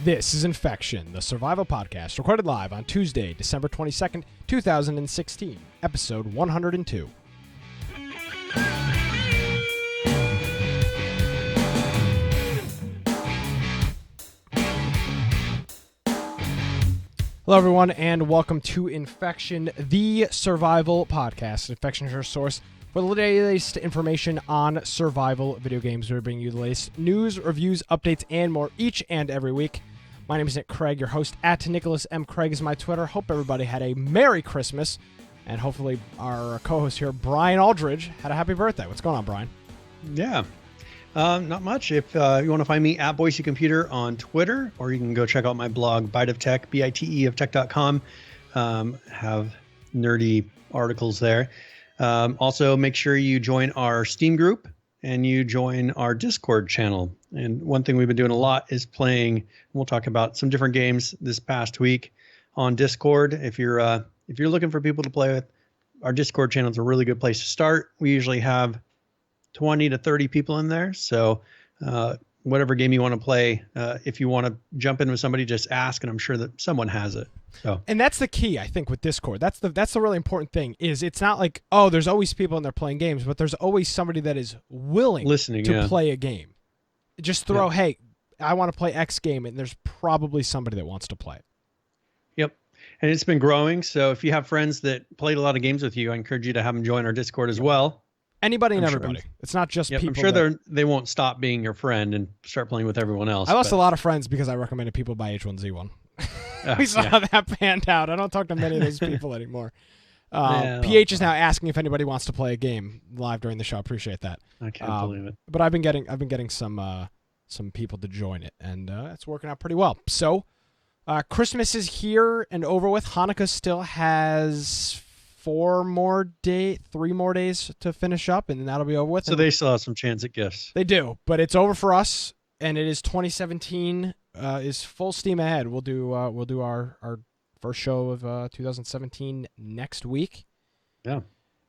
This is Infection, the survival podcast, recorded live on Tuesday, December 22nd, 2016, episode 102. Hello, everyone, and welcome to Infection, the survival podcast. Infection is your source for the latest information on survival video games. We're bringing you the latest news, reviews, updates, and more each and every week. My name is Nick Craig, your host. At Nicholas M. Craig is my Twitter. Hope everybody had a Merry Christmas, and hopefully our co-host here, Brian Aldridge, had a happy birthday. What's going on, Brian? Yeah. Not much. If you want to find me at Boise Computer on Twitter, or you can go check out my blog, Bite of Tech, BITE of Tech.com. Have nerdy articles there. Also, make sure you join our Steam group and you join our Discord channel. And one thing we've been doing a lot is playing. We'll talk about some different games this past week on Discord. If you're looking for people to play with, our Discord channel is a really good place to start. We usually have 20 to 30 people in there. So whatever game you want to play, if you want to jump in with somebody, just ask, and I'm sure that someone has it. So, and that's the key, I think, with Discord. That's the really important thing. Is it's not like, oh, there's always people in there playing games, but there's always somebody that is willing to play a game. Just throw, hey, I want to play X game, and there's probably somebody that wants to play it. Yep. And it's been growing. So if you have friends that played a lot of games with you, I encourage you to have them join our Discord as well. Anybody and everybody. It's not just people. I'm sure they won't stop being your friend and start playing with everyone else. I lost a lot of friends because I recommended people buy H1Z1. We saw how that panned out. I don't talk to many of those people anymore. PH is now asking if anybody wants to play a game live during the show. I appreciate that. I can't believe it. But I've been getting some people to join it, and it's working out pretty well. So Christmas is here and over with. Hanukkah still has 3 more days to finish up, and then that'll be over with. So they still have some chance at gifts. They do, but it's over for us, and it is 2017 is full steam ahead. We'll do our first show of 2017 next week. Yeah,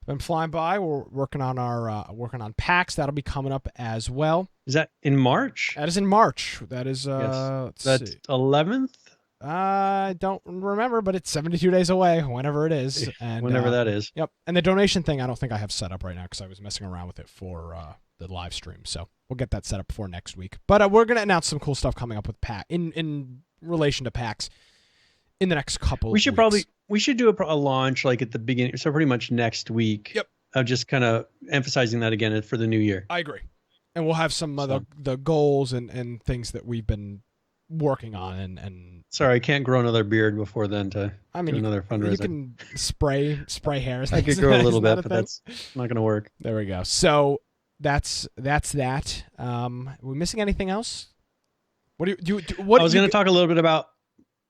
been flying by. We're working on PAX. That'll be coming up as well. Is that in March? That is in March. That is that's 11th. I don't remember, but it's 72 days away, whenever it is. And, whenever that is. Yep. And the donation thing, I don't think I have set up right now because I was messing around with it for the live stream. So we'll get that set up for next week. But we're going to announce some cool stuff coming up with PAX in relation to PAX in the next couple weeks. We should do a launch like at the beginning. So pretty much next week. Yep. Of just kind of emphasizing that again for the new year. I agree. And we'll have some of the goals and things that we've been working on and sorry, I can't grow another beard before then to do another fundraiser. You can spray hairs. I could grow a little bit, but that's not going to work. There we go. So that's that. We missing anything else? I was going to talk a little bit about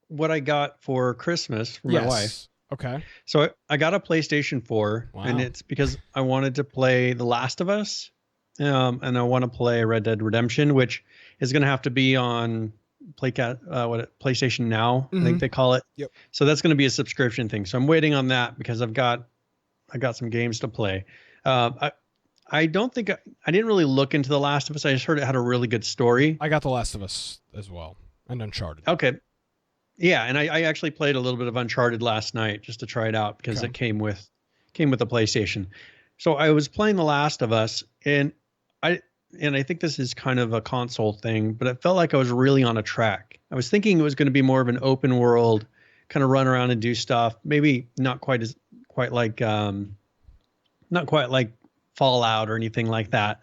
what I got for Christmas for my wife. Okay. So I got a PlayStation 4, wow. And it's because I wanted to play The Last of Us, and I want to play Red Dead Redemption, which is going to have to be on PlayStation Now, I think they call it. Yep. So that's going to be a subscription thing. So I'm waiting on that because I got some games to play. I don't think I didn't really look into The Last of Us. I just heard it had a really good story. I got The Last of Us as well, and Uncharted. Okay. Yeah, and I actually played a little bit of Uncharted last night just to try it out because it came with the PlayStation. So I was playing The Last of Us, and I think this is kind of a console thing, but it felt like I was really on a track. I was thinking it was going to be more of an open world, kind of run around and do stuff. Maybe not quite like Fallout or anything like that.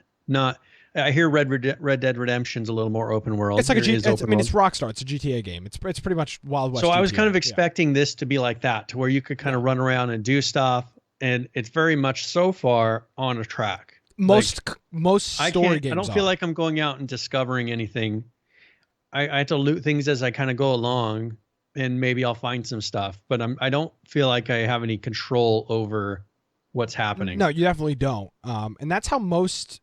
I hear Red Dead Redemption's a little more open world. It's like it's Rockstar. It's a GTA game. It's pretty much Wild West. So GTA. I was kind of expecting this to be like that, to where you could kind of run around and do stuff, and it's very much so far on a track. Most story games. I don't feel like I'm going out and discovering anything. I have to loot things as I kind of go along, and maybe I'll find some stuff. But I don't feel like I have any control over what's happening. No, you definitely don't. And that's how most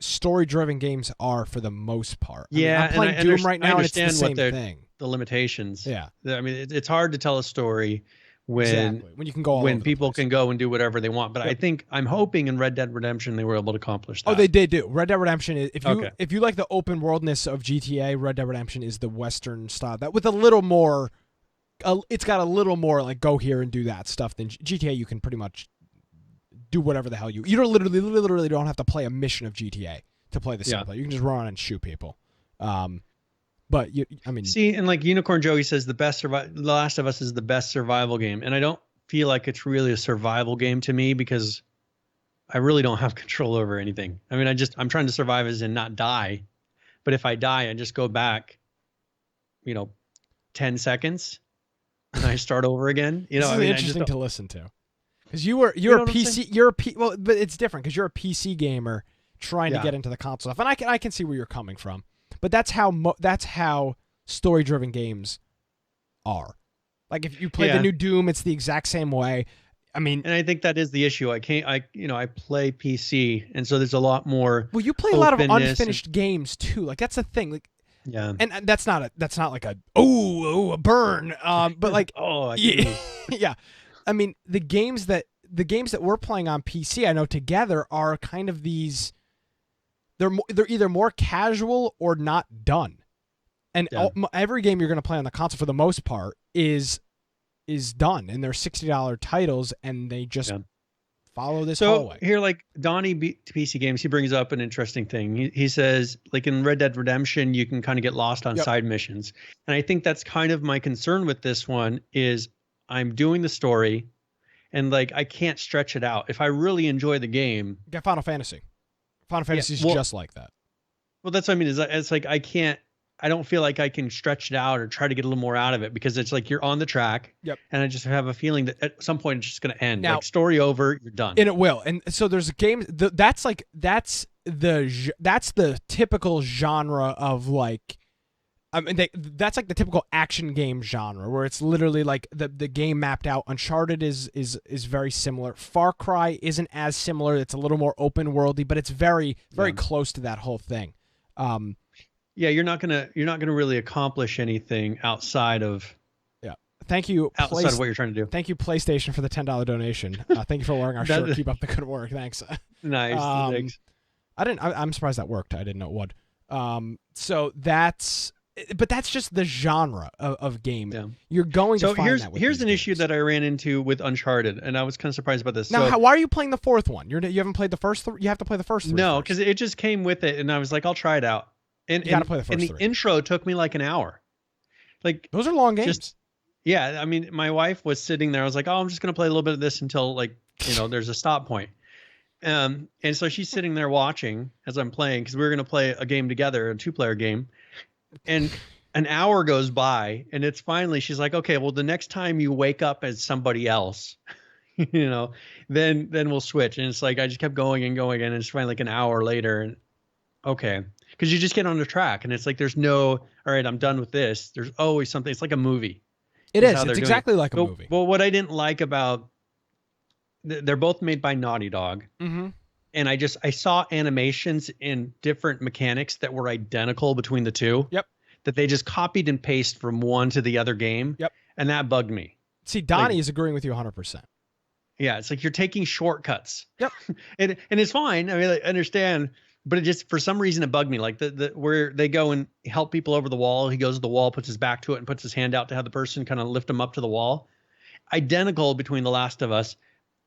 story-driven games are for the most part. I'm playing Doom right now, and it's the same thing. The limitations. Yeah. I mean, it's hard to tell a story when When you can go all when over the people place. can go and do whatever they want. But Yep. I'm hoping in Red Dead Redemption they were able to accomplish that. Oh, they did do. Red Dead Redemption is Okay. if you like the open worldness of GTA, Red Dead Redemption is the Western style that with a little more. It's got a little more like go here and do that stuff than GTA. You can pretty much do whatever the hell you don't literally don't have to play a mission of GTA to play the single player. You can just run and shoot people. But I mean, See, and like Unicorn Joey says, The Last of Us is the best survival game, and I don't feel like it's really a survival game to me because I really don't have control over anything. I mean, I'm trying to survive as in not die, but if I die, I just go back, 10 seconds, and I start over again. This is interesting to listen to because you're know a PC, well, but it's different because you're a PC gamer trying to get into the console stuff, and I can see where you're coming from. But that's how story-driven games are. Like if you play the new Doom, it's the exact same way. I mean, and I think that is the issue. I play PC, and so there's a lot more. Well, you play a lot of unfinished games too. Like that's the thing. Like, yeah, and that's not like a burn. But like yeah. I mean, the games that we're playing on PC, I know together are kind of these. They're either more casual or not done, and every game you're going to play on the console for the most part is done, and they're $60 titles, and they just follow this hallway. So here, like Donnie PC Games, he brings up an interesting thing. He says, like in Red Dead Redemption, you can kind of get lost on side missions, and I think that's kind of my concern with this one is I'm doing the story, and like I can't stretch it out. If I really enjoy the game, you got Final Fantasy. Final Fantasy is just like that. Well, that's what I mean. It's like I don't feel like I can stretch it out or try to get a little more out of it because it's like you're on the track. Yep. And I just have a feeling that at some point it's just going to end. Now, like story over, you're done. And it will. And so there's a game that's the typical genre of like. I mean, that's like the typical action game genre where it's literally like the game mapped out. Uncharted is very similar. Far Cry isn't as similar. It's a little more open worldy, but it's very close to that whole thing. You're not gonna really accomplish anything outside of. Yeah. Thank you. Outside of what you're trying to do. Thank you, PlayStation, for the $10 donation. Thank you for wearing our shirt. Keep up the good work. Thanks. Nice. Thanks. I'm surprised that worked. I didn't know it would. So that's. But that's just the genre of game. Yeah. You're going to find that with here's an games. issue that I ran into with Uncharted, and I was kind of surprised about this. Now, why are you playing the fourth one? You haven't played the first three? You have to play the first three. No, because it just came with it, and I was like, I'll try it out. And you got to play the first three. And the intro took me like an hour. Like those are long games. I mean, my wife was sitting there. I was like, I'm just going to play a little bit of this until like there's a stop point. And so she's sitting there watching as I'm playing because we were going to play a game together, a 2-player game, and. An hour goes by and it's finally, she's like, okay, well, the next time you wake up as somebody else, then we'll switch. And it's like, I just kept going and going. And it's finally like an hour later. And okay. Cause you just get on the track and it's like, there's no, all right, I'm done with this. There's always something. It's like a movie. It is. It's exactly like a movie. Well, what I didn't like about, they're both made by Naughty Dog. Mm-hmm. And I saw animations in different mechanics that were identical between the two. Yep. That they just copied and pasted from one to the other game. Yep. And that bugged me. See, Donnie is agreeing with you 100%. Yeah, it's like you're taking shortcuts. Yep. and it's fine. I mean, I understand, but it just for some reason it bugged me. Like the where they go and help people over the wall. He goes to the wall, puts his back to it, and puts his hand out to have the person kind of lift him up to the wall. Identical between The Last of Us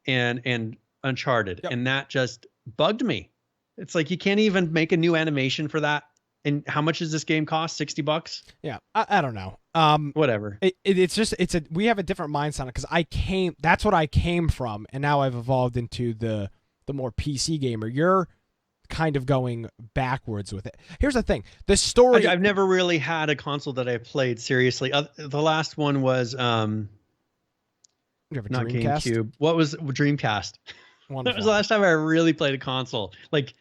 and Uncharted. Yep. And that just bugged me. It's like you can't even make a new animation for that. And how much does this game cost? $60? Yeah, I don't know. Whatever. We have a different mindset because that's what I came from, and now I've evolved into the more PC gamer. You're kind of going backwards with it. Here's the thing: the story. I've never really had a console that I played seriously. The last one was you have a not Dreamcast? GameCube. What was Dreamcast? Wonderful. That was the last time I really played a console. Like,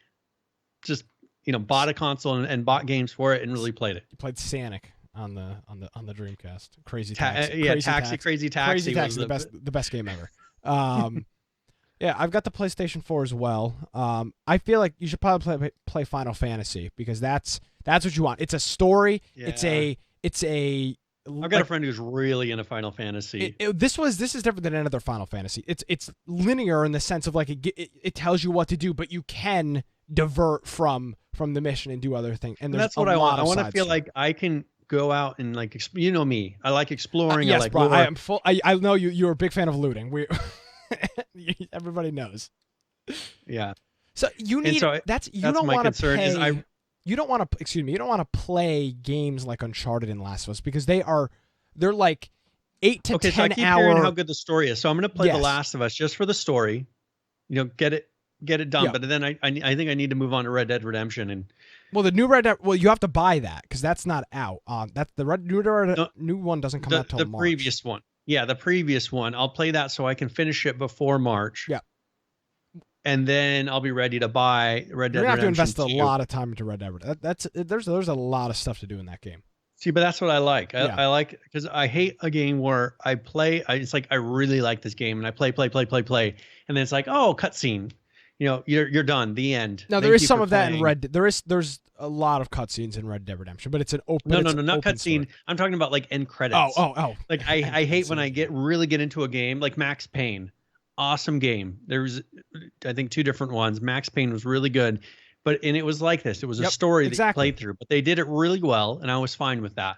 just. Bought a console and bought games for it and really played it. You played Sonic on the Dreamcast. Crazy Taxi. Crazy Taxi, the best game ever. Yeah, I've got the PlayStation 4 as well. I feel like you should probably play Final Fantasy because that's what you want. It's a story. Yeah. It's a I've got a friend who's really into Final Fantasy. This is different than another Final Fantasy. It's linear in the sense of like it tells you what to do, but you can divert from the mission and do other things. And that's what I want. I want to feel like I can go out and like you know me. I like exploring. Yes, I like bro. I am full. I know you're a big fan of looting. Everybody knows. Yeah. So you need that's don't my want concern to pay. is You don't want to. Excuse me. You don't want to play games like Uncharted and Last of Us because they're like 8 to 10 so I keep hour. hearing how good the story is. So I'm going to play Yes. The Last of Us just for the story. You know, get it done. Yeah. But then I think I need to move on to Red Dead Redemption and. Well, the new Red Dead. Well, you have to buy that because that's not out. That's the new one doesn't come out till March. The previous one. Yeah, the previous one. I'll play that so I can finish it before March. Yeah. And then I'll be ready to buy Red Dead Redemption. You have to invest a lot of time into Red Dead. There's a lot of stuff to do in that game. See, but that's what I like. I like because I hate a game where I play. It's like I really like this game and I play, and then it's like, oh, cutscene. You know, you're done. The end. Now there is some of that in Red. There's a lot of cutscenes in Red Dead Redemption, but it's an open. No, not cutscene. I'm talking about like end credits. Oh. Like I hate when I really get into a game like Max Payne. Awesome game. There's, I think, 2 different ones. Max Payne was really good, and it was like this. It was a story that you played through, but they did it really well, and I was fine with that.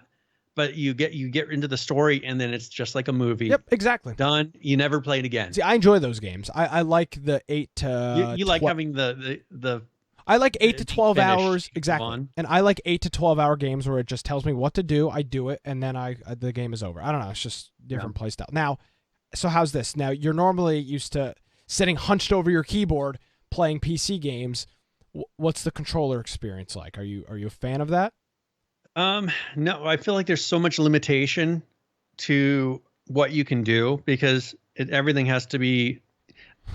But you get into the story, and then it's just like a movie. Yep, exactly. Done. You never play it again. See, I enjoy those games. I like the 8 to. You like having the. I like 8 to 12 finish. hours exactly, and I like 8 to 12 hour games where it just tells me what to do. I do it, and then the game is over. I don't know. It's just different play style now. So how's this? Now, you're normally used to sitting hunched over your keyboard playing PC games. What's the controller experience like? Are you a fan of that? No, I feel like there's so much limitation to what you can do because everything has to be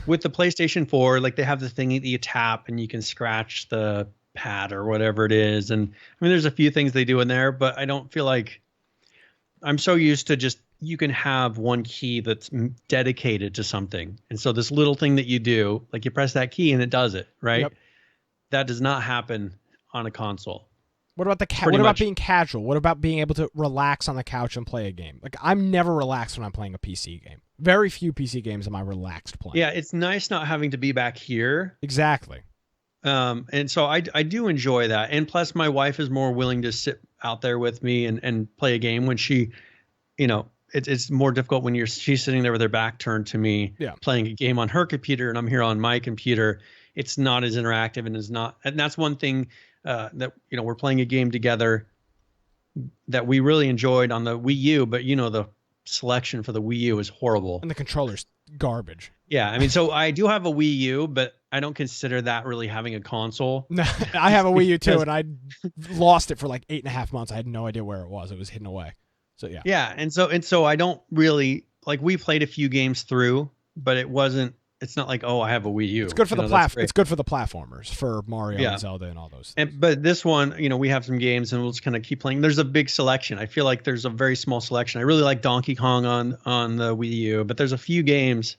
with the PlayStation 4. Like they have the thing that you tap and you can scratch the pad or whatever it is. And I mean, there's a few things they do in there, but I don't feel like I'm so used to just you can have one key that's dedicated to something. And so this little thing that you do, like you press that key and it does it, right? Yep. That does not happen on a console. What about what about being casual? What about being able to relax on the couch and play a game? Like I'm never relaxed when I'm playing a PC game. Very few PC games am I relaxed playing. Yeah, it's nice not having to be back here. Exactly. And so I do enjoy that. And plus my wife is more willing to sit out there with me and play a game when she, you know, it's more difficult when she's sitting there with her back turned to me, playing a game on her computer and I'm here on my computer. It's not as interactive and that's one thing that, you know, we're playing a game together that we really enjoyed on the Wii U, but you know, the selection for the Wii U is horrible. And the controller's garbage. Yeah. I mean, so I do have a Wii U, but I don't consider that really having a console. No, I have a Wii U too, and I lost it for like 8.5 months. I had no idea where it was. It was hidden away. So yeah. Yeah, and so I don't really like. We played a few games through, but it's not like, oh, I have a Wii U. It's good for the platform. It's good for the platformers, for Mario and Zelda and all those things. But this one, you know, we have some games and we'll just kind of keep playing. There's a big selection. I feel like there's a very small selection. I really like Donkey Kong on the Wii U, but there's a few games.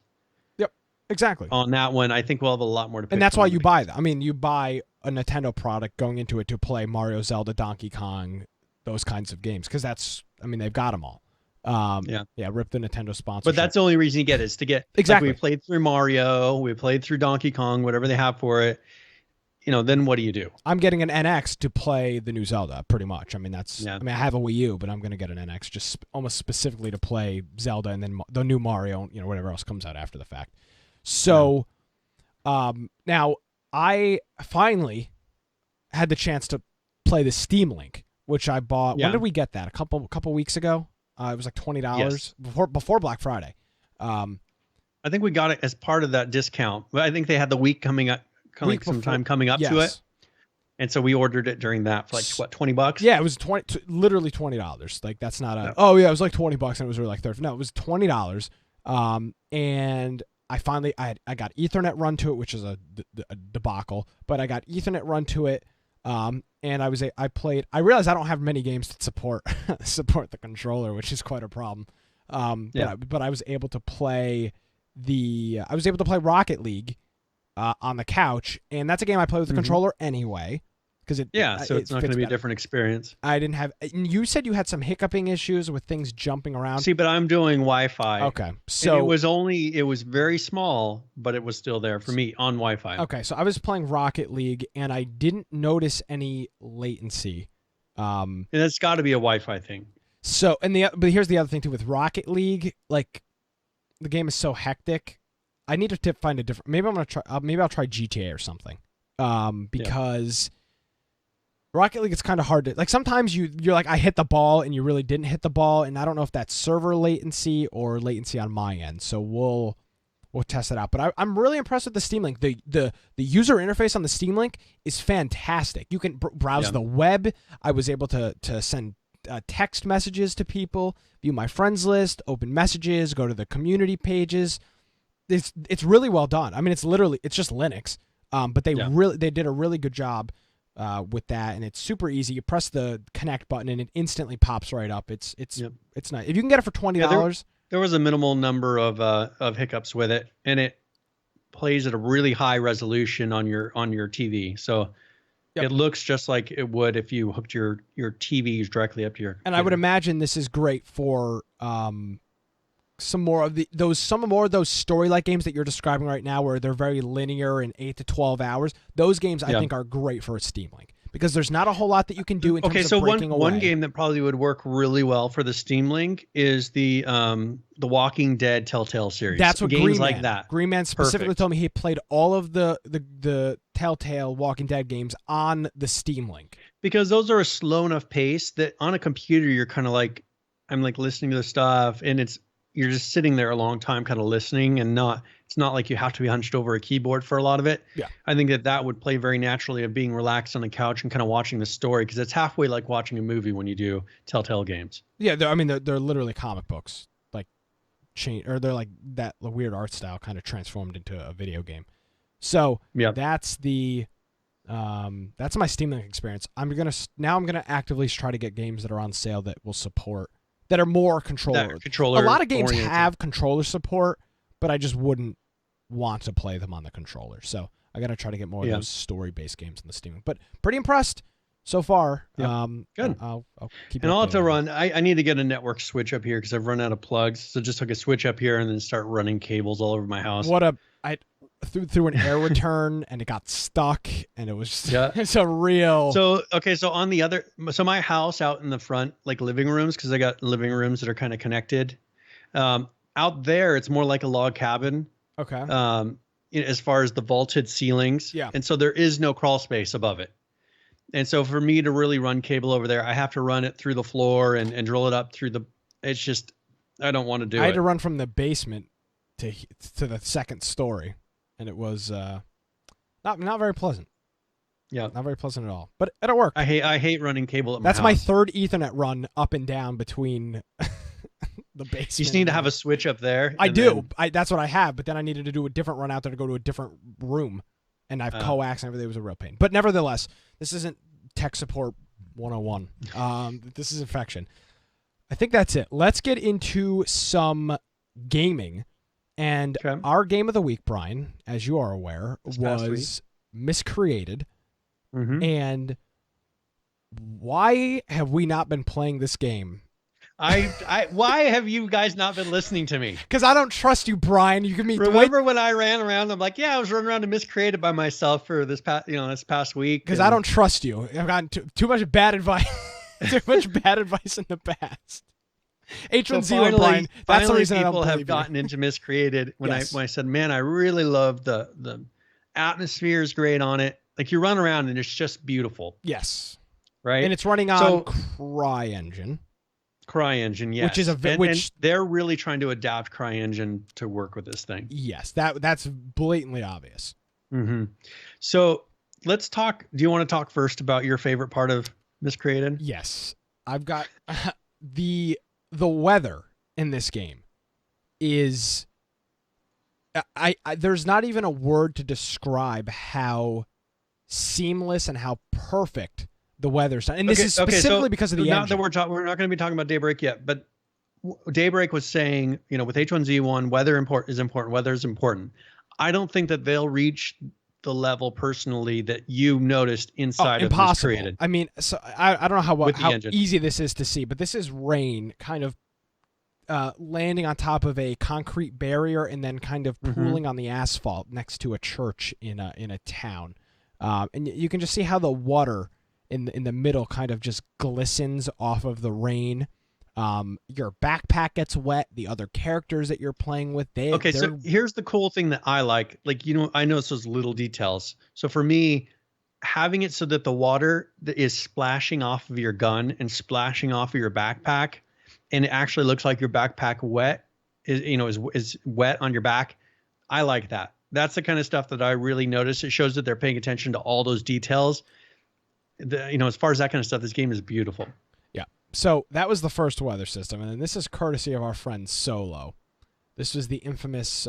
Yep, exactly. On that one, I think we'll have a lot more to pick. And that's why you buy that. I mean, you buy a Nintendo product going into it to play Mario, Zelda, Donkey Kong, those kinds of games, because they've got them all. Rip the Nintendo sponsorship. But that's the only reason you get it, is to get exactly. Like we played through Mario, we played through Donkey Kong, whatever they have for it. You know, then what do you do? I'm getting an NX to play the new Zelda, pretty much. I mean, I have a Wii U, but I'm going to get an NX just almost specifically to play Zelda and then the new Mario, you know, whatever else comes out after the fact. So, now I finally had the chance to play the Steam Link, which I bought. Yeah. When did we get that? A couple weeks ago. It was like $20 before Black Friday. I think we got it as part of that discount. But I think they had the week coming up, sometime coming up to it, and so we ordered it during that for like what, $20? Yeah, it was literally $20. Like that's not a. No. Oh yeah, it was like $20, and it was really like $30. No, it was $20. And I finally I got Ethernet run to it, which is a debacle, but I got Ethernet run to it. And I realized I don't have many games that support the controller, which is quite a problem. But I was able to play Rocket League on the couch, and that's a game I play with the controller anyway, because so it's not going to be a different experience. I didn't have. You said you had some hiccuping issues with things jumping around. See, but I'm doing Wi-Fi. Okay, so it was very small, but it was still there for me on Wi-Fi. Okay, so I was playing Rocket League and I didn't notice any latency. And it's got to be a Wi-Fi thing. So, but here's the other thing too with Rocket League, like the game is so hectic. I need to find a different. Maybe I'm gonna try. Maybe I'll try GTA or something. Because Rocket League, it's kind of hard to like. Sometimes you're like, I hit the ball and you really didn't hit the ball, and I don't know if that's server latency or latency on my end. So we'll test it out. But I'm really impressed with the Steam Link. The user interface on the Steam Link is fantastic. You can browse the web. I was able to send text messages to people, view my friends list, open messages, go to the community pages. It's really well done. I mean, it's just Linux, but they did a really good job with that, and it's super easy. You press the connect button and it instantly pops right up. It's nice. If you can get it for $20. There was a minimal number of hiccups with it, and it plays at a really high resolution on your TV. So it looks just like it would if you hooked your TVs directly up to your computer. And I would imagine this is great for some more of those story-like games that you're describing right now, where they're very linear and 8 to 12 hours. Those games I think are great for a Steam Link because there's not a whole lot that you can do in terms of breaking away. One game that probably would work really well for the Steam Link is the Walking Dead Telltale series. That's what games like that. Green Man specifically told me he played all of the Telltale Walking Dead games on the Steam Link because those are a slow enough pace that on a computer you're kind of like, I'm like listening to the stuff and you're just sitting there a long time kind of listening and it's not like you have to be hunched over a keyboard for a lot of it. Yeah. I think that would play very naturally of being relaxed on the couch and kind of watching the story because it's halfway like watching a movie when you do Telltale games. Yeah, they're literally comic books, like they're like that weird art style kind of transformed into a video game. So that's that's my Steam Link experience. I'm gonna actively try to get games that are on sale that will support that are more controller. A lot of games have controller support, but I just wouldn't want to play them on the controller. So I got to try to get more of those story-based games in the Steam. But pretty impressed so far. Good. I'll keep. And I'll have to run. I need to get a network switch up here because I've run out of plugs. So just hook a switch up here and then start running cables all over my house. I threw an air return and it got stuck and it was it's a real. So on the other, my house out in the front, like living rooms, because I got living rooms that are kind of connected. Out there, it's more like a log cabin. Okay. As far as the vaulted ceilings. Yeah. And so there is no crawl space above it. And so for me to really run cable over there, I have to run it through the floor and drill it up through it's just, I don't want to do it. I had to run from the basement to the second story. And it was not very pleasant. Yeah, not very pleasant at all. But it'll work. I hate running cable at my That's house. my third Ethernet run up and down between the basement. You just need to have a switch up there. I do. That's what I have. But then I needed to do a different run out there to go to a different room, and I've coax and everything. It was a real pain. But nevertheless, this isn't tech support 101. This is infection. I think that's it. Let's get into some gaming. And our game of the week, Brian, as you are aware, was Miscreated. Mm-hmm. And why have we not been playing this game? Why have you guys not been listening to me? Because I don't trust you, Brian. You give me. Remember when I ran around? I'm like, I was running around to Miscreated by myself for this past week. Because I don't trust you. I've gotten too much bad advice. Too much bad advice in the past. H1Z1, Brian. That's the reason people have gotten into Miscreated when I said, man, I really love the atmosphere is great on it. Like you run around and it's just beautiful. Yes. Right. And it's running on CryEngine. CryEngine, yes. Which is and they're really trying to adapt CryEngine to work with this thing. Yes, that's blatantly obvious. Mm-hmm. So let's talk. Do you want to talk first about your favorite part of Miscreated? Yes. I've got the weather in this game is I there's not even a word to describe how seamless and how perfect the weather's done. And this is specifically because of the engine. We're not going to be talking about Daybreak yet, but Daybreak was saying, with H1Z1, weather is important. Weather is important. I don't think that they'll reach the level personally that you noticed inside of impossible. Miscreated. I mean, so I don't know how engine. easy this is to see, but this is rain kind of landing on top of a concrete barrier and then kind of pooling on the asphalt next to a church in a town. And you can just see how the water in the middle kind of just glistens off of the rain. Your backpack gets wet. The other characters that you're playing with, So here's the cool thing that I like. Like, I notice those little details. So for me, having it so that the water is splashing off of your gun and splashing off of your backpack, and it actually looks like your backpack is wet on your back. I like that. That's the kind of stuff that I really notice. It shows that they're paying attention to all those details. As far as that kind of stuff, this game is beautiful. Yeah. So that was the first weather system, and then this is courtesy of our friend Solo. This was the infamous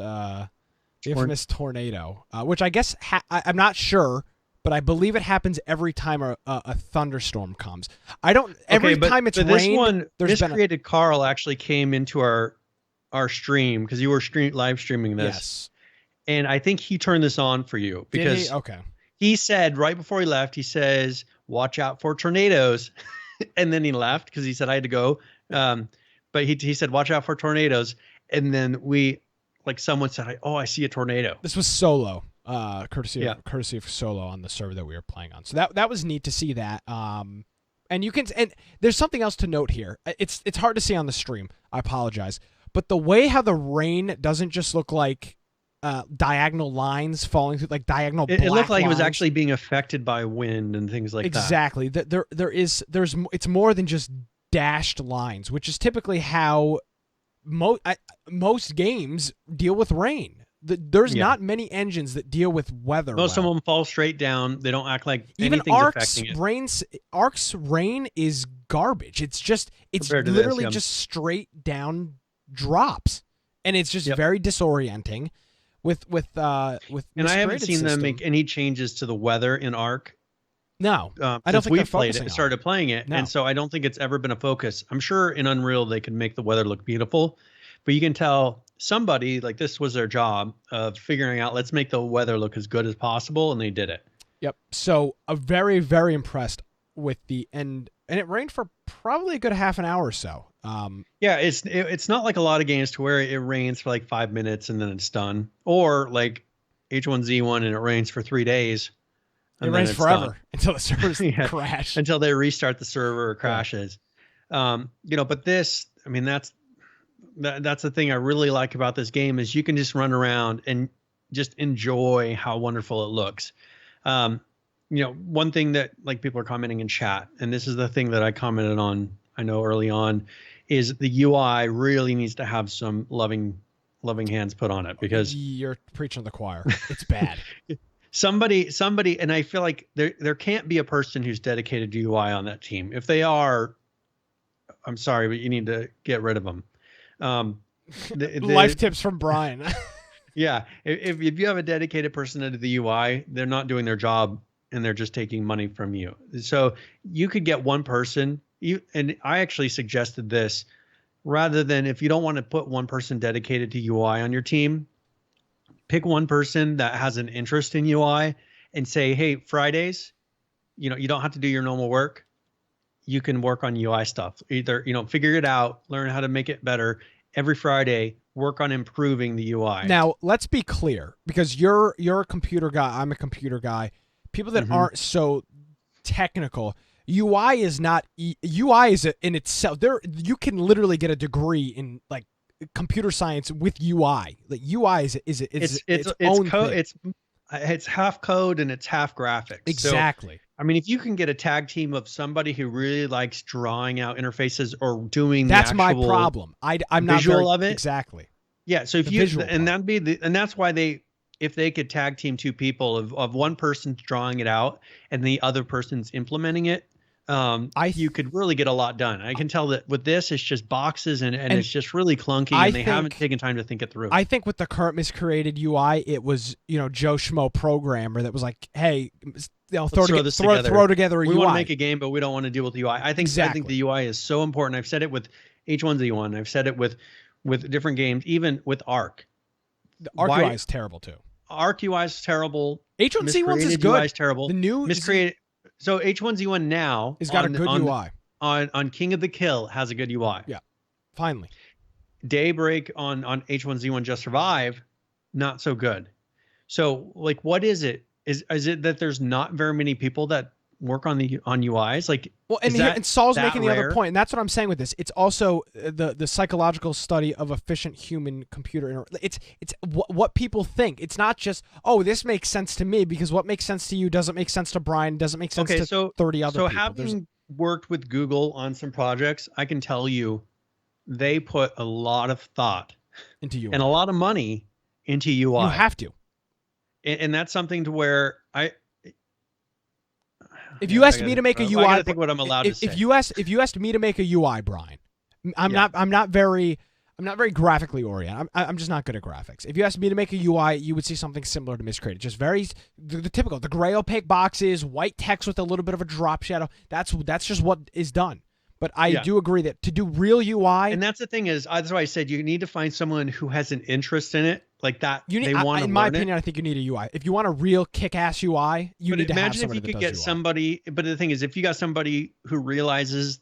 tornado, which I guess I'm not sure, but I believe it happens every time a thunderstorm comes. Every time it's rained. This one, Miscreated Carl actually came into our stream because you were live streaming this. Yes. And I think he turned this on for you because he said right before he left, he says, "Watch out for tornadoes," and then he left because he said I had to go. But he said, "Watch out for tornadoes," and then someone said, "Oh, I see a tornado." This was Solo. Courtesy of Solo on the server that we were playing on. So that was neat to see that. And there's something else to note here. It's hard to see on the stream. I apologize. But the way how the rain doesn't just look like diagonal lines falling through, like diagonal black it looked like lines. It was actually being affected by wind and things like exactly. that. Exactly. It's more than just dashed lines, which is typically how most games deal with rain. There's not many engines that deal with weather. Most of them fall straight down. They don't act like even anything's affecting it. Ark's rain is garbage. It's literally just straight down drops, and it's just very disorienting. And I haven't seen system. them make any changes to the weather in Ark. No, I since don't think we played it, started playing it, no. And so I don't think it's ever been a focus. I'm sure in Unreal they can make the weather look beautiful, but you can tell somebody this was their job of figuring out, let's make the weather look as good as possible, and they did it. Yep. So I'm very, very impressed with the end, and it rained for probably a good half an hour or so. It's not like a lot of games to where it rains for 5 minutes and then it's done, or like H1Z1 and it rains for 3 days. It rains forever until the servers crash, until they restart the server or crashes. But this, I mean, that's the thing I really like about this game is you can just run around and just enjoy how wonderful it looks. One thing that people are commenting in chat, and this is the thing that I commented on, I know early on, is the UI really needs to have some loving hands put on it, because you're preaching to the choir. It's bad. somebody, and I feel like there can't be a person who's dedicated to UI on that team. If they are, I'm sorry, but you need to get rid of them. Life tips from Brian. Yeah. If you have a dedicated person into the UI, they're not doing their job and they're just taking money from you. So you could get one person, and I actually suggested this, rather than, if you don't want to put one person dedicated to UI on your team, pick one person that has an interest in UI and say, hey, Fridays, you don't have to do your normal work. You can work on UI stuff. Either, figure it out, learn how to make it better. Every Friday, work on improving the UI. Now, let's be clear, because you're a computer guy, I'm a computer guy. People that aren't so technical, UI is in itself. You can literally get a degree in computer science with UI. UI is its own thing. It's half code and it's half graphics. Exactly. So, I mean, if you can get a tag team of somebody who really likes drawing out interfaces or doing that's my problem. I'm not visual of it. Exactly. Yeah. So that's why if they could tag team two people of one person's drawing it out and the other person's implementing it, you could really get a lot done. I can tell that with this, it's just boxes and it's just really clunky, and they haven't taken time to think it through. I think with the current Miscreated UI, it was, Joe Schmo programmer that was like, hey, throw together a UI. We want to make a game, but we don't want to deal with the UI. I think the UI is so important. I've said it with H1Z1. I've said it with different games, even with Ark. The Ark UI is terrible too. Ark UI is terrible. H1Z1's is Miscreated good. UI is terrible. The new Miscreated. So H1Z1 now has got a good UI. On King of the Kill has a good UI. Yeah, finally. Daybreak on H1Z1 Just Survive, not so good. So like, what is it? Is it that there's not very many people that work on UIs? Like, well, and Saul's making the other point, and that's what I'm saying with this. It's also the psychological study of efficient human computer. It's what people think. It's not just, oh, this makes sense to me, because what makes sense to you doesn't make sense to Brian, doesn't make sense to 30 other people. So having worked with Google on some projects, I can tell you they put a lot of thought into UI and a lot of money into UI. You have to. And that's something to where if you asked me to make a UI, I gotta think what I'm allowed to say. If you asked me to make a UI, Brian, I'm not very graphically oriented. I'm just not good at graphics. If you asked me to make a UI, you would see something similar to Miscreated. Just very the typical, the gray opaque boxes, white text with a little bit of a drop shadow. That's just what is done. But I do agree that to do real UI, and that's the thing is, that's why I said you need to find someone who has an interest in it, like that. They want to. In my opinion, I think you need a UI. If you want a real kick-ass UI, you need to have somebody that does UI. Imagine if you could get somebody. But the thing is, if you got somebody who realizes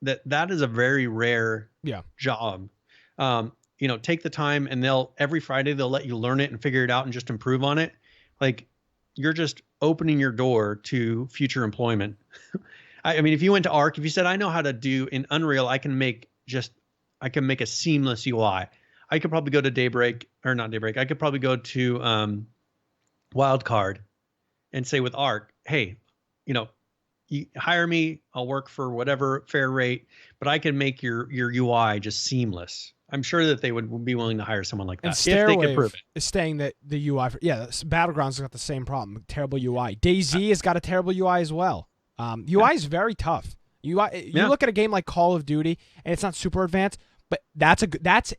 that is a very rare job. Take the time, and every Friday they'll let you learn it and figure it out and just improve on it. Like, you're just opening your door to future employment. I mean, if you went to Ark, if you said, I know how to do in Unreal, I can make a seamless UI. I could probably go to I could probably go to Wildcard and say with Ark, hey, you hire me, I'll work for whatever fair rate, but I can make your UI just seamless. I'm sure that they would be willing to hire someone like that if they could prove it. Is saying that the UI, Battlegrounds has got the same problem, terrible UI. DayZ has got a terrible UI as well. UI is very tough. You look at a game like Call of Duty, and it's not super advanced, but that's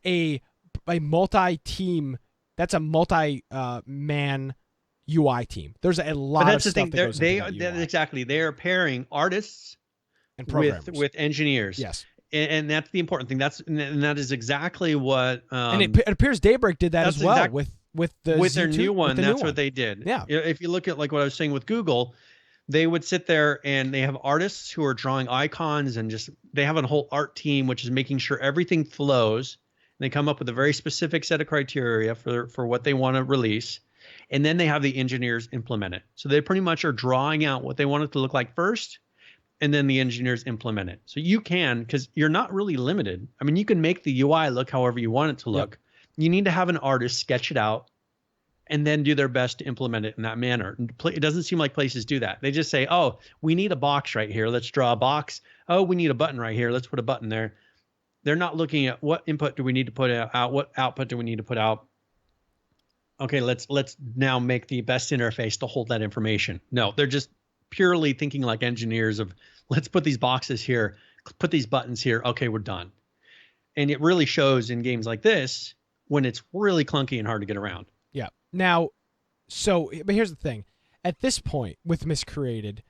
a multi-team, that's a multi-man UI team. There's a lot of stuff that goes into that UI. Exactly. They are pairing artists and programmers with engineers. Yes. And that's the important thing. That is exactly what. And it appears Daybreak did that as well with their new one. That's what they did. Yeah. If you look at like what I was saying with Google, they would sit there and they have artists who are drawing icons, and they have a whole art team which is making sure everything flows. And they come up with a very specific set of criteria for what they want to release, and then they have the engineers implement it. So they pretty much are drawing out what they want it to look like first, and then the engineers implement it. So you can, because you're not really limited. I mean, you can make the UI look however you want it to look. Yep. You need to have an artist sketch it out and then do their best to implement it in that manner. It doesn't seem like places do that. They just say, oh, we need a box right here. Let's draw a box. Oh, we need a button right here. Let's put a button there. They're not looking at what input do we need to put out, what output do we need to put out. Okay, let's now make the best interface to hold that information. No, they're just purely thinking like engineers of, let's put these boxes here, put these buttons here. Okay, we're done. And it really shows in games like this when it's really clunky and hard to get around. Yeah. Now, but here's the thing. At this point with Miscreated,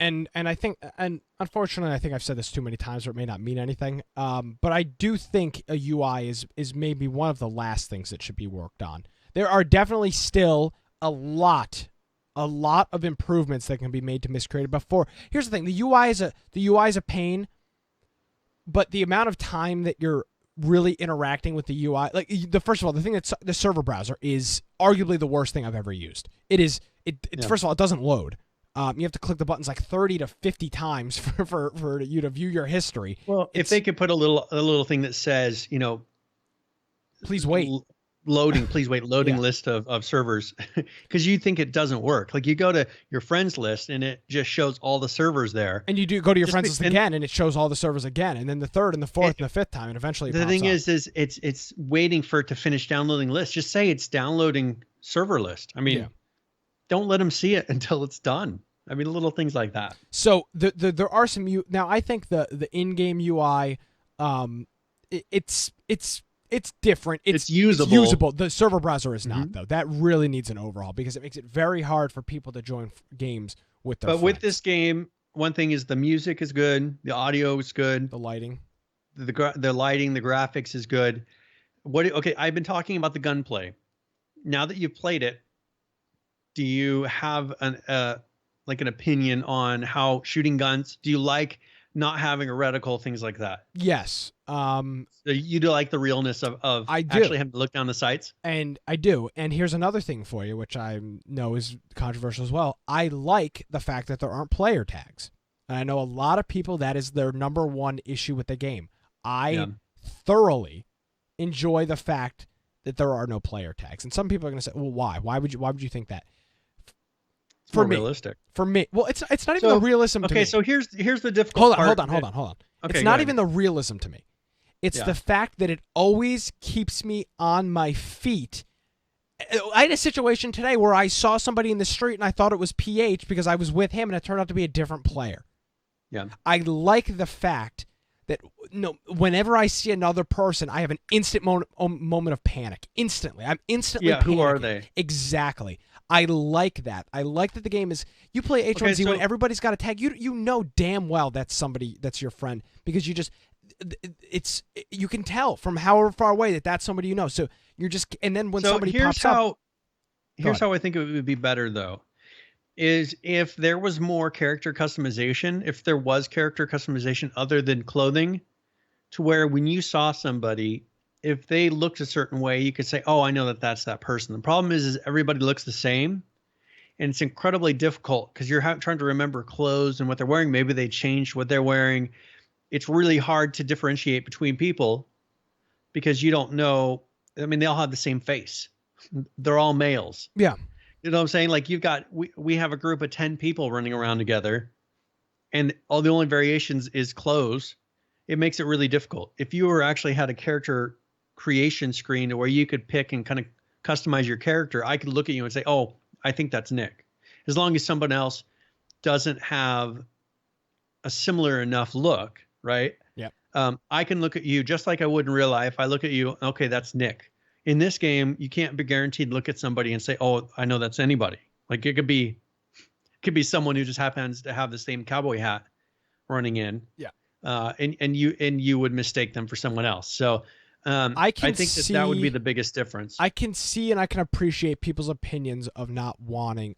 and I think, and unfortunately, I think I've said this too many times, or it may not mean anything. But I do think a UI is maybe one of the last things that should be worked on. There are definitely still a lot of improvements that can be made to Miscreated. Before, here's the thing: the UI is a pain, but the amount of time that you're really interacting with the UI, like first of all, the thing that's the server browser is arguably the worst thing I've ever used. It's first of all, it doesn't load. You have to click the buttons like 30 to 50 times for you to view your history. Well, if they could put a little thing that says, please wait. Please wait, loading list of servers, because you think it doesn't work. Like you go to your friends list and it just shows all the servers there. And you do go to your friends list again and it shows all the servers again, and then the third and the fourth and the fifth time, and eventually the thing is it's waiting for it to finish downloading lists. Just say it's downloading server list. I mean, don't let them see it until it's done. I mean, little things like that. So there are some now. I think the in-game UI, it's different. It's usable. It's usable. The server browser is not, though. That really needs an overhaul because it makes it very hard for people to join games with their friends. With this game, one thing is the music is good, the audio is good, the lighting, the lighting, the graphics is good. Okay, I've been talking about the gunplay. Now that you've played it, do you have an like an opinion on how shooting guns? Do you like not having a reticle, things like that? Yes. So you do like the realness of I do. actually having to look down the sights? And I do. And here's another thing for you, which I know is controversial as well. I like the fact that there aren't player tags. And I know a lot of people, that is their number one issue with the game. I thoroughly enjoy the fact that there are no player tags. And some people are going to say, well, why? Why would you think that? For me, realistic. For me, well, it's not even the realism to me. Okay, so here's the difficult part. Hold on. Okay, it's not even the realism to me. It's the fact that it always keeps me on my feet. I had a situation today where I saw somebody in the street and I thought it was PH because I was with him and it turned out to be a different player. Yeah. I like the fact that whenever I see another person, I have an instant moment of panic. Instantly. I'm instantly panicking. Who are they? Exactly. I like that. I like that the game is, you play H1Z1 when everybody's got a tag. You know damn well that's somebody that's your friend because you can tell from however far away that's somebody you know. So you're just, and then when somebody pops up. Here's how I think it would be better though, is if there was more character customization, if there was character customization other than clothing, to where when you saw somebody, if they looked a certain way, you could say, oh, I know that that's that person. The problem is everybody looks the same. And it's incredibly difficult because you're trying to remember clothes and what they're wearing. Maybe they changed what they're wearing. It's really hard to differentiate between people because you don't know. I mean, they all have the same face. They're all males. Yeah. You know what I'm saying? Like we have a group of 10 people running around together and all the only variations is clothes. It makes it really difficult. If you actually had a character creation screen where you could pick and kind of customize your character, I could look at you and say, oh, I think that's Nick. As long as someone else doesn't have a similar enough look, right? Yeah. I can look at you just like I would in real life. I look at you, okay, that's Nick. In this game, you can't be guaranteed to look at somebody and say, oh, I know that's anybody. Like it could be someone who just happens to have the same cowboy hat running in. Yeah. And you would mistake them for someone else. So I think that would be the biggest difference. I can see and I can appreciate people's opinions of not wanting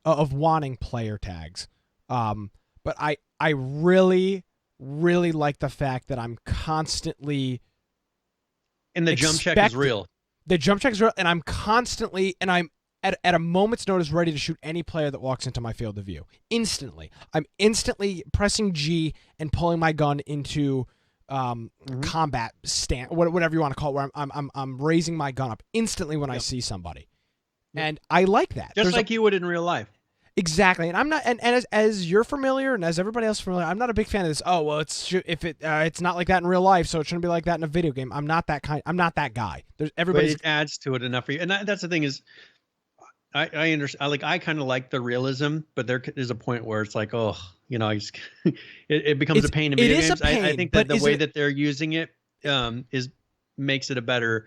player tags. But I really like the fact that I'm constantly, and the jump check is real. The jump check is real, and I'm constantly, and I'm at a moment's notice ready to shoot any player that walks into my field of view. Instantly. I'm instantly pressing G and pulling my gun into combat stand, whatever you want to call it, where I'm raising my gun up instantly when I see somebody. And I like that. Just like you would in real life. Exactly. And I'm not, and as you're familiar and as everybody else is familiar, I'm not a big fan of this. Oh, well, it's not like that in real life, so it shouldn't be like that in a video game. I'm not that guy. There's everybody. But it adds to it enough for you. And that's the thing is, I understand. I kind of like the realism, but there is a point where it's like, oh, it becomes a pain in video games. I think that the way that they're using it makes it a better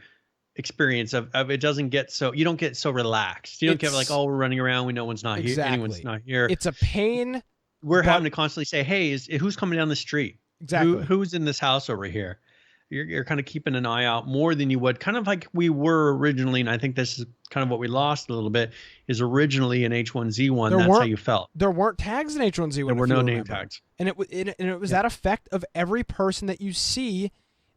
experience of it doesn't get so, you don't get so relaxed. You don't get like, oh, we're running around, we know one's not here, anyone's not here. It's a pain. We're having to constantly say, hey, who's coming down the street? Exactly. Who's in this house over here? You're kind of keeping an eye out more than you would, kind of like we were originally. And I think this is kind of what we lost a little bit, is originally in H1Z1, that's how you felt. There weren't tags in H1Z1. There were no name tags. And it was that effect of every person that you see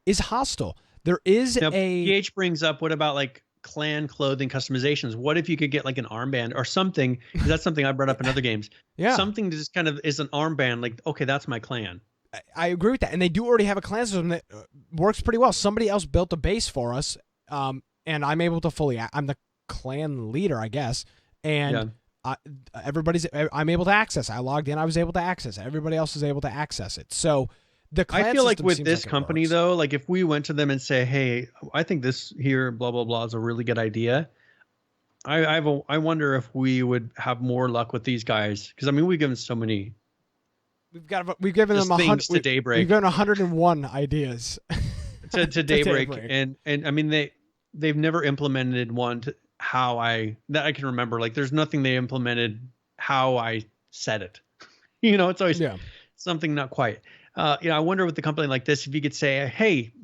is hostile. There is PH brings up, what about like clan clothing customizations? What if you could get like an armband or something? Because that's something I brought up in other games. Yeah. Something that just kind of is an armband, like, okay, that's my clan. I agree with that. And they do already have a clan system that works pretty well. Somebody else built a base for us, and I'm able to I'm the clan leader, I guess. And I'm able to access it. I logged in, I was able to access it. Everybody else is able to access it. So the clan I feel like with this company, though, like if we went to them and say, hey, I think this here, blah, blah, blah, is a really good idea. I wonder if we would have more luck with these guys. Because, I mean, we've given so many. We've given them 100 to Daybreak. We've given 101 ideas to Daybreak, and I mean they've never implemented one that I can remember. Like there's nothing they implemented how I said it. It's always something not quite. I wonder with the company like this, if you could say, hey,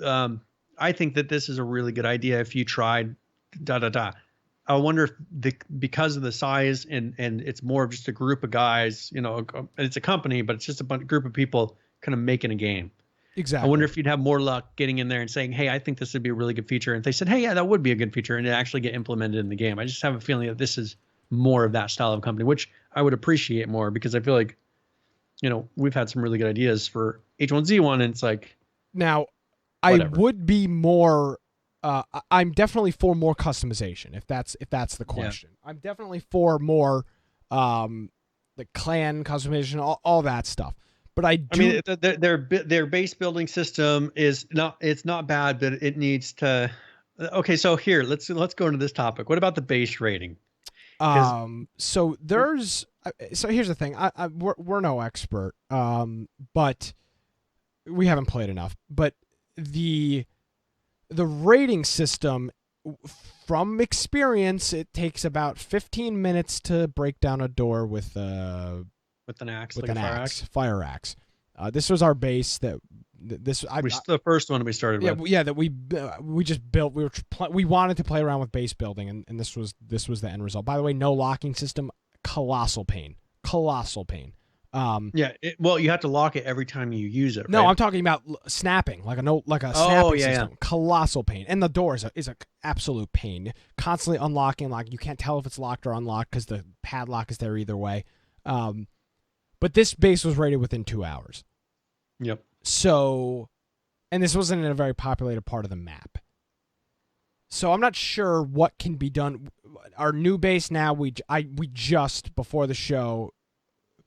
I think that this is a really good idea if you tried da da da. I wonder if because of the size and it's more of just a group of guys, it's a company, but it's just a group of people kind of making a game. Exactly. I wonder if you'd have more luck getting in there and saying, hey, I think this would be a really good feature. And if they said, hey, yeah, that would be a good feature, and it actually get implemented in the game. I just have a feeling that this is more of that style of company, which I would appreciate more, because I feel like, we've had some really good ideas for H1Z1, and it's like, now, whatever. I would be more. I'm definitely for more customization. If that's the question, I'm definitely for more, the clan customization, all that stuff. But I mean, their base building system is not bad, but it needs to. Okay, so here let's go into this topic. What about the base rating? So here's the thing. We're no expert, but we haven't played enough. But the rating system, from experience, it takes about 15 minutes to break down a door with an axe, fire axe. This was our base the first one we started with. Yeah, that we just built. We wanted to play around with base building, and this was the end result. By the way, no locking system, colossal pain. You have to lock it every time you use it. No, right? I'm talking about snapping, like a snapping system. Yeah. Colossal pain, and the door is a absolute pain. Constantly unlocking, you can't tell if it's locked or unlocked because the padlock is there either way. But this base was rated within 2 hours. Yep. So, and this wasn't in a very populated part of the map. So I'm not sure what can be done. Our new base now, we just before the show,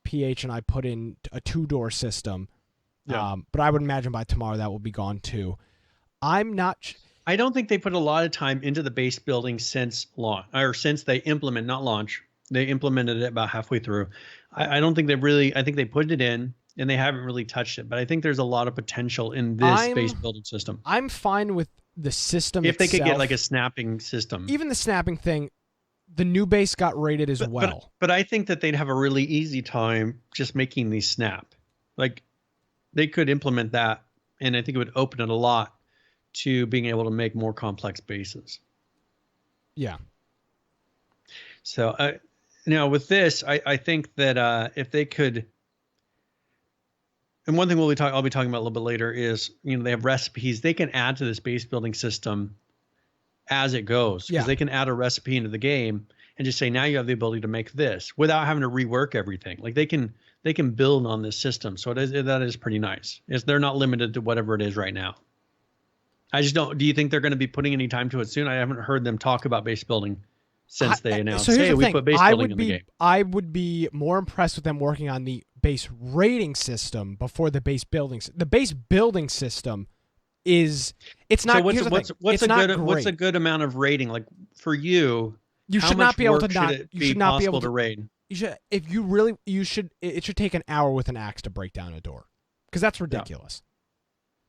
PH and I put in a 2-door system. Yeah. But I would imagine by tomorrow that will be gone too. I don't think they put a lot of time into the base building since launch, or since they implement, not launch. They implemented it about halfway through. I don't think I think they put it in and they haven't really touched it, but I think there's a lot of potential in this base building system. I'm fine with the system if itself. They could get like a snapping system. Even the snapping thing, the new base got rated as well. But I think that they'd have a really easy time just making these snap. Like, they could implement that, and I think it would open it a lot to being able to make more complex bases. Yeah. So now with this, I think that if they could, and one thing I'll be talking about a little bit later is, they have recipes they can add to this base building system as it goes. Because they can add a recipe into the game and just say, now you have the ability to make this without having to rework everything. Like, they can build on this system. So that is pretty nice. They're not limited to whatever it is right now. I just don't. Do you think they're going to be putting any time to it soon? I haven't heard them talk about base building since they announced, hey, we put base building in the game. I would be more impressed with them working on the base rating system before the base building. The base building system it's not. So what's a good amount of rating? Like, for you, you should not be able to to raid. You should, if you really, you should. It should take an hour with an axe to break down a door, because that's ridiculous. Yeah.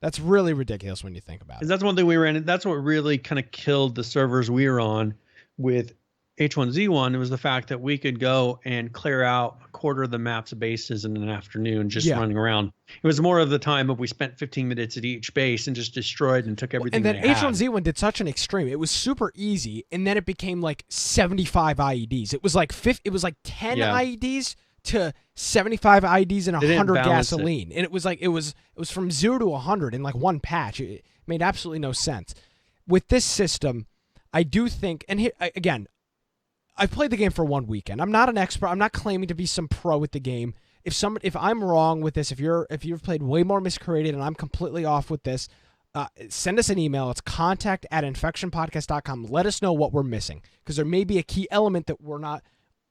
That's really ridiculous when you think about it. That's one thing we ran. That's what really kind of killed the servers we were on with H1Z1. It was the fact that we could go and clear out a quarter of the map's bases in an afternoon just running around. It was more of the time of we spent 15 minutes at each base and just destroyed and took everything. And then H1Z1 did such an extreme. It was super easy, and then it became like 75 IEDs. It was like 10 IEDs to 75 IEDs and 100 gasoline. And it was from 0 to 100 in like one patch. It made absolutely no sense. With this system, I do think, and here, again, I've played the game for one weekend. I'm not an expert. I'm not claiming to be some pro at the game. If I'm wrong with this, if you've played way more Miscreated and I'm completely off with this, send us an email. It's contact@infectionpodcast.com. Let us know what we're missing, because there may be a key element that we're not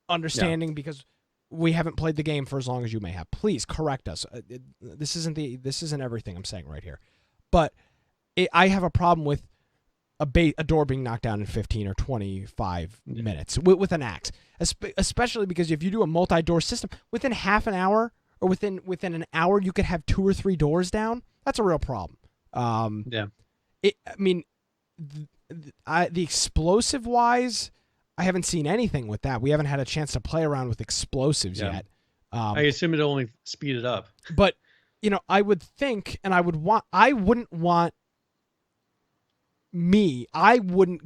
understanding because we haven't played the game for as long as you may have. Please correct us. This isn't everything I'm saying right here, but I have a problem with a door being knocked down in 15 or 25 minutes with an axe, especially because if you do a multi-door system, within half an hour or within an hour, you could have 2 or 3 doors down. That's a real problem. The explosive wise, I haven't seen anything with that. We haven't had a chance to play around with explosives yet. I assume it'll only speed it up. But I would think, and I wouldn't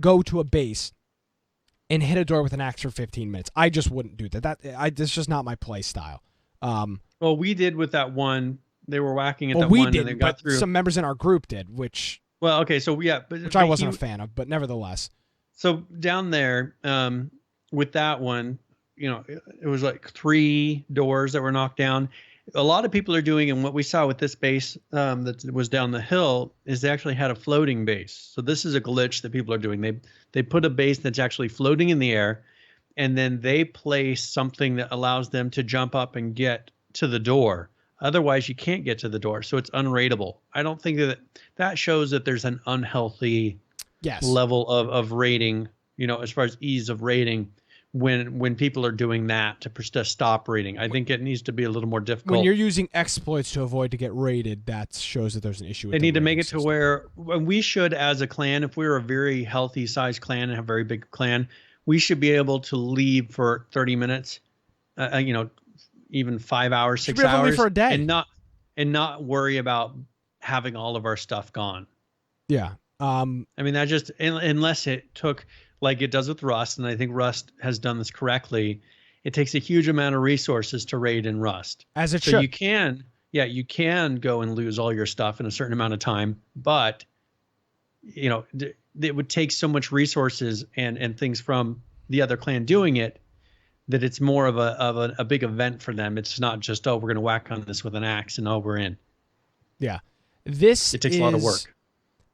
go to a base and hit a door with an axe for 15 minutes. I just wouldn't do that. That's just not my play style. Well, we did with that one. They were whacking at that we one, did, and they got but through. Some members in our group did, which Okay, so yeah, I wasn't a fan of, but nevertheless. So down there, with that one, it was like 3 doors that were knocked down. A lot of people are doing, and what we saw with this base that was down the hill is they actually had a floating base. So this is a glitch that people are doing. They put a base that's actually floating in the air, and then they place something that allows them to jump up and get to the door. Otherwise, you can't get to the door, so it's unrateable. I don't think that shows that there's an unhealthy level of rating, as far as ease of rating, when people are doing that to stop rating. I think it needs to be a little more difficult. When you're using exploits to avoid to get rated, that shows that there's an issue with they need to make it system. to where we should, as a clan, if we were a very healthy sized clan and have a very big clan, we should be able to leave for 30 minutes, even 5 hours, 6 hours for a day. and not worry about having all of our stuff gone. Yeah. I mean, that just, unless it took, like it does with Rust, and I think Rust has done this correctly, it takes a huge amount of resources to raid in Rust. As it so should. you can go and lose all your stuff in a certain amount of time, but it would take so much resources and things from the other clan doing it, that it's more of a big event for them. It's not just, we're going to whack on this with an axe and we're in. Yeah. It takes a lot of work.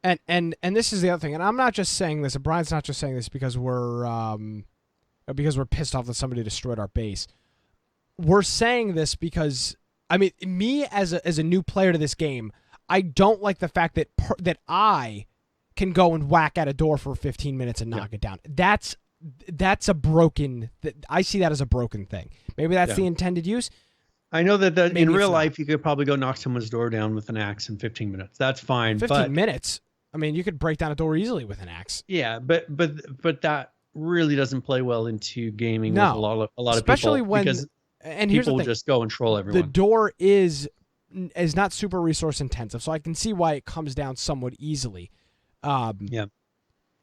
And this is the other thing, and I'm not just saying this, and Brian's not just saying this because we're pissed off that somebody destroyed our base. We're saying this because, I mean, me as a new player to this game, I don't like the fact that that I can go and whack at a door for 15 minutes and knock it down. That's a broken. I see that as a broken thing. Maybe that's the intended use. I know that in real life you could probably go knock someone's door down with an axe in 15 minutes. That's fine. 15 minutes. I mean, you could break down a door easily with an axe. Yeah, but that really doesn't play well into gaming with a lot of especially people, when because here's people the thing, just go and troll everyone. The door is not super resource intensive, so I can see why it comes down somewhat easily. Yeah.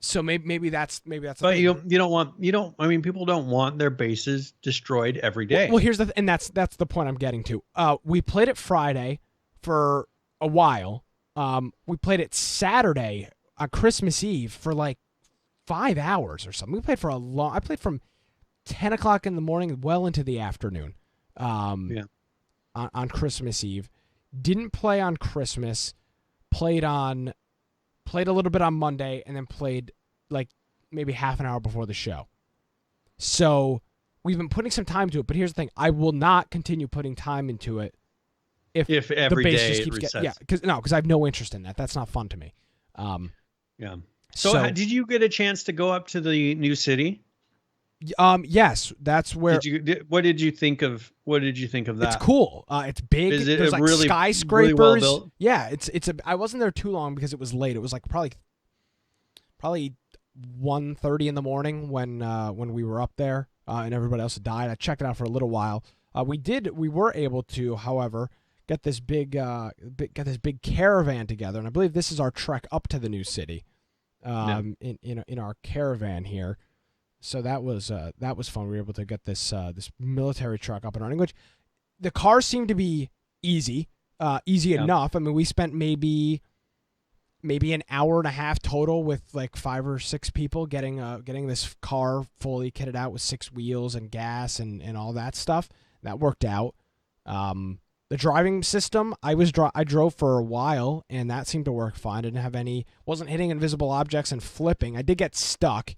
So maybe that's. But people don't want their bases destroyed every day. Well, here's that's the point I'm getting to. We played it Friday for a while. We played it Saturday on Christmas Eve for like 5 hours or something. We played for I played from 10 o'clock in the morning well into the afternoon. On Christmas Eve. Didn't play on Christmas. Played a little bit on Monday, and then played like maybe half an hour before the show. So we've been putting some time to it, but here's the thing. I will not continue putting time into it if every the base day just it keeps resets. because I have no interest in that. That's not fun to me. Yeah. So did you get a chance to go up to the new city? Yes, that's where. What did you think of that? It's cool. It's big. Is it There's like really skyscrapers. well built? Yeah, I wasn't there too long because it was late. It was like probably 1:30 in the morning when we were up there, and everybody else had died. I checked it out for a little while. We were able to, however, get this big caravan together, and I believe this is our trek up to the new city. In our caravan here. So that was fun. We were able to get this military truck up and running, which the cars seem to be easy enough. I mean, we spent maybe an hour and a half total with like 5 or 6 people getting this car fully kitted out with 6 wheels and gas and all that stuff. That worked out. The driving system, I drove for a while, and that seemed to work fine. Wasn't hitting invisible objects and flipping. I did get stuck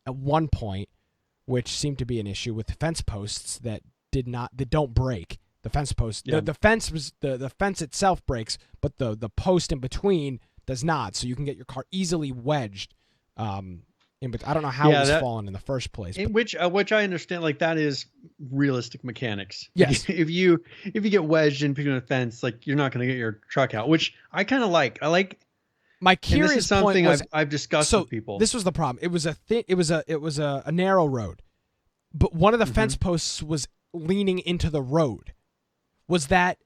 at one point, which seemed to be an issue with the fence posts that don't break. The fence post, the fence itself breaks, but the post in between does not. So you can get your car easily wedged. But I don't know how it was falling in the first place. Which I understand, like that is realistic mechanics. Yes. If you get wedged in between a fence, like you're not going to get your truck out, which I kind of like. I like. My curious this is something point was, I've discussed with people. This was the problem. It was a narrow road, but one of the fence posts was leaning into the road. Was that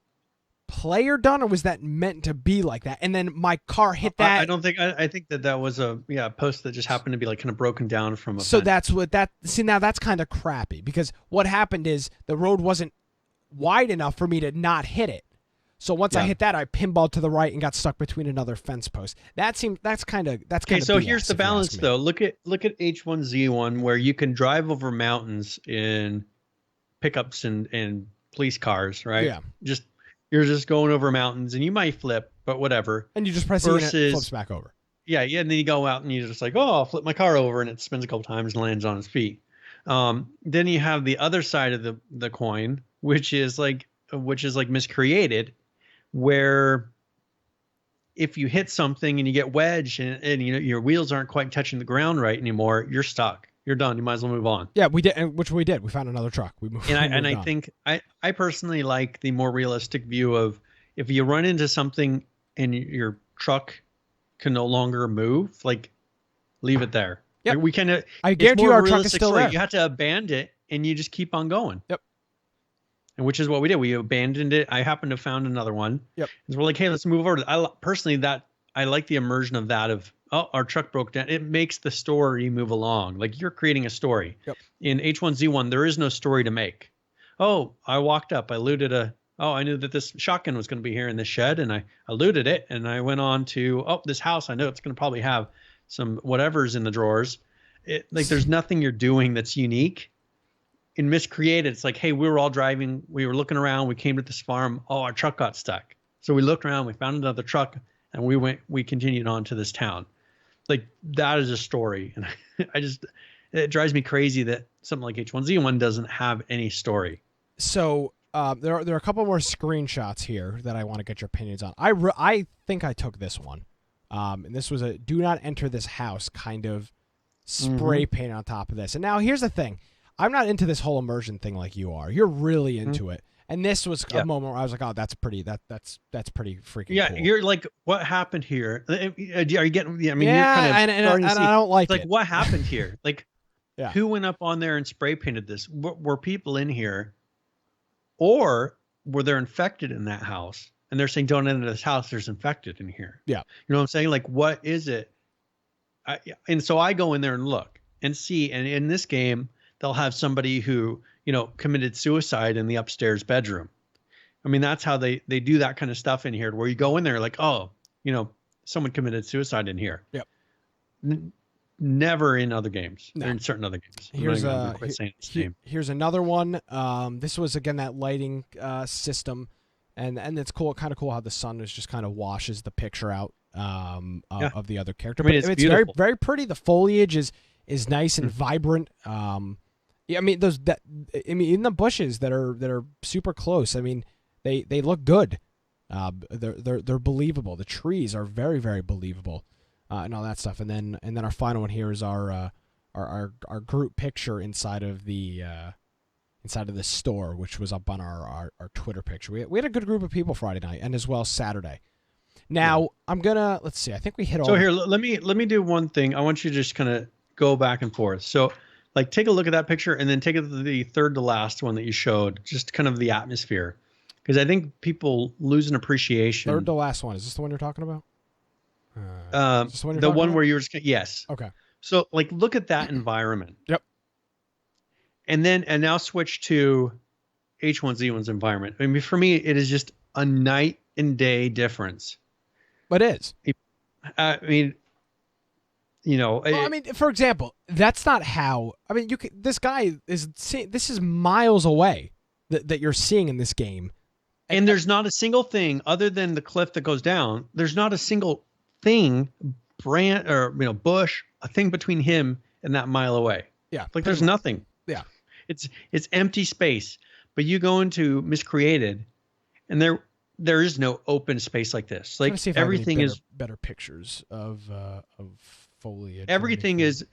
player done, or was that meant to be like that? And then my car hit that. I don't think. I think that was a post that just happened to be like kind of broken down from a. So fence. that's what that. See, now that's kind of crappy because what happened is the road wasn't wide enough for me to not hit it. So once I hit that, I pinballed to the right and got stuck between another fence post. That's kind of okay. So here's the balance, though. Look at H1Z1, where you can drive over mountains in pickups and police cars, right? Yeah. You're just going over mountains, and you might flip, but whatever. And you just press it and it flips back over. Yeah, and then you go out and you're just like, oh, I'll flip my car over, and it spins a couple times and lands on its feet. Then you have the other side of the coin, which is like Miscreated, where if you hit something and you get wedged and your wheels aren't quite touching the ground right anymore, you're stuck. You're done. You might as well move on. Yeah, we did, which we did. We found another truck. We moved. I think I personally like the more realistic view of if you run into something and your truck can no longer move, like leave it there. Yep. Like we kind of. I guarantee you our truck is still there. You have to abandon it and you just keep on going. Yep. And which is what we did. We abandoned it. I happened to found another one. Yep. And we're like, hey, let's move over. I like the immersion of that of, oh, our truck broke down. It makes the story move along. Like you're creating a story. Yep. In H1Z1, there is no story to make. Oh, I walked up. I looted I knew that this shotgun was going to be here in this shed, and I looted it, and I went on to, this house. I know it's going to probably have some whatever's in the drawers. There's nothing you're doing that's unique. In Miscreated, it's like, hey, we were all driving. We were looking around. We came to this farm. Oh, our truck got stuck. So we looked around. We found another truck, and we continued on to this town. Like that is a story. And it drives me crazy that something like H1Z1 doesn't have any story. So there are a couple more screenshots here that I want to get your opinions on. I think I took this one. And this was a do not enter this house kind of spray paint on top of this. And now here's the thing. I'm not into this whole immersion thing like you are. You're really into it. And this was a moment where I was like, oh, that's pretty freaking cool. You're like, what happened here? Are you getting, I mean, yeah, you're kind of and I don't like it. What happened here? Like, yeah. Who went up on there and spray painted this? Were people in here, or were they infected in that house? And they're saying, don't enter this house. There's infected in here. Yeah. You know what I'm saying? Like, what is it? And so I go in there and look and see, and in this game, they'll have somebody who, committed suicide in the upstairs bedroom. I mean, that's how they do that kind of stuff in here, where you go in there like, oh, someone committed suicide in here. Yep. Never in other games. No. They're in certain other games. Here's another one. This was again that lighting system, and it's cool, kind of cool how the sun is just kind of washes the picture out of the other character. I mean, but it's very beautiful. Very pretty. The foliage is nice and vibrant. I mean in the bushes that are super close. I mean, they look good. They're believable. The trees are very, very believable, and all that stuff. And then our final one here is our group picture inside of the store, which was up on our Twitter picture. We had a good group of people Friday night and as well Saturday. Now I'm gonna let's see. I think we hit all. So here, let me do one thing. I want you to just kind of go back and forth. So, like, take a look at that picture and then take it to the third to last one that you showed. Just kind of the atmosphere, because I think people lose an appreciation. Third to last one. Is this the one you're talking about? The one where you were just yes. Okay. So, like, look at that environment. Yep. And now switch to H1Z1's environment. I mean, for me, it is just a night and day difference. But it is. I mean, for example, that's not how. I mean, this guy is. This is miles away that you're seeing in this game, and there's not a single thing other than the cliff that goes down. There's not a single thing, bush, a thing between him and that mile away. Yeah, like there's nothing. Yeah, it's empty space. But you go into Miscreated, and there is no open space like this. Like everything is better pictures of foliage. Everything is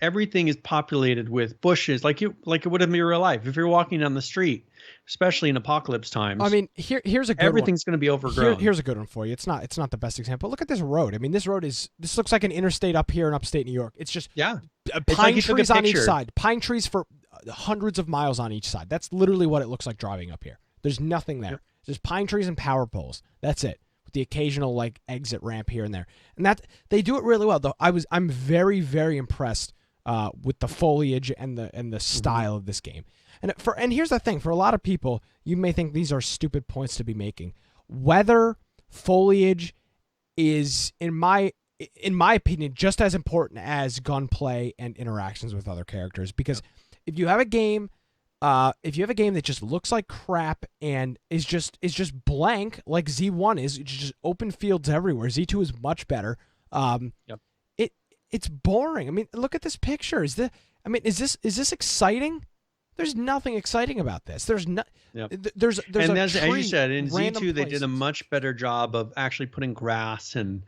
populated with bushes, like it would have been in real life. If you're walking down the street, especially in apocalypse times. I mean, here's a good everything's going to be overgrown. Here's a good one for you. It's not the best example. Look at this road. I mean, this looks like an interstate up here in upstate New York. It's just pine trees on each side. Pine trees for hundreds of miles on each side. That's literally what it looks like driving up here. There's nothing there. Just pine trees and power poles. That's it. With the occasional like exit ramp here and there. And that they do it really well. Though I'm very, very impressed with the foliage and the style of this game. And here's the thing, for a lot of people, you may think these are stupid points to be making. Weather, foliage is in my opinion just as important as gunplay and interactions with other characters, because if you have a game that just looks like crap and is just blank like Z1 is, it's just open fields everywhere. Z2 is much better. It's boring. I mean, look at this picture. Is this exciting? There's nothing exciting about this. There's no. Yep. There's and a as you said, in Z2 they places. did a much better job of actually putting grass and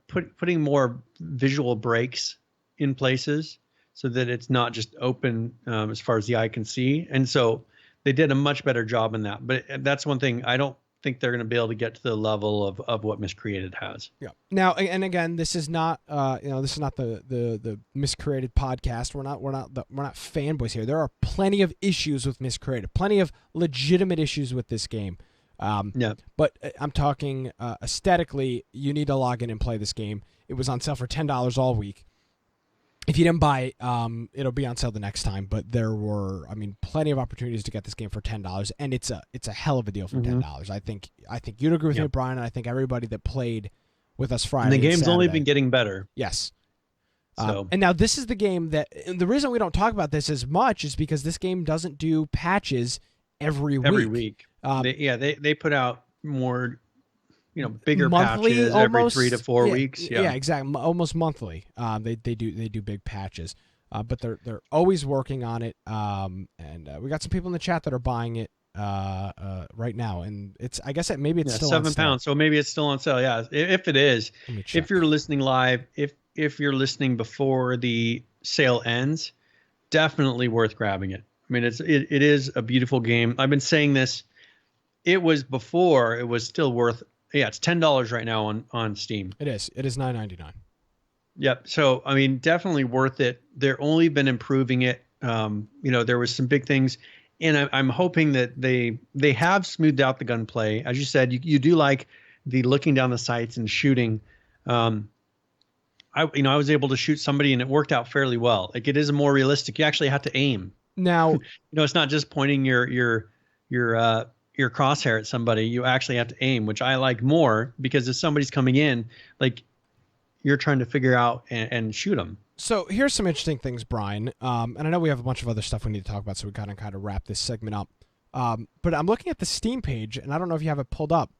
putting more visual breaks in places so that it's not just open as far as the eye can see. And so they did a much better job in that. But that's one thing I don't think they're going to be able to get to the level of what Miscreated has. Yeah. Now, and again, this is not this is not the Miscreated podcast. We're not fanboys here. There are plenty of issues with Miscreated, plenty of legitimate issues with this game. But I'm talking aesthetically. You need to log in and play this game. It was on sale for $10 all week. If you didn't buy it, it'll be on sale the next time. But there were, plenty of opportunities to get this game for $10, and it's a hell of a deal for $10. I think you'd agree with me, Brian, and I think everybody that played with us Friday. And the game's Saturday, only been getting better. Yes. So. And now this is the game that, and the reason we don't talk about this as much is because this game doesn't do patches every week. They put out more. Bigger monthly, patches almost, every 3 to 4 weeks. Yeah, exactly. Almost monthly. They do big patches, but they're always working on it. And we got some people in the chat that are buying it right now, and I guess maybe it's still £7. on sale. So maybe it's still on sale. Yeah, if it is, if you're listening live, if you're listening before the sale ends, definitely worth grabbing it. It is a beautiful game. I've been saying this. It was still worth. Yeah, it's $10 right now on Steam. It is $9.99. Yep. So definitely worth it. They're only been improving it. There was some big things, and I'm hoping that they have smoothed out the gunplay. As you said, you do like the looking down the sights and shooting. I was able to shoot somebody and it worked out fairly well. Like, it is more realistic. You actually have to aim. Now, it's not just pointing your crosshair at somebody. You actually have to aim, which I like more, because if somebody's coming in, like, you're trying to figure out and shoot them. So here's some interesting things, Brian. And I know we have a bunch of other stuff we need to talk about, so we kind of wrap this segment up. But I'm looking at the Steam page, and I don't know if you have it pulled up,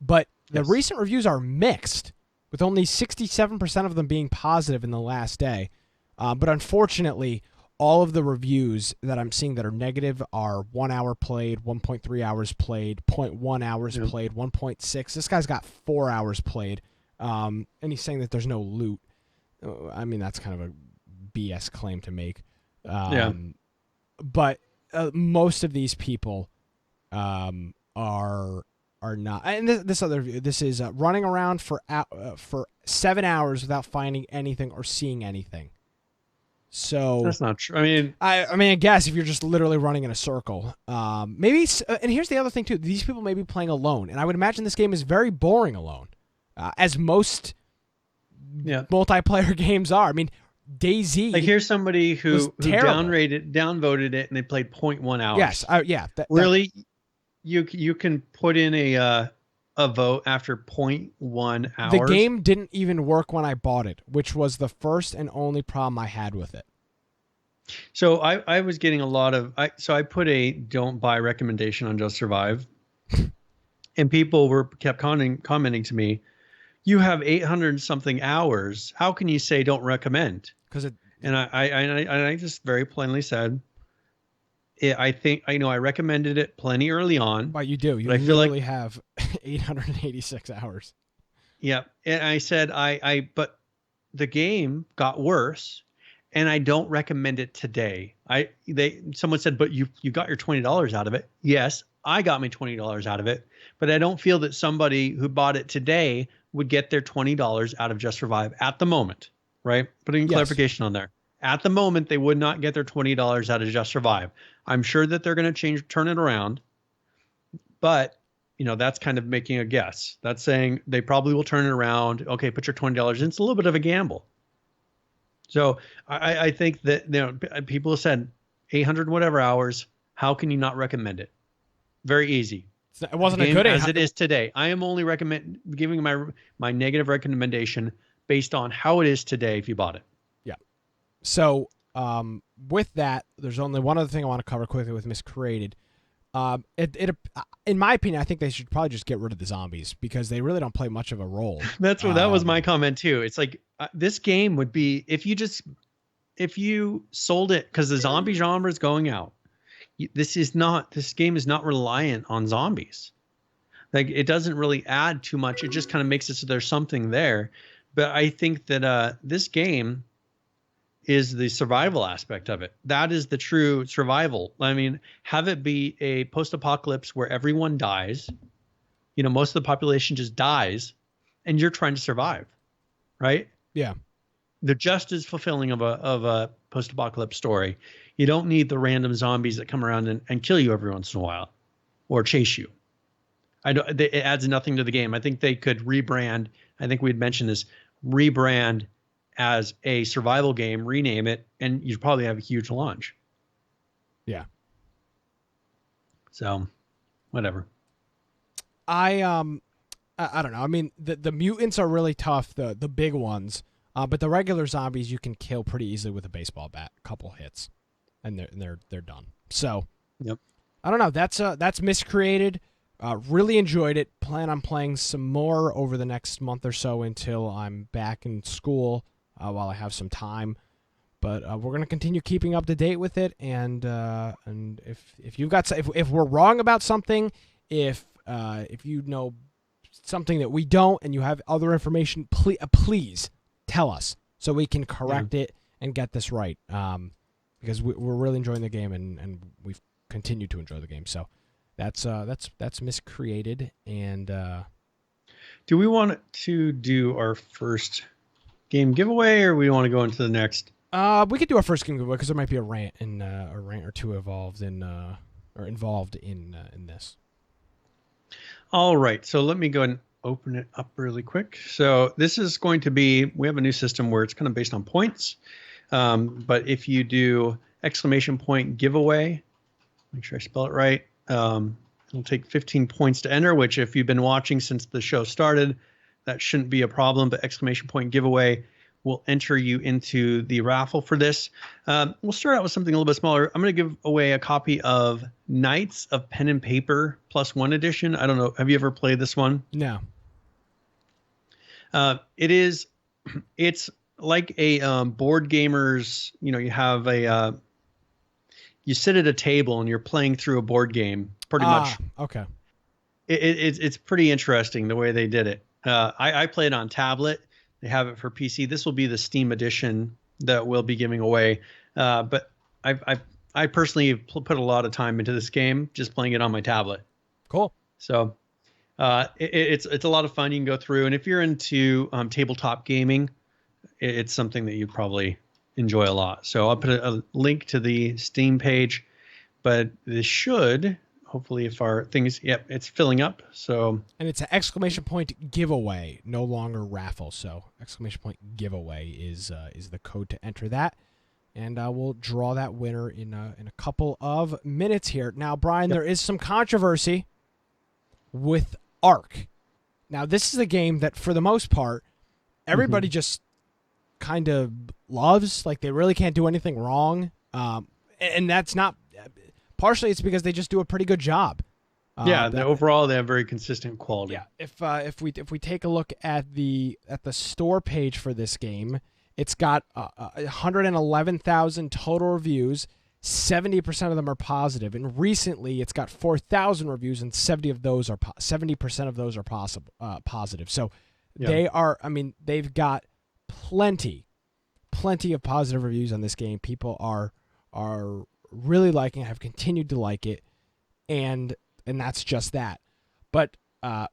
but the recent reviews are mixed, with only 67% of them being positive in the last day. But unfortunately, all of the reviews that I'm seeing that are negative are 1 hour played, 1.3 hours played, 0.1 hours played, 1.6. This guy's got 4 hours played, and he's saying that there's no loot. That's kind of a BS claim to make. But most of these people are not. And this other review, this is running around for 7 hours without finding anything or seeing anything. So that's not true. I guess if you're just literally running in a circle, maybe. And here's the other thing too: these people may be playing alone, and I would imagine this game is very boring alone, as most multiplayer games are. DayZ. Like, here's somebody who downvoted it, and they played 0.1 hours. Yes, really, you can put in a vote after 0.1 hours. The game didn't even work when I bought it, which was the first and only problem I had with it. So I was getting a lot of I put a don't buy recommendation on Just Survive, and people kept commenting to me, "You have 800 something hours. How can you say don't recommend?" And I just very plainly said, I think I recommended it plenty early on. Well, you do. You literally have 886 hours. Yeah, and I said but the game got worse, and I don't recommend it today. Someone said, but you got your $20 out of it. Yes, I got me $20 out of it, but I don't feel that somebody who bought it today would get their $20 out of Just Survive at the moment, right? Putting clarification on there. At the moment, they would not get their $20 out of Just Survive. I'm sure that they're going to turn it around, but that's kind of making a guess. That's saying they probably will turn it around. Okay, put your $20 in. It's a little bit of a gamble. So I think that people have said 800 whatever hours. How can you not recommend it? Very easy. It wasn't a game good as it is today. I am only giving my negative recommendation based on how it is today if you bought it. Yeah. So with that, there's only one other thing I want to cover quickly with Miscreated. In my opinion, I think they should probably just get rid of the zombies because they really don't play much of a role. That was my comment too. It's like this game would be if you sold it because the zombie genre is going out. This game is not reliant on zombies. Like it doesn't really add too much. It just kind of makes it so there's something there. But I think that this game is the survival aspect of it. That is the true survival. I mean, have it be a post-apocalypse where everyone dies. Most of the population just dies, and you're trying to survive, right? Yeah. They're just as fulfilling of a post-apocalypse story. You don't need the random zombies that come around and kill you every once in a while or chase you. It adds nothing to the game. I think they could rebrand. I think we'd mentioned this, rebrand as a survival game, rename it, and you'd probably have a huge launch. Yeah. So, whatever. I don't know. I mean, the mutants are really tough, the big ones, but the regular zombies you can kill pretty easily with a baseball bat, a couple hits, and they're done. So, yep. I don't know. That's Miscreated. Really enjoyed it. Plan on playing some more over the next month or so until I'm back in school while I have some time. But we're gonna continue keeping up to date with it, and if you've got if we're wrong about something, if you know something that we don't and you have other information, please tell us so we can correct it and get this right. Because we're really enjoying the game and we've continued to enjoy the game. So that's Miscreated. And do we want to do our first game giveaway, or we want to go into the next? We could do our first game giveaway because there might be a rant or two involved in this. All right, so let me go ahead and open it up really quick. So this is going to be, we have a new system where it's kind of based on points. But if you do ! giveaway, make sure I spell it right. It'll take 15 points to enter, which if you've been watching since the show started, that shouldn't be a problem. But ! giveaway will enter you into the raffle for this. We'll start out with something a little bit smaller. I'm going to give away a copy of Knights of Pen and Paper +1 edition. I don't know. Have you ever played this one? No. It's like a board gamers, you have you sit at a table and you're playing through a board game pretty much. Okay. It's pretty interesting the way they did it. I play it on tablet. They have it for PC. This will be the Steam edition that we'll be giving away. But I personally put a lot of time into this game, just playing it on my tablet. Cool. So it's a lot of fun. You can go through, and if you're into tabletop gaming, it's something that you probably enjoy a lot. So I'll put a link to the Steam page, but this should hopefully, if our things, it's filling up. So, and it's an ! giveaway, no longer raffle. So ! giveaway is the code to enter that, and we'll draw that winner in a couple of minutes here. Now, Brian, there is some controversy with Ark. Now, this is a game that, for the most part, everybody just kind of loves. Like, they really can't do anything wrong, and that's not. Partially, it's because they just do a pretty good job. Overall, they have very consistent quality. Yeah, if we take a look at the store page for this game, it's got 111,000 total reviews. 70% of them are positive, and recently it's got 4,000 reviews, and 70% of those are positive. So they are. I mean, they've got plenty of positive reviews on this game. People are really liking it, have continued to like it, and that's just that. But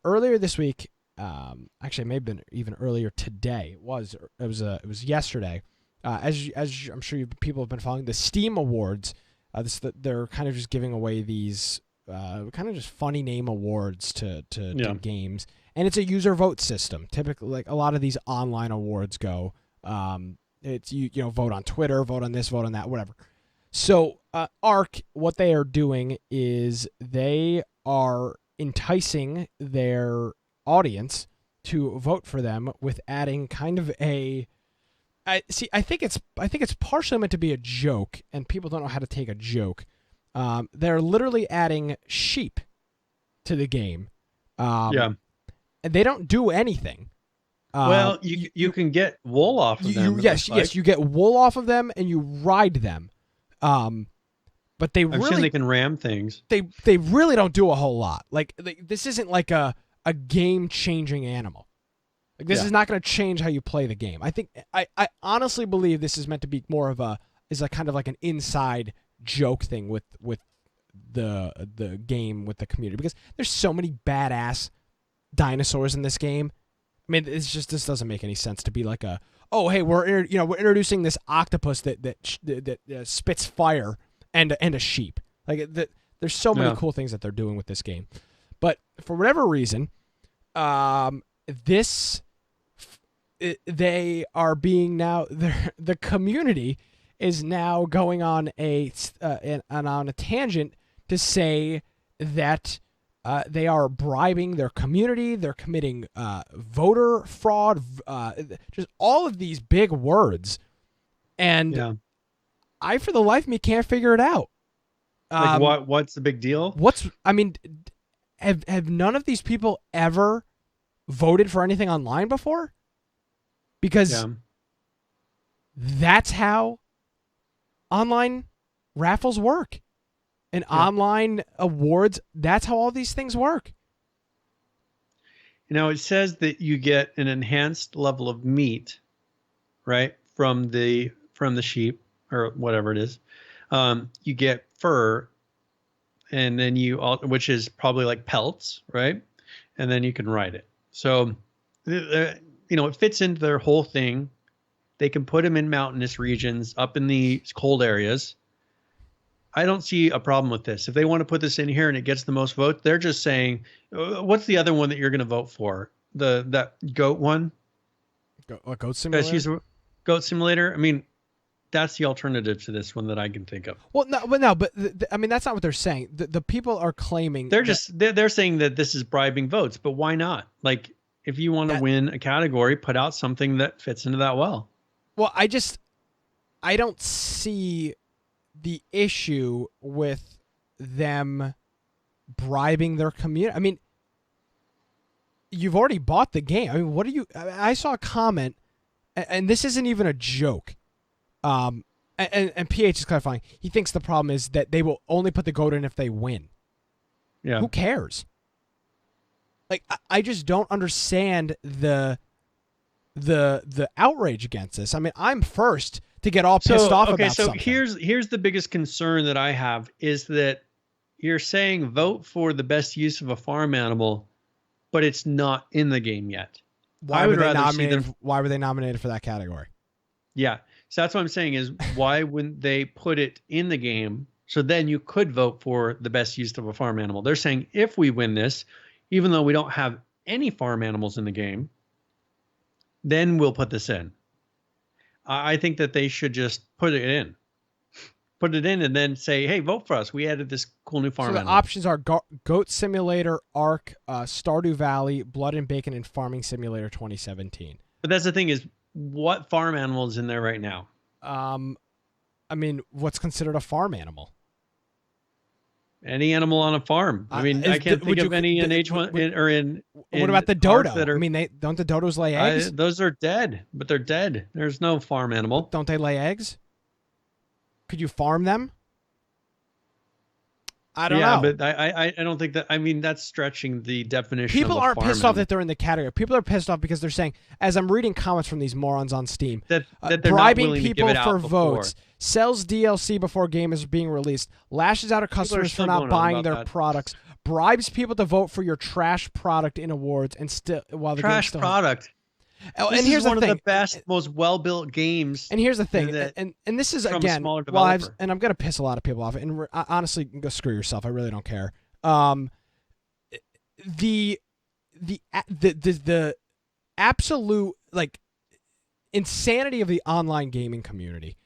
earlier this week, actually it may have been even earlier today. It was yesterday. As I'm sure people have been following the Steam Awards. They're kind of just giving away these kind of just funny name awards to games, and it's a user vote system. Typically, like a lot of these online awards go, it's you vote on Twitter, vote on this, vote on that, whatever. So Ark, what they are doing is they are enticing their audience to vote for them with adding kind of I think it's partially meant to be a joke, and people don't know how to take a joke. They're literally adding sheep to the game. And they don't do anything. Well, you can get wool off of them. Yes, you get wool off of them and you ride them. But I'm sure they can ram things. They really don't do a whole lot. Like this isn't like a game-changing animal. Like this is not going to change how you play the game. I honestly believe this is meant to be more of a kind of like an inside joke thing with the game, with the community, because there's so many badass dinosaurs in this game. I mean, this doesn't make any sense to be like we're introducing this octopus that spits fire and a sheep. Like there's so many cool things that they're doing with this game, but for whatever reason, they are being now the community is now going on a tangent to say that they are bribing their community. They're committing voter fraud, just all of these big words. And I, for the life of me, can't figure it out. Like what's the big deal? Have none of these people ever voted for anything online before? Because that's how online raffles work. And online awards, that's how all these things work. It says that you get an enhanced level of meat, right, from the sheep or whatever it is. You get fur, and then which is probably like pelts, right? And then you can ride it. So, it fits into their whole thing. They can put them in mountainous regions, up in the cold areas. I don't see a problem with this. If they want to put this in here and it gets the most votes, they're just saying, what's the other one that you're going to vote for? That goat one? Goat Simulator? Goat Simulator? I mean, that's the alternative to this one that I can think of. Well, that's not what they're saying. The people are claiming they're saying that this is bribing votes, but why not? Like, if you want to win a category, put out something that fits into that well. Well, I don't see the issue with them bribing their community. I mean, you've already bought the game. I mean, I saw a comment, and this isn't even a joke. And PH is clarifying. He thinks the problem is that they will only put the goat in if they win. Yeah. Who cares? Like, I just don't understand the outrage against this. I mean, I'm first to get all pissed off about something. Here's the biggest concern that I have is that you're saying vote for the best use of a farm animal, but it's not in the game yet. Why were they nominated for that category? Yeah. So that's what I'm saying is, why wouldn't they put it in the game so then you could vote for the best use of a farm animal? They're saying if we win this, even though we don't have any farm animals in the game, then we'll put this in. I think that they should just put it in and then say, hey, vote for us. We added this cool new farm animal. So the options are Goat Simulator, Ark, Stardew Valley, Blood and Bacon, and Farming Simulator 2017. But that's the thing is, what farm animal is in there right now? I mean, what's considered a farm animal? Any animal on a farm. I mean, I can't think of any in H1 or in. What about the dodo? I mean, don't the dodos lay eggs? Those are dead, but they're dead. There's no farm animal. Don't they lay eggs? Could you farm them? I don't know. Yeah, but I don't think that. I mean, that's stretching the definition. People of a aren't farm pissed animal. off that they're in the category. People are pissed off because they're saying, as I'm reading comments from these morons on Steam, that they're bribing not willing people to give it for out before. votes, sells DLC before game is being released, lashes out at customers for not buying their products, bribes people to vote for your trash product in awards, and still while the trash game's product. Oh, this and here's is one the thing. of the best, most well-built games. And here's the thing, and this is from a again, smaller developer. and I'm gonna piss a lot of people off. And honestly, go screw yourself. I really don't care. Um, the absolute like insanity of the online gaming community.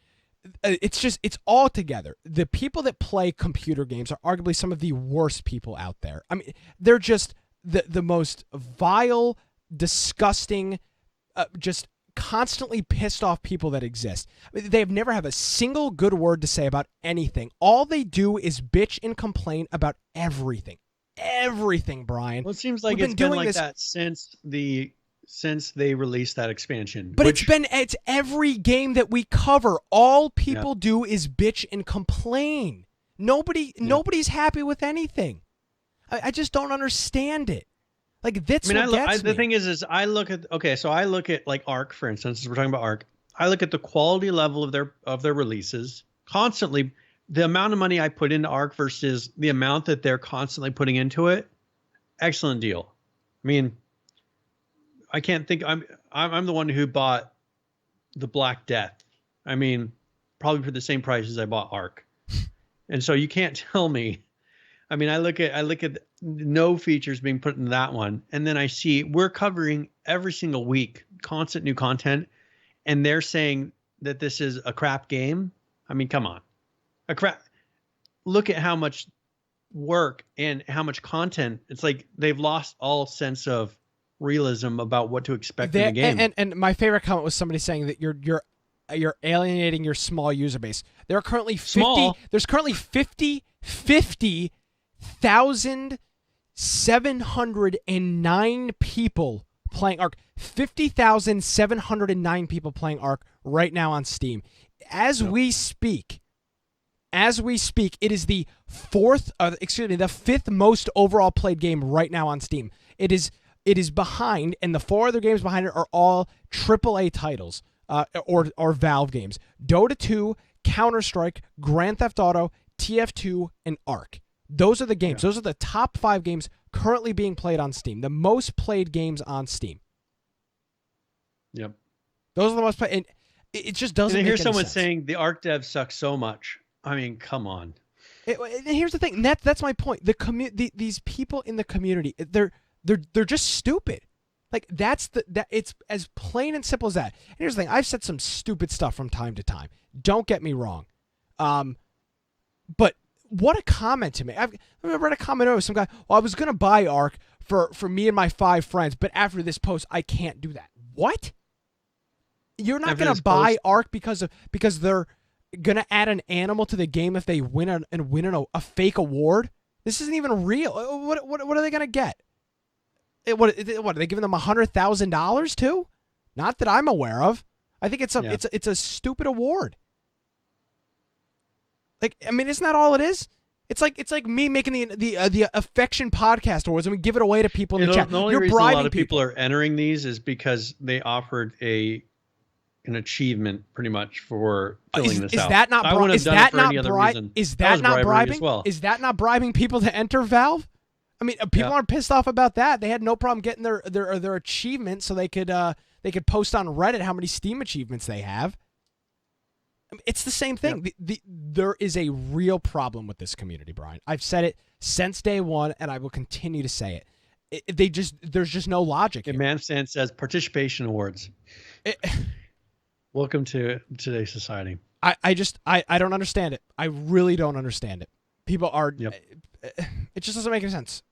It's all together. The people that play computer games are arguably some of the worst people out there. I mean, they're just the most vile, disgusting, just constantly pissed off people that exist. I mean, they have never have a single good word to say about anything. All they do is bitch and complain about everything. Everything, Brian. Well, it seems like it's been like that since they released that expansion. But it's every game that we cover. All people do is bitch and complain. Nobody's happy with anything. I just don't understand it. Like that's what gets me. The thing is I look at like Ark, for instance, as we're talking about Ark. I look at the quality level of their releases constantly. The amount of money I put into Ark versus the amount that they're constantly putting into it, excellent deal. I mean, I can't think. I'm the one who bought the Black Death. I mean, probably for the same price as I bought Ark, and so you can't tell me. I mean, I look at no features being put in that one, and then I see we're covering every single week constant new content, and they're saying that this is a crap game. I mean, come on. Look at how much work and how much content. It's like they've lost all sense of realism about what to expect in the game. And my favorite comment was somebody saying that you're alienating your small user base. There are currently 50,709 people playing Ark. 50,709 people playing Ark right now on Steam. As we speak, it is the fifth most overall played game right now on Steam. It is behind, and the four other games behind it are all AAA titles, or Valve games: Dota 2, Counter-Strike, Grand Theft Auto, TF2, and Ark. Those are the games. Those are the top 5 games currently being played on Steam. The most played games on Steam. Yep. Those are the most played. And it just doesn't. And make here's any someone sense. saying the Ark dev sucks so much. I mean, come on. And here's the thing. And that's my point. These people in the community, they're just stupid. Like it's as plain and simple as that. And here's the thing. I've said some stupid stuff from time to time. Don't get me wrong. But what a comment to me. I read a comment over some guy. Well, I was gonna buy Ark for me and my 5 friends, but after this post, I can't do that. What? You're not gonna buy Ark because they're gonna add an animal to the game if they win a fake award? This isn't even real. What are they gonna get? What are they giving them $100,000 too? Not that I'm aware of. I think it's a stupid award. Like, I mean, isn't that all it is? It's like me making the Affection Podcast Awards and we give it away to people in the chat. The only reason a lot of people are entering these is because they offered an achievement pretty much for filling this out. I wouldn't have done it for any other reason. Is that not bribing? As well. Is that not bribing people to enter Valve? I mean, people aren't pissed off about that. They had no problem getting their achievement so they could post on Reddit how many Steam achievements they have. I mean, it's the same thing. Yep. There is a real problem with this community, Brian. I've said it since day one, and I will continue to say it. There's just no logic. And Manstand says participation awards. Welcome to today's society. I don't understand it. I really don't understand it. People are. Yep. It just doesn't make any sense.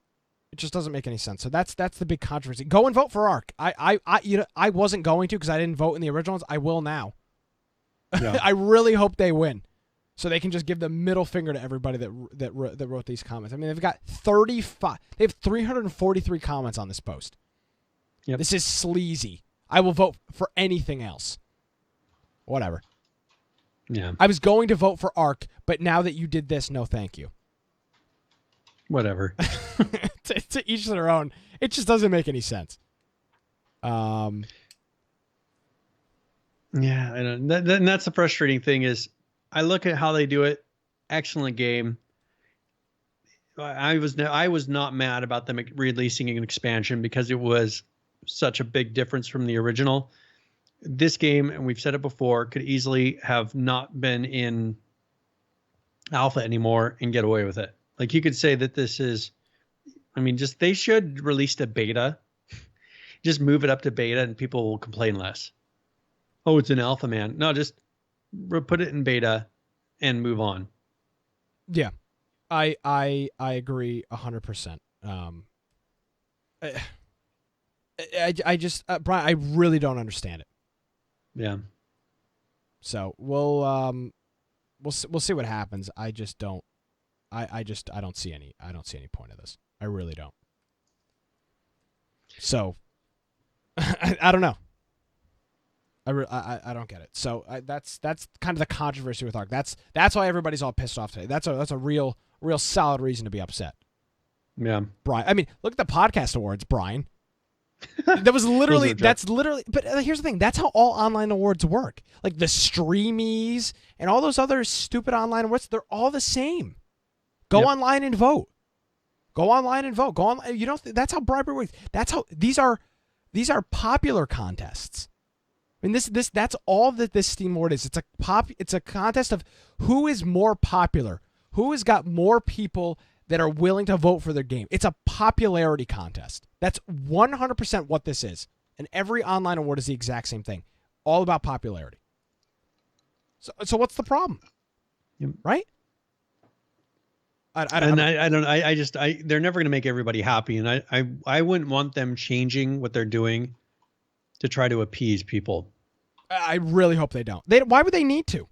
It just doesn't make any sense. So that's the big controversy. Go and vote for Ark. I wasn't going to because I didn't vote in the originals. I will now. Yeah. I really hope they win, so they can just give the middle finger to everybody that wrote these comments. I mean, they've got 35. They have 343 comments on this post. Yep. This is sleazy. I will vote for anything else. Whatever. Yeah. I was going to vote for Ark, but now that you did this, no, thank you. Whatever. to each their own. It just doesn't make any sense. Yeah, I know. That's the frustrating thing is I look at how they do it. Excellent game. I was not mad about them releasing an expansion because it was such a big difference from the original. This game, and we've said it before, could easily have not been in alpha anymore and get away with it. Like you could say that this is, I mean, just they should release the beta, just move it up to beta and people will complain less. Oh, it's an alpha, man. No, just put it in beta and move on. Yeah, I agree 100%. I just Brian, I really don't understand it. Yeah. So we'll see what happens. I just don't. I don't see any point of this. I really don't. So I don't know. I don't get it. So that's kind of the controversy with Ark. That's why everybody's all pissed off today. That's a real solid reason to be upset. Yeah. Brian, I mean, look at the podcast awards, Brian. That was literally but here's the thing, that's how all online awards work. Like the Streamies and all those other stupid online awards, they're all the same. Go online and vote. Go online and vote. Go on. You know, that's how bribery works. That's how these are popular contests. I mean, that's all that this Steam Award is. It's a contest of who is more popular, who has got more people that are willing to vote for their game. It's a popularity contest. That's 100% what this is. And every online award is the exact same thing. All about popularity. So what's the problem? Yep. Right? They're never going to make everybody happy. And I wouldn't want them changing what they're doing to try to appease people. I really hope they don't. Why would they need to?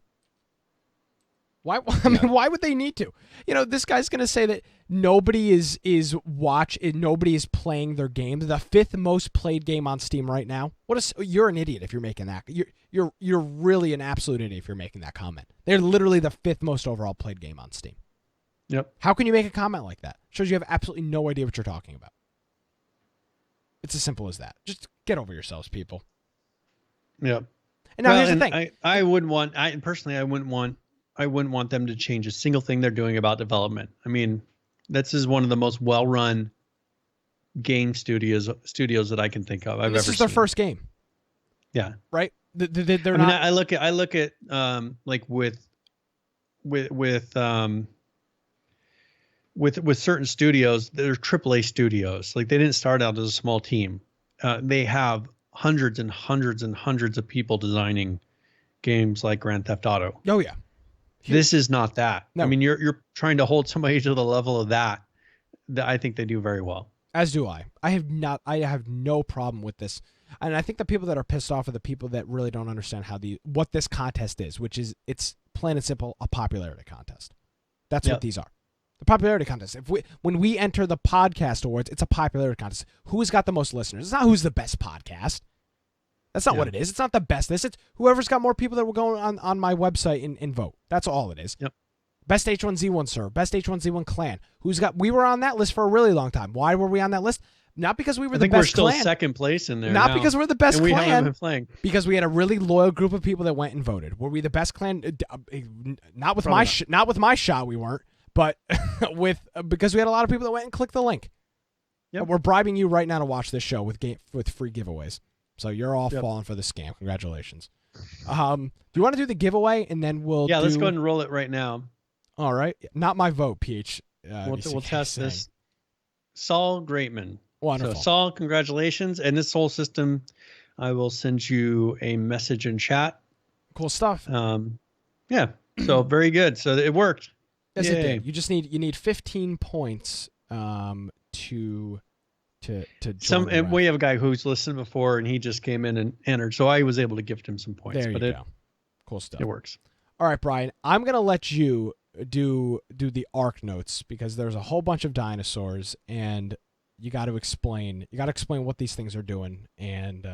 Why would they need to? You know, this guy's going to say that nobody is playing their game. The 5th most played game on Steam right now. You're an idiot if you're making that. You're really an absolute idiot if you're making that comment. They're literally the 5th most overall played game on Steam. Yep. How can you make a comment like that? Shows you have absolutely no idea what you're talking about. It's as simple as that. Just get over yourselves, people. Yep. And now here's the thing. I wouldn't want them to change a single thing they're doing about development. I mean, this is one of the most well-run game studios that I can think of. This is their first game. Yeah. Right? I look at like with certain studios, they're AAA studios. Like they didn't start out as a small team. They have hundreds and hundreds and hundreds of people designing games like Grand Theft Auto. Oh yeah. This is not that. No. I mean, you're trying to hold somebody to the level of that I think they do very well. As do I. I have no problem with this. And I think the people that are pissed off are the people that really don't understand what this contest is, which is, it's plain and simple a popularity contest. That's what these are. The popularity contest. When we enter the podcast awards, it's a popularity contest. Who's got the most listeners? It's not who's the best podcast. That's not what it is. It's not the best list. It's whoever's got more people that will go on my website and vote. That's all it is. Yep. Best H1Z1 server, best H1Z1 clan. We were on that list for a really long time. Why were we on that list? Not because we were the best clan. I think we're still second place in there. Not because we're the best clan. We haven't been playing. Because we had a really loyal group of people that went and voted. Were we the best clan? Not with my shot we weren't, but because we had a lot of people that went and clicked the link. Yep. We're bribing you right now to watch this show with free giveaways. So you're all falling for the scam. Congratulations. Do you want to do the giveaway and then let's go ahead and roll it right now. All right. Not my vote, PH. We'll test this. Saul Greatman. Wonderful. So Saul, congratulations. And this whole system, I will send you a message in chat. Cool stuff. Yeah. So very good. So it worked. Yes, Yay. It did. You just need 15 points to join. And we have a guy who's listened before, and he just came in and entered, so I was able to gift him some points. There you go. Cool stuff. It works. All right, Brian. I'm gonna let you do the Ark notes because there's a whole bunch of dinosaurs, and you got to explain what these things are doing and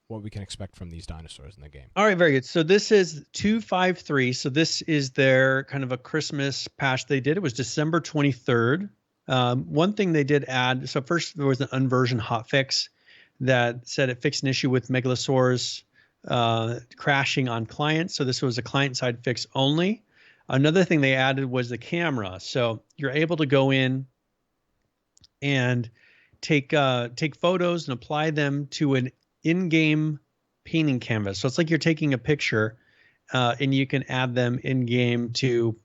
what we can expect from these dinosaurs in the game. All right, very good. So this is 253. So this is their kind of a Christmas patch they did. It was December 23rd. One thing they did add, so first there was an unversion hotfix that said it fixed an issue with megalosaurs crashing on clients. So this was a client-side fix only. Another thing they added was the camera. So you're able to go in and take photos and apply them to an in-game painting canvas. So it's like you're taking a picture and you can add them in-game to,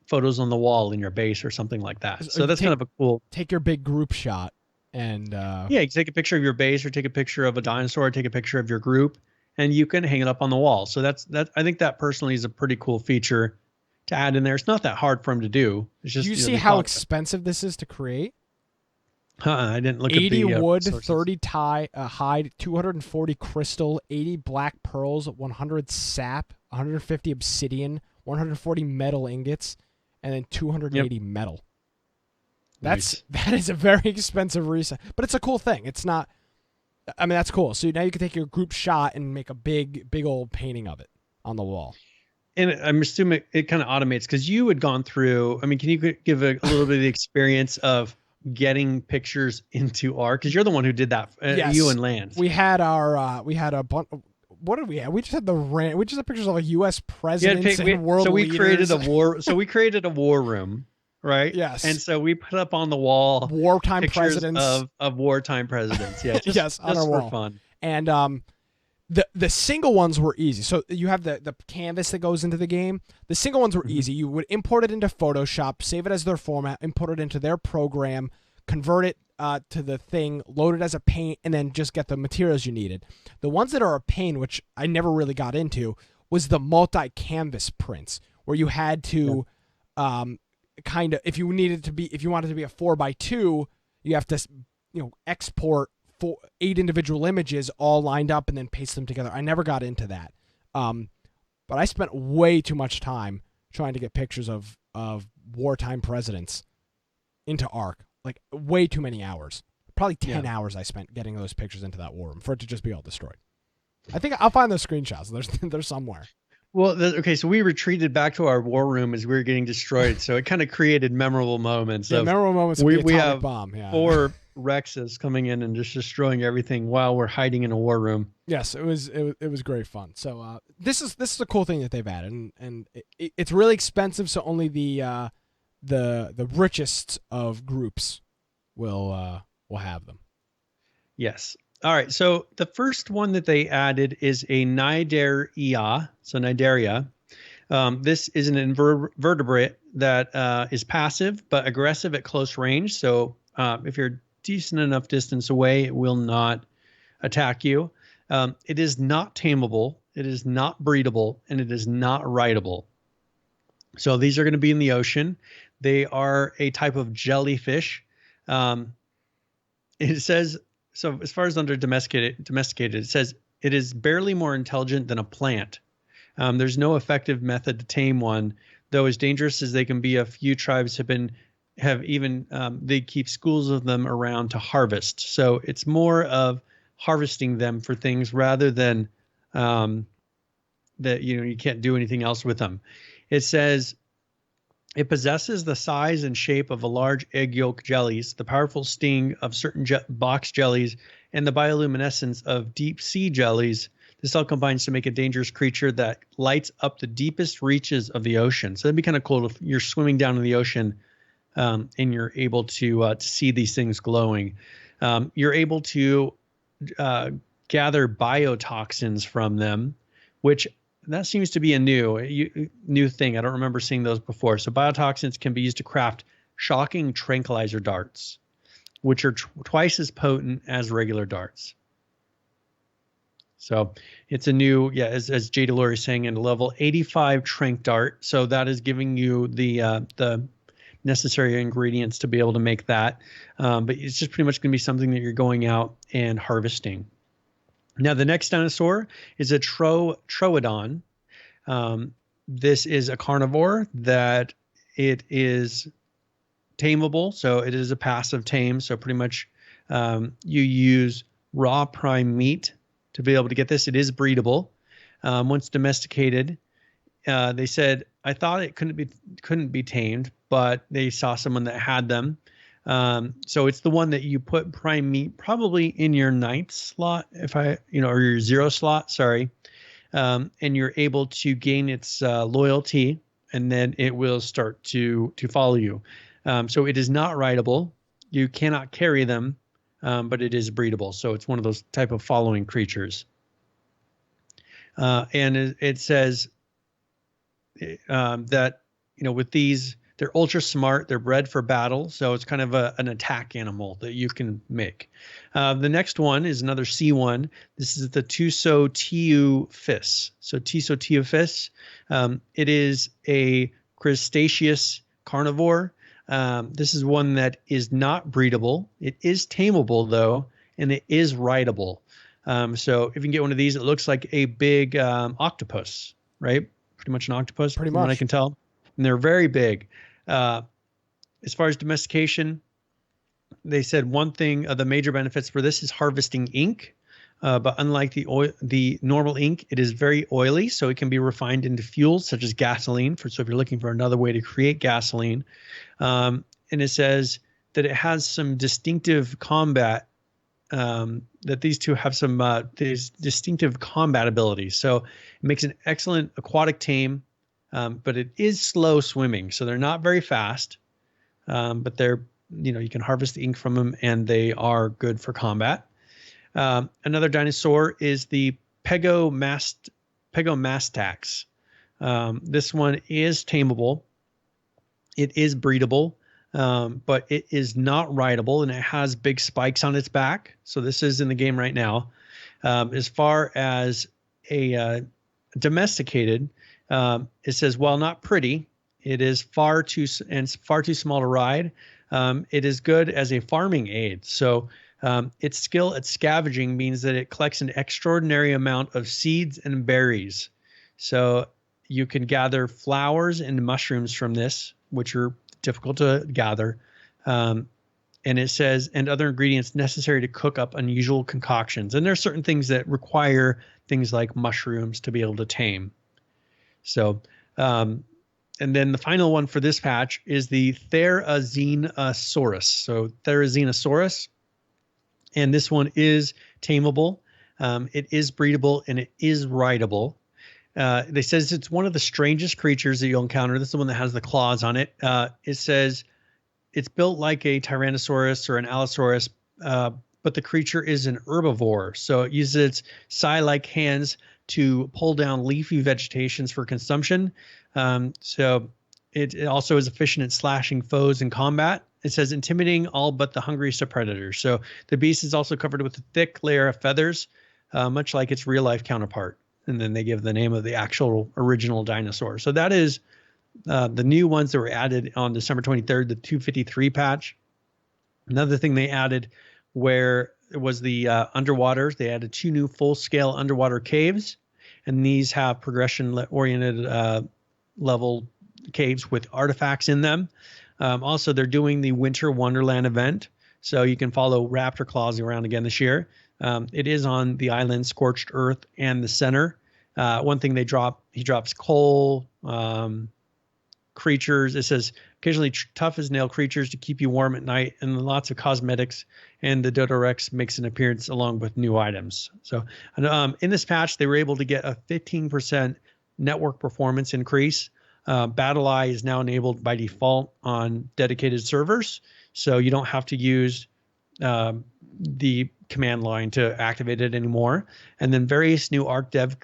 photos on the wall in your base or something like that. So that's kind of a cool. Take your big group shot and yeah, you take a picture of your base or take a picture of a dinosaur, or take a picture of your group, and you can hang it up on the wall. So that I think that personally is a pretty cool feature to add in there. It's not that hard for them to do. It's just do you see how expensive this is to create? I didn't look 80 at the wood, sources. 30 hide, 240 crystal, 80 black pearls, 100 sap, 150 obsidian, 140 metal ingots, and then 280 metal. That is a very expensive reset, but it's a cool thing. It's not. I mean, that's cool. So now you can take your group shot and make a big old painting of it on the wall. And I'm assuming it kind of automates because you had gone through. I mean, can you give a little bit of the experience of getting pictures into Ark? Because you're the one who did that. Yes. You and Lance. We had a bunch. What did we have? We just had we just had pictures of like U.S. presidents and world so we leaders. created a war. So we created a war room, right? Yes. And so we put up on the wall wartime pictures presidents of wartime presidents. Yeah, yes, on our for wall. fun. And the single ones were easy. So you have the canvas that goes into the game. The single ones were easy. You would import it into Photoshop, save it as their format, import it into their program, convert it to the thing, load it as a paint, and then just get the materials you needed. The ones that are a pain, which I never really got into, was the multi-canvas prints, where you had to kind of, if you wanted to be a 4x2, you have to export 8 individual images all lined up and then paste them together. I never got into that, but I spent way too much time trying to get pictures of wartime presidents into Ark. Like way too many hours. Probably 10 hours I spent getting those pictures into that war room for it to just be all destroyed. I think I'll find those screenshots. They're somewhere. Well, okay, so we retreated back to our war room as we were getting destroyed. So it kind of created memorable moments. Memorable moments. We have bomb. Yeah. 4 Rexes coming in and just destroying everything while we're hiding in a war room. Yes, it was great fun. So this is a cool thing that they've added, and it's really expensive. So only the richest of groups will have them. Yes. All right. So the first one that they added is a Nidaria. So Nidaria. This is an invertebrate that is passive but aggressive at close range. So if you're decent enough distance away, it will not attack you. It is not tameable. It is not breedable, and it is not rideable. So these are going to be in the ocean. They are a type of jellyfish. It says, so as far as under domesticated, it says it is barely more intelligent than a plant. There's no effective method to tame one, though as dangerous as they can be, a few tribes they keep schools of them around to harvest. So it's more of harvesting them for things rather than that, you can't do anything else with them. It says it possesses the size and shape of a large egg yolk jellies, the powerful sting of certain box jellies, and the bioluminescence of deep sea jellies. This all combines to make a dangerous creature that lights up the deepest reaches of the ocean. So that'd be kind of cool if you're swimming down in the ocean and you're able to see these things glowing. You're able to gather biotoxins from them, which that seems to be a new thing. I don't remember seeing those before. So biotoxins can be used to craft shocking tranquilizer darts, which are twice as potent as regular darts. So it's a new, as Jay Delore is saying, in level 85 trank dart. So that is giving you the necessary ingredients to be able to make that. But it's just pretty much going to be something that you're going out and harvesting. Now, the next dinosaur is a Troodon. This is a carnivore that it is tameable. So it is a passive tame. So pretty much you use raw prime meat to be able to get this. It is breedable. Once domesticated, they said, I thought it couldn't be tamed, but they saw someone that had them. So it's the one that you put prime meat probably in your 9th slot, or your 0 slot, sorry. And you're able to gain its loyalty, and then it will start to follow you. So it is not rideable. You cannot carry them, but it is breedable. So it's one of those type of following creatures. And it says that with these, they're ultra smart. They're bred for battle, so it's kind of an attack animal that you can make. The next one is another C1. This is the Tuso Tiu Fis. So Tuso Tiu Fis, it is a crustaceous carnivore. This is one that is not breedable. It is tameable though, and it is rideable. So if you can get one of these, it looks like a big octopus, right? Pretty much an octopus, Pretty from what I much. can tell. And they're very big. As far as domestication, they said one thing of the major benefits for this is harvesting ink. But unlike the normal ink, it is very oily, so it can be refined into fuels such as gasoline. So if you're looking for another way to create gasoline, and it says that it has some distinctive combat. That these two have some these distinctive combat abilities. So it makes an excellent aquatic tame, but it is slow swimming, so they're not very fast. But they're you can harvest the ink from them, and they are good for combat. Another dinosaur is the Pegomastax. This one is tameable. It is breedable, but it is not rideable, and it has big spikes on its back. So this is in the game right now. As far as a domesticated, it says, while not pretty, it is far too small to ride. It is good as a farming aid. So its skill at scavenging means that it collects an extraordinary amount of seeds and berries. So you can gather flowers and mushrooms from this, which are difficult to gather. And it says, and other ingredients necessary to cook up unusual concoctions. And there are certain things that require things like mushrooms to be able to tame. So, and then the final one for this patch is the Therizinosaurus. So Therizinosaurus. And this one is tameable. It is breedable, and it is rideable. They says it's one of the strangest creatures that you'll encounter. This is the one that has the claws on it. It says it's built like a Tyrannosaurus or an Allosaurus, but the creature is an herbivore. So it uses its sai-like hands to pull down leafy vegetations for consumption. So it also is efficient at slashing foes in combat. It says intimidating all but the hungriest of predators. So the beast is also covered with a thick layer of feathers, much like its real life counterpart. And then they give the name of the actual original dinosaur. So that is the new ones that were added on December 23rd, the 253 patch. Another thing they added where it was the underwaters. They added 2 new full-scale underwater caves. And these have progression-oriented level caves with artifacts in them. Also, they're doing the Winter Wonderland event, so you can follow Raptor Claws around again this year. It is on the island Scorched Earth and the center. One thing he drops coal, creatures. It says occasionally tough as nail creatures to keep you warm at night, and lots of cosmetics. And the Dodorex makes an appearance along with new items. So in this patch, they were able to get a 15% network performance increase. Battle Eye is now enabled by default on dedicated servers, so you don't have to use the command line to activate it anymore. And then various new Ark Dev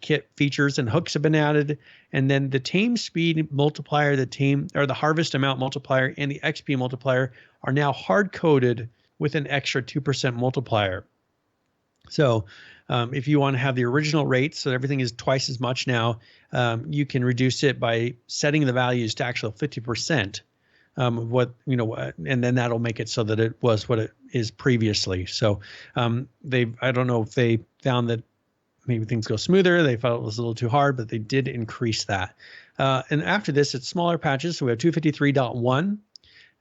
kit features and hooks have been added. And then the tame speed multiplier, the harvest amount multiplier, and the XP multiplier are now hard coded with an extra 2% multiplier. So if you want to have the original rate, so everything is twice as much now, you can reduce it by setting the values to actual 50% of what, and then that'll make it so that it was what it is previously. So I don't know if they found that maybe things go smoother. They felt it was a little too hard, but they did increase that. And after this, it's smaller patches. So we have 253.1.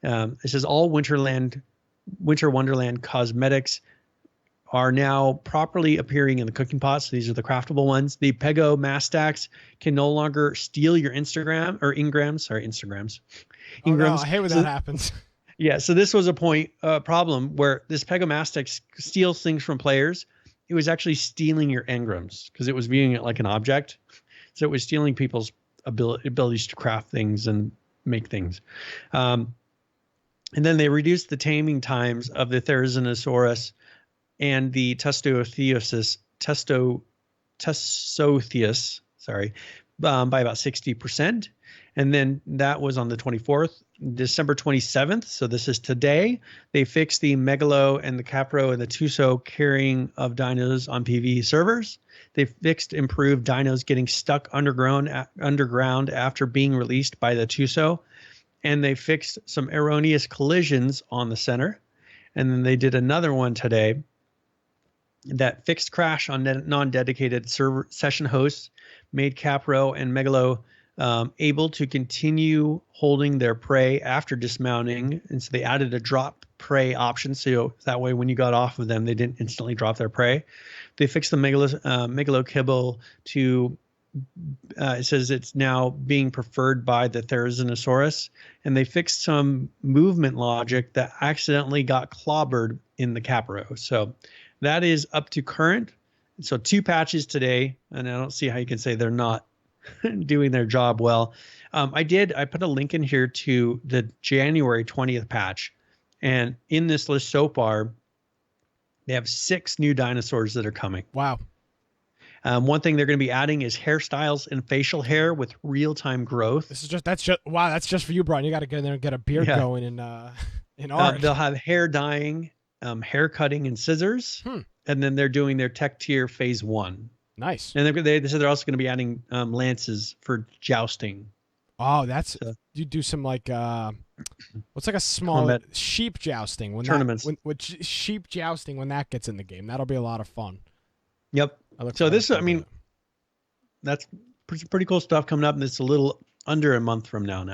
It says all Winter Wonderland cosmetics are now properly appearing in the cooking pots. So these are the craftable ones. The Pegomastax can no longer steal your Instagrams. Oh, no, I hate when that happens. Yeah, so this was a problem where this Pegomastax steals things from players. It was actually stealing your engrams because it was viewing it like an object. So it was stealing people's abilities to craft things and make things. And then they reduced the taming times of the Therizinosaurus and the Testotheus, by about 60%. And then that was on the 24th. December 27th, so this is today, they fixed the Megalo and the Capro and the Tuso carrying of dinos on PvE servers. They fixed improved dinos getting stuck underground after being released by the Tuso. And they fixed some erroneous collisions on the center. And then they did another one today that fixed crash on non-dedicated server session hosts, made Capro and Megalo able to continue holding their prey after dismounting. And so they added a drop prey option. So that way, when you got off of them, they didn't instantly drop their prey. They fixed the Megalo kibble to, it says it's now being preferred by the Therizinosaurus. And they fixed some movement logic that accidentally got clobbered in the Capro. So that is up to current. So 2 patches today, and I don't see how you can say they're not doing their job well. I put a link in here to the January 20th patch. And in this list so far, they have 6 new dinosaurs that are coming. Wow. One thing they're going to be adding is hairstyles and facial hair with real-time growth. That's just for you, Brian. You got to get in there and get a beard going in Ark. They'll have hair dyeing, hair cutting, and scissors. And then they're doing their tech tier phase 1. Nice. And they said they're also going to be adding lances for jousting. Oh, that's you do some like what's like a small sheep jousting when tournaments. When sheep jousting when that gets in the game. That'll be a lot of fun. Yep. So this, I mean, that's pretty cool stuff coming up, and it's a little under a month from now.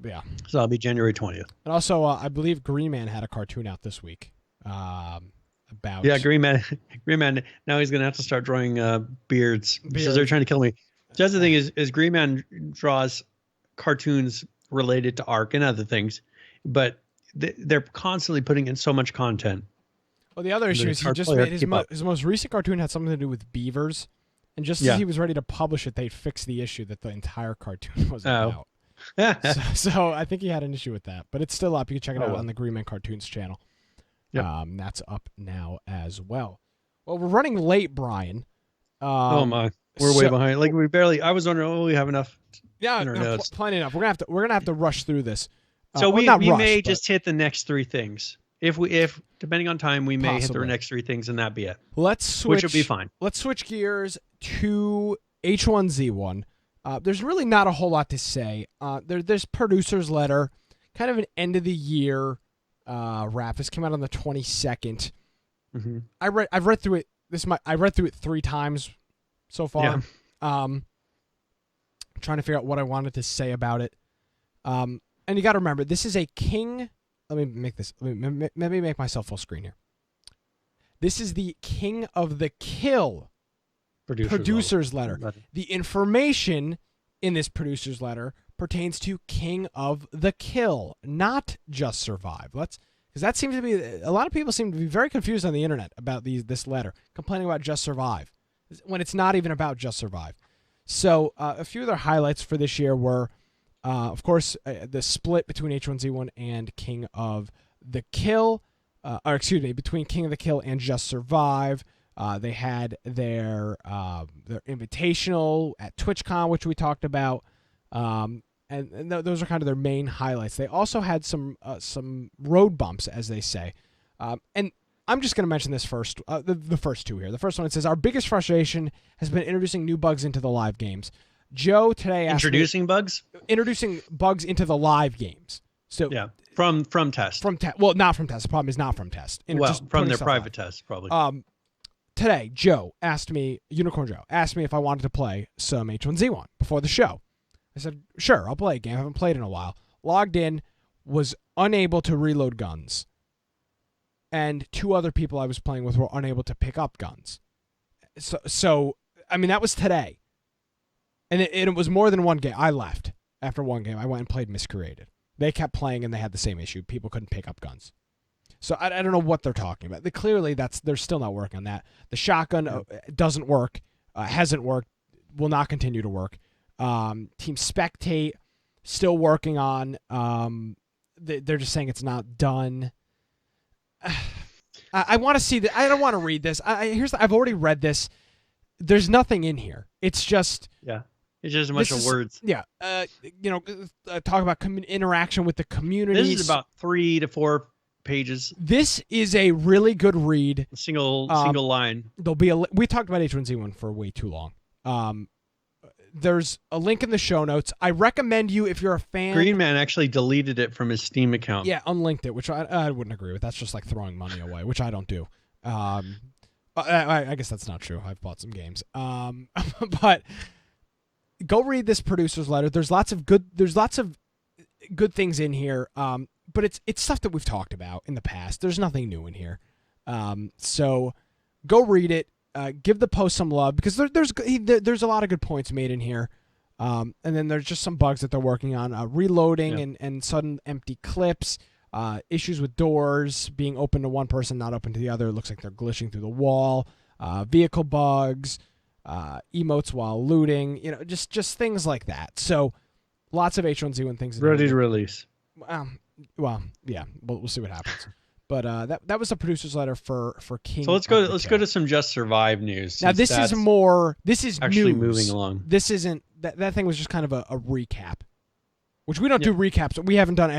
Yeah. So that'll be January 20th. And also, I believe Green Man had a cartoon out this week. About Green Man. Now he's gonna have to start drawing beards because they're trying to kill me. That's the thing is Green Man draws cartoons related to Ark and other things, but they're constantly putting in so much content. Well, the other issue is he just made his most recent cartoon had something to do with beavers, and just as he was ready to publish it, they fixed the issue that the entire cartoon was about. so I think he had an issue with that, but it's still up. You can check it out on the Green Man Cartoons channel. Yep. That's up now as well. Well, we're running late, Brian. Oh my, we're way behind. Like I was wondering, we have enough. Yeah, plenty enough. We're gonna have to rush through this. So we may just hit the next 3 things. If depending on time, we may hit the next 3 things and that be it. Let's switch. Which will be fine. Let's switch gears to H1Z1. There's really not a whole lot to say. There's producer's letter, kind of an end of the year wrap. This came out on the 22nd. Mm-hmm. I've read through it. I read through it 3 times so far. Yeah. Trying to figure out what I wanted to say about it. And you got to remember, this is a King. Let me make myself full screen here. This is the King of the Kill producer's letter. The information in this producer's letter pertains to King of the Kill, not Just Survive. Because that seems to be a lot of people seem to be very confused on the internet about this letter, complaining about Just Survive when it's not even about Just Survive. So a few other highlights for this year were, of course, the split between H1Z1 and King of the Kill, between King of the Kill and Just Survive. They had their invitational at TwitchCon, which we talked about. And those are kind of their main highlights. They also had some road bumps, as they say. And I'm just going to mention this first, the first 2 here. The first one, it says, our biggest frustration has been introducing new bugs into the live games. Joe today asked Introducing bugs into the live games. So yeah, from test. Well, not from test. The problem is not from test. Just from their private test, probably. Today, Unicorn Joe asked me if I wanted to play some H1Z1 before the show. I said, sure, I'll play a game. I haven't played in a while. Logged in, was unable to reload guns. And 2 other people I was playing with were unable to pick up guns. So I mean, that was today. And it was more than 1 game. I left after 1 game. I went and played Miscreated. They kept playing and they had the same issue. People couldn't pick up guns. So I don't know what they're talking about. Clearly, they're still not working on that. The shotgun doesn't work, hasn't worked, will not continue to work. Team Spectate, still working on. They're just saying it's not done. I want to see that. I don't want to read this. I've already read this. There's nothing in here. It's just It's just a bunch of words. Yeah. Talk about interaction with the community. This is about 3 to 4 pages. This is a really good read. Single line. We talked about H1Z1 for way too long. There's a link in the show notes. I recommend you, if you're a fan. Green Man actually deleted it from his Steam account. Yeah, unlinked it, which I wouldn't agree with. That's just like throwing money away, which I don't do. I guess that's not true. I've bought some games. But go read this producer's letter. There's lots of good things in here. But it's stuff that we've talked about in the past. There's nothing new in here. So go read it. Give the post some love, because there's a lot of good points made in here. And then there's just some bugs that they're working on. Reloading and sudden empty clips. Issues with doors being open to one person, not open to the other. It looks like they're glitching through the wall. Vehicle bugs. Emotes while looting. Just things like that. So lots of H1Z1 things. Ready to release. Well, yeah, we'll see what happens. But that was the producer's letter for King. So let's go to some Just Survive news. Now this is actually news. Moving along. This isn't that thing was just kind of a recap, which we don't do recaps. We haven't done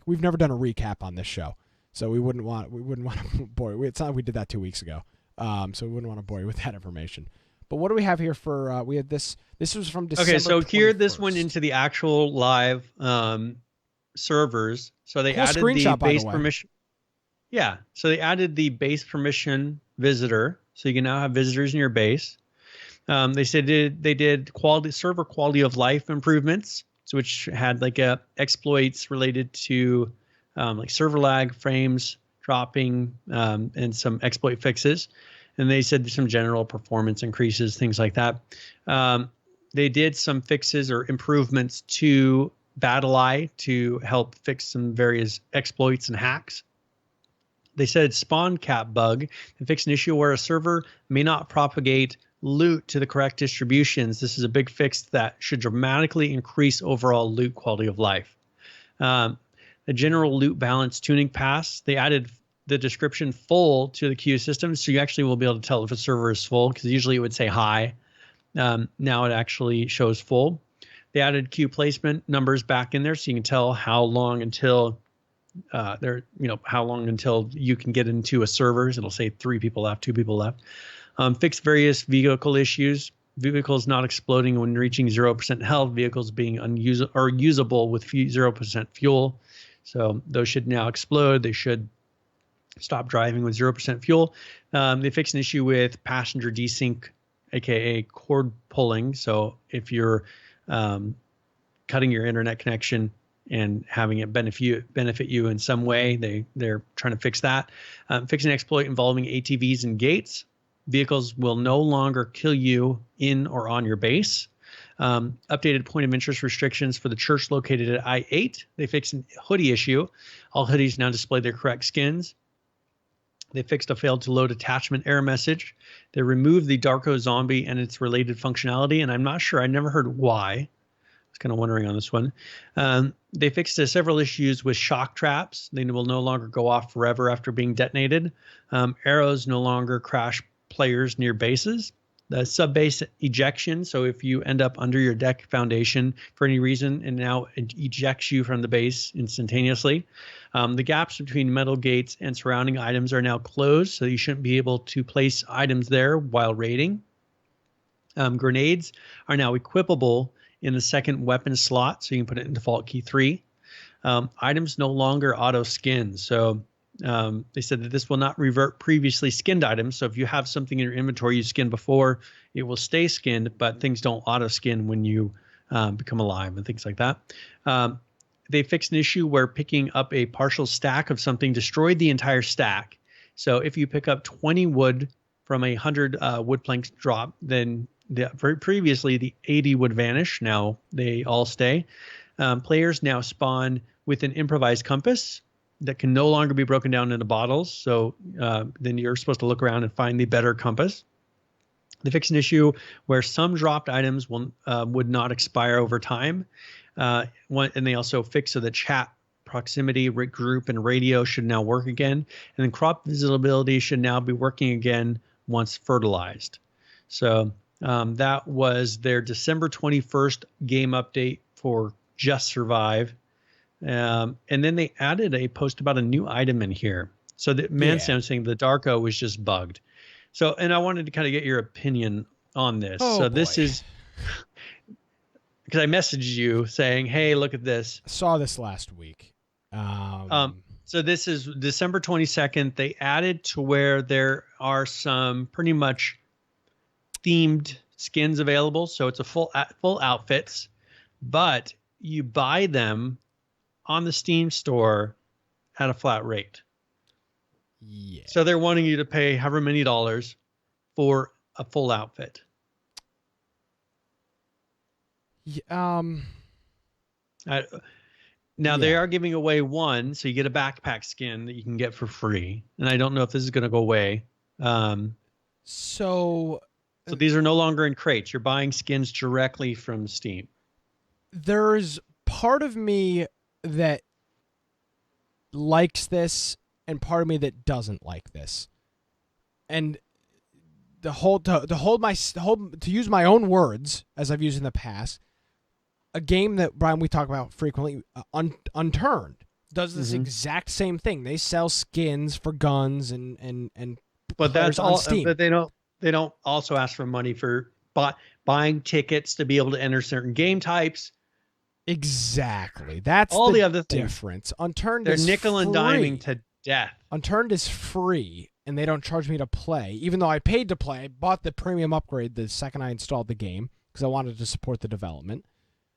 we've never done a recap on this show, so we wouldn't want to bore you. It's not like we did that 2 weeks ago, so we wouldn't want to bore you with that information. But what do we have here for? We had this. This was from December. Okay, so 21st. here this went into the actual live servers. So they added the base permission. Yeah, so they added the base permission visitor, so you can now have visitors in your base. They said they did server quality of life improvements, so which had like exploits related to like server lag, frames dropping, and some exploit fixes. And they said some general performance increases, things like that. They did some fixes or improvements to BattlEye to help fix some various exploits and hacks. They said spawn cap bug and fix an issue where a server may not propagate loot to the correct distributions. This is a big fix that should dramatically increase overall loot quality of life. The general loot balance tuning pass, they added the description full to the queue system, so you actually will be able to tell if a server is full, because usually it would say high. Now it actually shows full. They added queue placement numbers back in there, so you can tell how long until how long until you can get into a server. It'll say 3 people left, 2 people left. Fix various vehicle issues. Vehicles not exploding when reaching 0% health. Vehicles being usable with 0% fuel. So those should now explode. They should stop driving with 0% fuel. They fixed an issue with passenger desync, aka cord pulling. So if you're cutting your internet connection and having it benefit you in some way, they're trying to fix that. Fix an exploit involving ATVs and gates. Vehicles will no longer kill you in or on your base. Updated point of interest restrictions for the church located at I-8. They fixed a hoodie issue. All hoodies now display their correct skins. They fixed a failed to load attachment error message. They removed the Darko zombie and its related functionality, and I'm not sure. I never heard why. I was kind of wondering on this one. They fixed several issues with shock traps. They will no longer go off forever after being detonated. Arrows no longer crash players near bases. The sub-base ejection, so if you end up under your deck foundation for any reason, and now it ejects you from the base instantaneously. The gaps between metal gates and surrounding items are now closed, so you shouldn't be able to place items there while raiding. Grenades are now equipable in the second weapon slot, so you can put it in default key 3. Items no longer auto skin, so they said that this will not revert previously skinned items. So if you have something in your inventory you skinned before, it will stay skinned, but things don't auto skin when you become alive and things like that. They fixed an issue where picking up a partial stack of something destroyed the entire stack. So if you pick up 20 wood from 100 wood planks drop, then previously the 80 would vanish. Now they all stay. Players now spawn with an improvised compass that can no longer be broken down into bottles. So then you're supposed to look around and find the better compass. They fixed an issue where some dropped items would not expire over time. And they also fixed so that chat, proximity, group, and radio should now work again. And then crop visibility should now be working again once fertilized. So That was their December 21st game update for Just Survive. And then they added a post about a new item in here. So the Sam saying the Darko was just bugged. So, and I wanted to kind of get your opinion on this. Oh, boy. This is because I messaged you saying, hey, look at this. I saw this last week. So this is December 22nd. They added to where there are some pretty much themed skins available. So it's a full outfits, but you buy them on the Steam store at a flat rate. Yeah. So they're wanting you to pay however many dollars for a full outfit. Yeah, They are giving away one, so you get a backpack skin that you can get for free. And I don't know if this is going to go away. So these are no longer in crates. You're buying skins directly from Steam. There's part of me that likes this and part of me that doesn't like this. And to use my own words, as I've used in the past, a game that, Brian, we talk about frequently, Unturned, does this exact same thing. They sell skins for guns and but that's on all. Steam. But they don't also ask for money for buying tickets to be able to enter certain game types. Exactly. That's all the other difference. Unturned They're is nickel and diming to death. Unturned is free, and they don't charge me to play. Even though I paid to play, I bought the premium upgrade the second I installed the game because I wanted to support the development.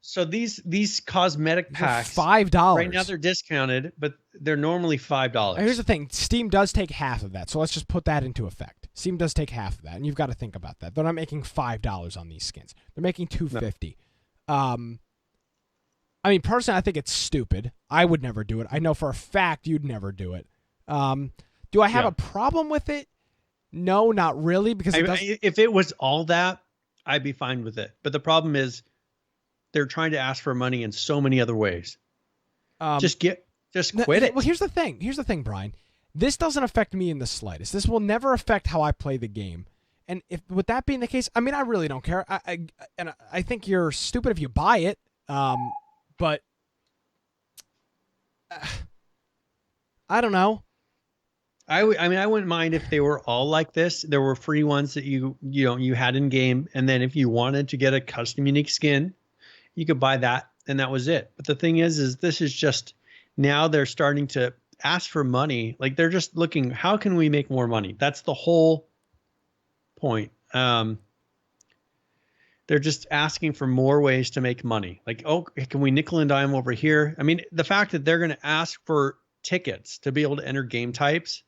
So these cosmetic packs, $5 right now. They're discounted, but they're normally $5. Here's the thing: Steam does take half of that, so let's just put that into effect. Steam does take half of that, and you've got to think about that. They're not making $5 on these skins; they're making $2.50. No. I mean, personally, I think it's stupid. I would never do it. I know for a fact you'd never do it. Do I have a problem with it? No, not really, because if it was all that, I'd be fine with it. But the problem is, they're trying to ask for money in so many other ways. Just quit it. Well, here's the thing, Brian. This doesn't affect me in the slightest. This will never affect how I play the game. And if with that being the case, I mean, I really don't care. I think you're stupid if you buy it. But I don't know. I mean, I wouldn't mind if they were all like this. There were free ones that you had in game, and then if you wanted to get a custom unique skin, you could buy that, and that was it. But the thing is this is just now they're starting to ask for money. Like they're just looking, how can we make more money? That's the whole point. They're just asking for more ways to make money. Like, oh, can we nickel and dime over here? I mean, the fact that they're going to ask for tickets to be able to enter game types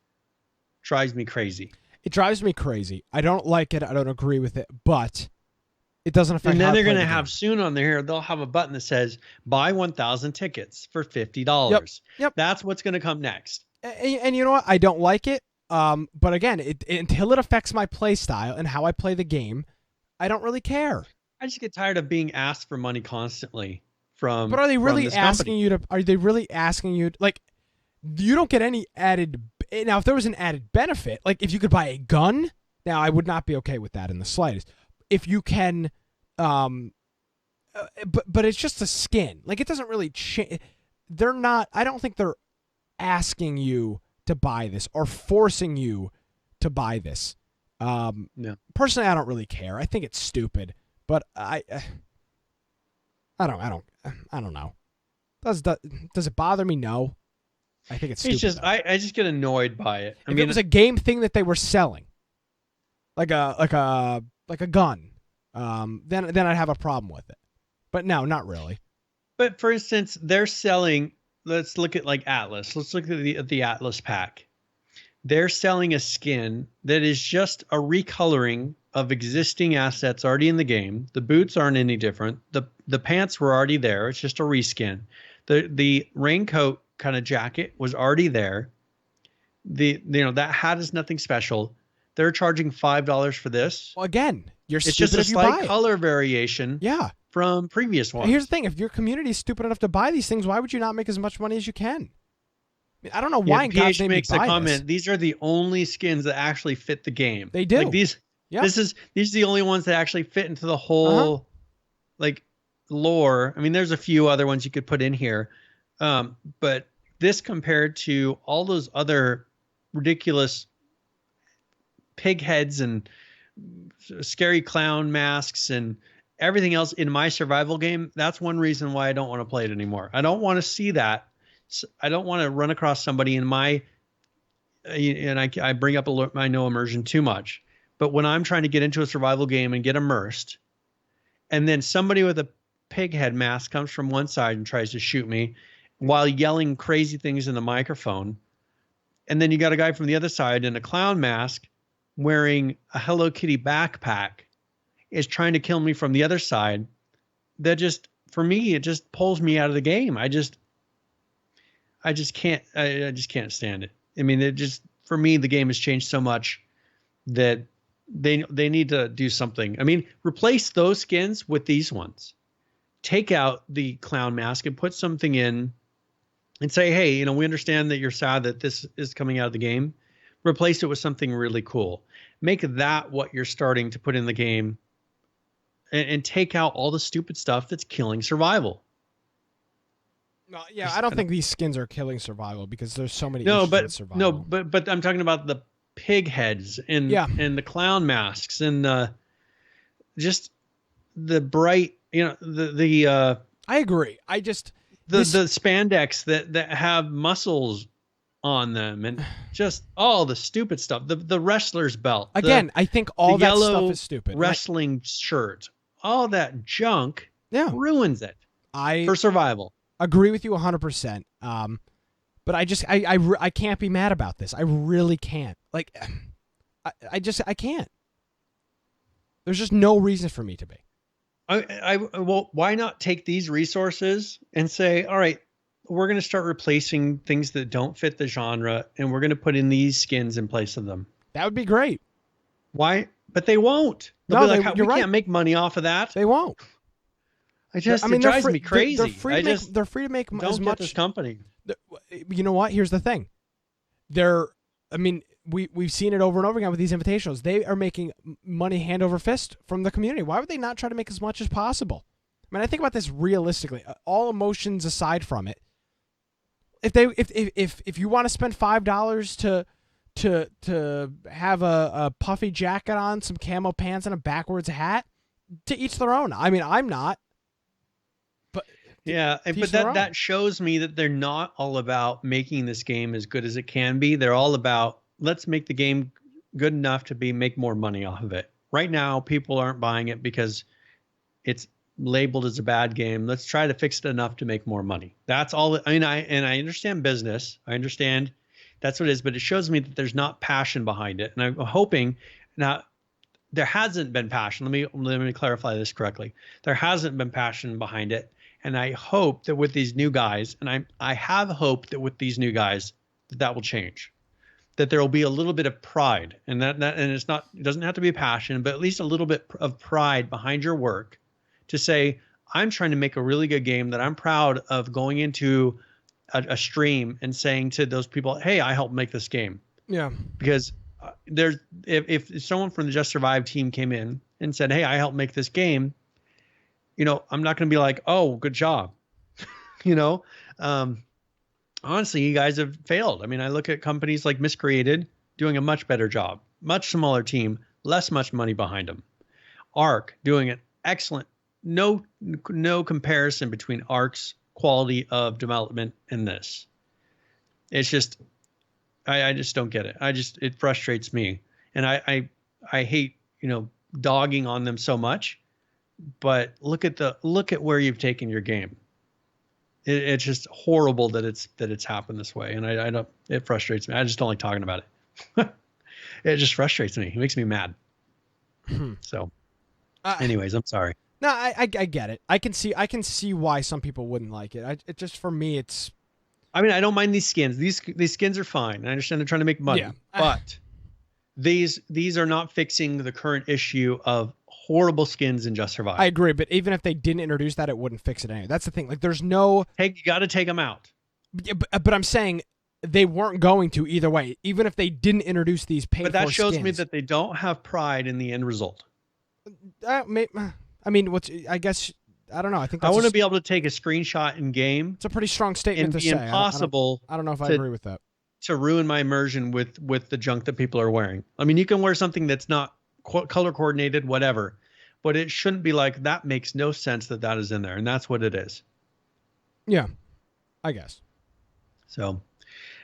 drives me crazy. It drives me crazy. I don't like it. I don't agree with it, but it doesn't affect. And then they're going to have soon on there, they'll have a button that says buy 1,000 tickets for $50. Yep. That's what's going to come next. And you know what? I don't like it. But again, until it affects my play style and how I play the game, I don't really care. I just get tired of being asked for money constantly from. But are they really asking company. you to? Are they really asking you to, like? You don't get any added. Now, if there was an added benefit, like if you could buy a gun, now I would not be okay with that in the slightest. If you can, but it's just a skin. Like it doesn't really change. They're not. I don't think they're asking you to buy this or forcing you to buy this. No. Personally, I don't really care. I think it's stupid, but I don't know. Does it bother me? No. I think it's stupid. It's just I just get annoyed by it. If it was a game thing that they were selling, like a gun, then I'd have a problem with it. But no, not really. But for instance, they're selling. Let's look at like Atlas. Let's look at the Atlas pack. They're selling a skin that is just a recoloring of existing assets already in the game. The boots aren't any different. The pants were already there. It's just a reskin. The raincoat kind of jacket was already there. That hat is nothing special. They're charging $5 for this. Well, again, it's just a slight color variation. Yeah. From previous ones. Here's the thing: if your community is stupid enough to buy these things, why would you not make as much money as you can? I don't know why. In God's name makes a comment. this. These are the only skins that actually fit the game. They do. Like Yeah. These are the only ones that actually fit into the Uh-huh. whole like lore. I mean, there's a few other ones you could put in here, but this compared to all those other ridiculous pig heads and scary clown masks and everything else in my survival game, that's one reason why I don't want to play it anymore. I don't want to see that. I don't want to run across somebody in my, and I bring up my no immersion too much, but when I'm trying to get into a survival game and get immersed, and then somebody with a pig head mask comes from one side and tries to shoot me while yelling crazy things in the microphone, and then you got a guy from the other side in a clown mask wearing a Hello Kitty backpack is trying to kill me from the other side. That just, for me, it just pulls me out of the game. I just can't stand it. I mean, it just, for me, the game has changed so much that they need to do something. I mean, replace those skins with these ones. Take out the clown mask and put something in and say, hey, we understand that you're sad that this is coming out of the game. Replace it with something really cool. Make that what you're starting to put in the game, and take out all the stupid stuff that's killing survival. No, yeah, I don't think these skins are killing survival because there's so many No, issues but with survival. but I'm talking about the pig heads and the clown masks and just the bright, the I agree. I just the spandex that have muscles on them and just all the stupid stuff. The wrestler's belt. Again, I think all that stuff is stupid. Wrestling shirt. All that junk ruins it for survival. Agree with you 100%. But I can't be mad about this. I really can't. Like, I can't. There's just no reason for me to be. Well, why not take these resources and say, all right, we're going to start replacing things that don't fit the genre, and we're going to put in these skins in place of them. That would be great. Why? But they won't. They'll be like, we can't make money off of that. They won't. It drives me crazy. They're free to make as much. This company. You know what? Here's the thing. We've seen it over and over again with these invitationals. They are making money hand over fist from the community. Why would they not try to make as much as possible? I mean, I think about this realistically. All emotions aside from it, if you want to spend $5 to have a puffy jacket on, some camo pants, and a backwards hat, to each their own. I mean, I'm not. But that shows me that they're not all about making this game as good as it can be. They're all about, let's make the game good enough to make more money off of it. Right now, people aren't buying it because it's labeled as a bad game. Let's try to fix it enough to make more money. That's all. I mean, I understand business. I understand that's what it is, but it shows me that there's not passion behind it. And I'm hoping now there hasn't been passion. Let me clarify this correctly. There hasn't been passion behind it. And I hope that with these new guys, and I have hope that with these new guys, that will change. That there will be a little bit of pride, and it doesn't have to be passion, but at least a little bit of pride behind your work to say, I'm trying to make a really good game that I'm proud of going into a stream and saying to those people, hey, I helped make this game. Yeah. Because if someone from the Just Survive team came in and said, hey, I helped make this game, I'm not going to be like, oh, good job. Honestly, you guys have failed. I mean, I look at companies like Miscreated doing a much better job, much smaller team, much money behind them. Ark doing an excellent, no comparison between Ark's quality of development and this. It's just, I just don't get it. It frustrates me. And I hate, dogging on them so much, but look at where you've taken your game. It's just horrible that it's happened this way. And I don't, it frustrates me. I just don't like talking about it. It just frustrates me. It makes me mad. So anyways, I'm sorry. No, I get it. I can see why some people wouldn't like it. It just, for me, it's. I mean, I don't mind these skins. These skins are fine. I understand they're trying to make money, but these are not fixing the current issue of horrible skins in Just Survive. I agree, but even if they didn't introduce that, it wouldn't fix it anyway. That's the thing. Like, there's no. Hey, you got to take them out. But I'm saying they weren't going to either way, even if they didn't introduce these paid. But that shows me that they don't have pride in the end result. I mean, I guess I don't know. I think I want to be able to take a screenshot in game. It's a pretty strong statement to say. Impossible. I don't know if I agree with that. To ruin my immersion with the junk that people are wearing. I mean, you can wear something that's not color coordinated, whatever, but it shouldn't be like that. Makes no sense that is in there, and that's what it is. Yeah, I guess. So,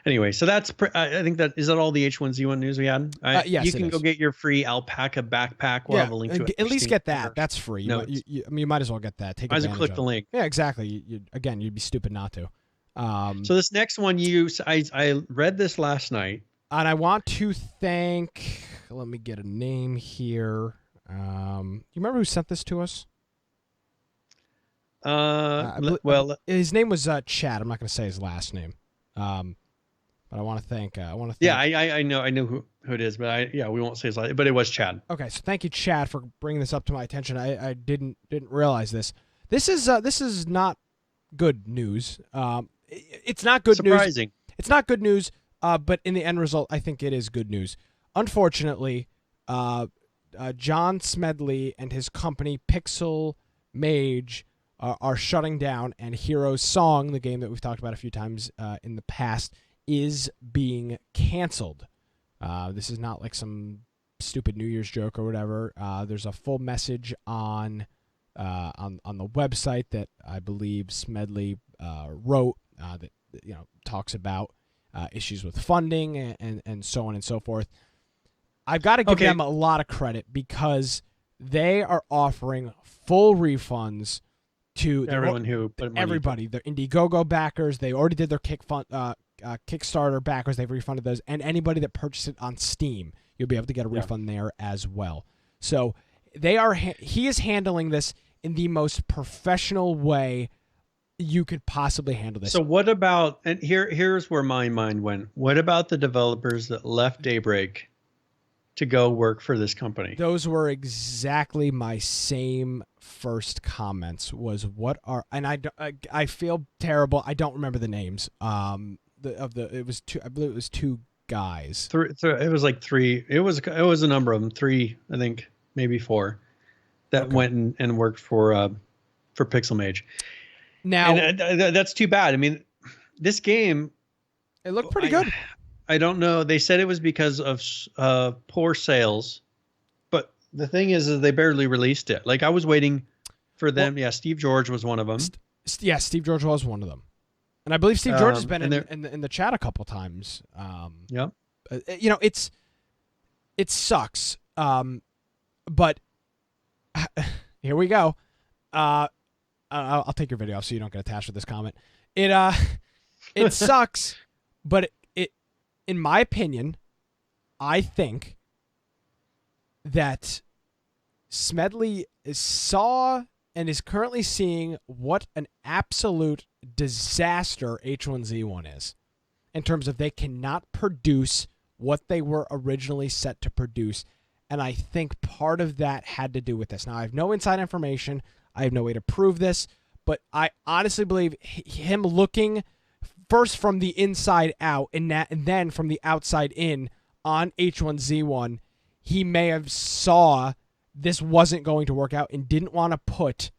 anyway, so that's I think that is that all the H1Z1 news we had. Yes, you can go get your free alpaca backpack. We'll have a link to it. At least get that. That's free. You might as well get that. Might as well click the link. Yeah, exactly. Again, you'd be stupid not to. So this next one, I read this last night, and I want to thank. Let me get a name here. You remember who sent this to us? Well, his name was Chad. I'm not going to say his last name. But I want to thank. Yeah, I know who it is, but we won't say his last. But it was Chad. Okay, so thank you, Chad, for bringing this up to my attention. I didn't realize this. This is not good news. It's not good news. Surprising. It's not good news. But in the end result, I think it is good news. Unfortunately, John Smedley and his company Pixel Mage are shutting down, and Heroes Song, the game that we've talked about a few times in the past, is being canceled. This is not like some stupid New Year's joke or whatever. There's a full message on the website that I believe Smedley wrote that talks about issues with funding and so on and so forth. I've got to give them a lot of credit because they are offering full refunds to everyone who put money everybody. Their Indiegogo backers, they already did their Kickstarter backers. They've refunded those, and anybody that purchased it on Steam, you'll be able to get a refund there as well. So he is handling this in the most professional way you could possibly handle this. So what about, and here's where my mind went. What about the developers that left Daybreak to go work for this company? Those were exactly my same first comments. I feel terrible. I don't remember the names. It was two. I believe it was two guys. It was like three. It was a number of them. Three, I think, maybe four, that went and worked for Pixel Mage. Now that's too bad. I mean, this game, it looked pretty good. I don't know. They said it was because of poor sales, but the thing is they barely released it. Like I was waiting for them. Well, Steve George was one of them. Steve George was one of them, and I believe Steve George has been in the chat a couple times. It sucks. But here we go. I'll take your video off so you don't get attached with this comment. It sucks, but it in my opinion, I think that Smedley saw and is currently seeing what an absolute disaster H1Z1 is in terms of they cannot produce what they were originally set to produce. And I think part of that had to do with this. Now, I have no inside information. I have no way to prove this, but I honestly believe him looking first from the inside out and then from the outside in on H1Z1, he may have saw this wasn't going to work out and didn't want to put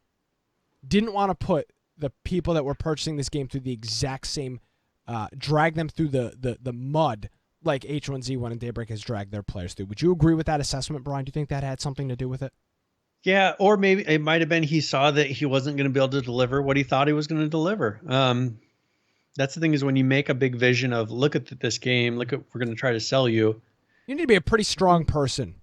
the people that were purchasing this game through the exact same, drag them through the mud like H1Z1 and Daybreak has dragged their players through. Would you agree with that assessment, Brian? Do you think that had something to do with it? Yeah, or maybe it might have been he saw that he wasn't going to be able to deliver what he thought he was going to deliver. That's the thing is when you make a big vision of look at this game, we're going to try to sell you. You need to be a pretty strong person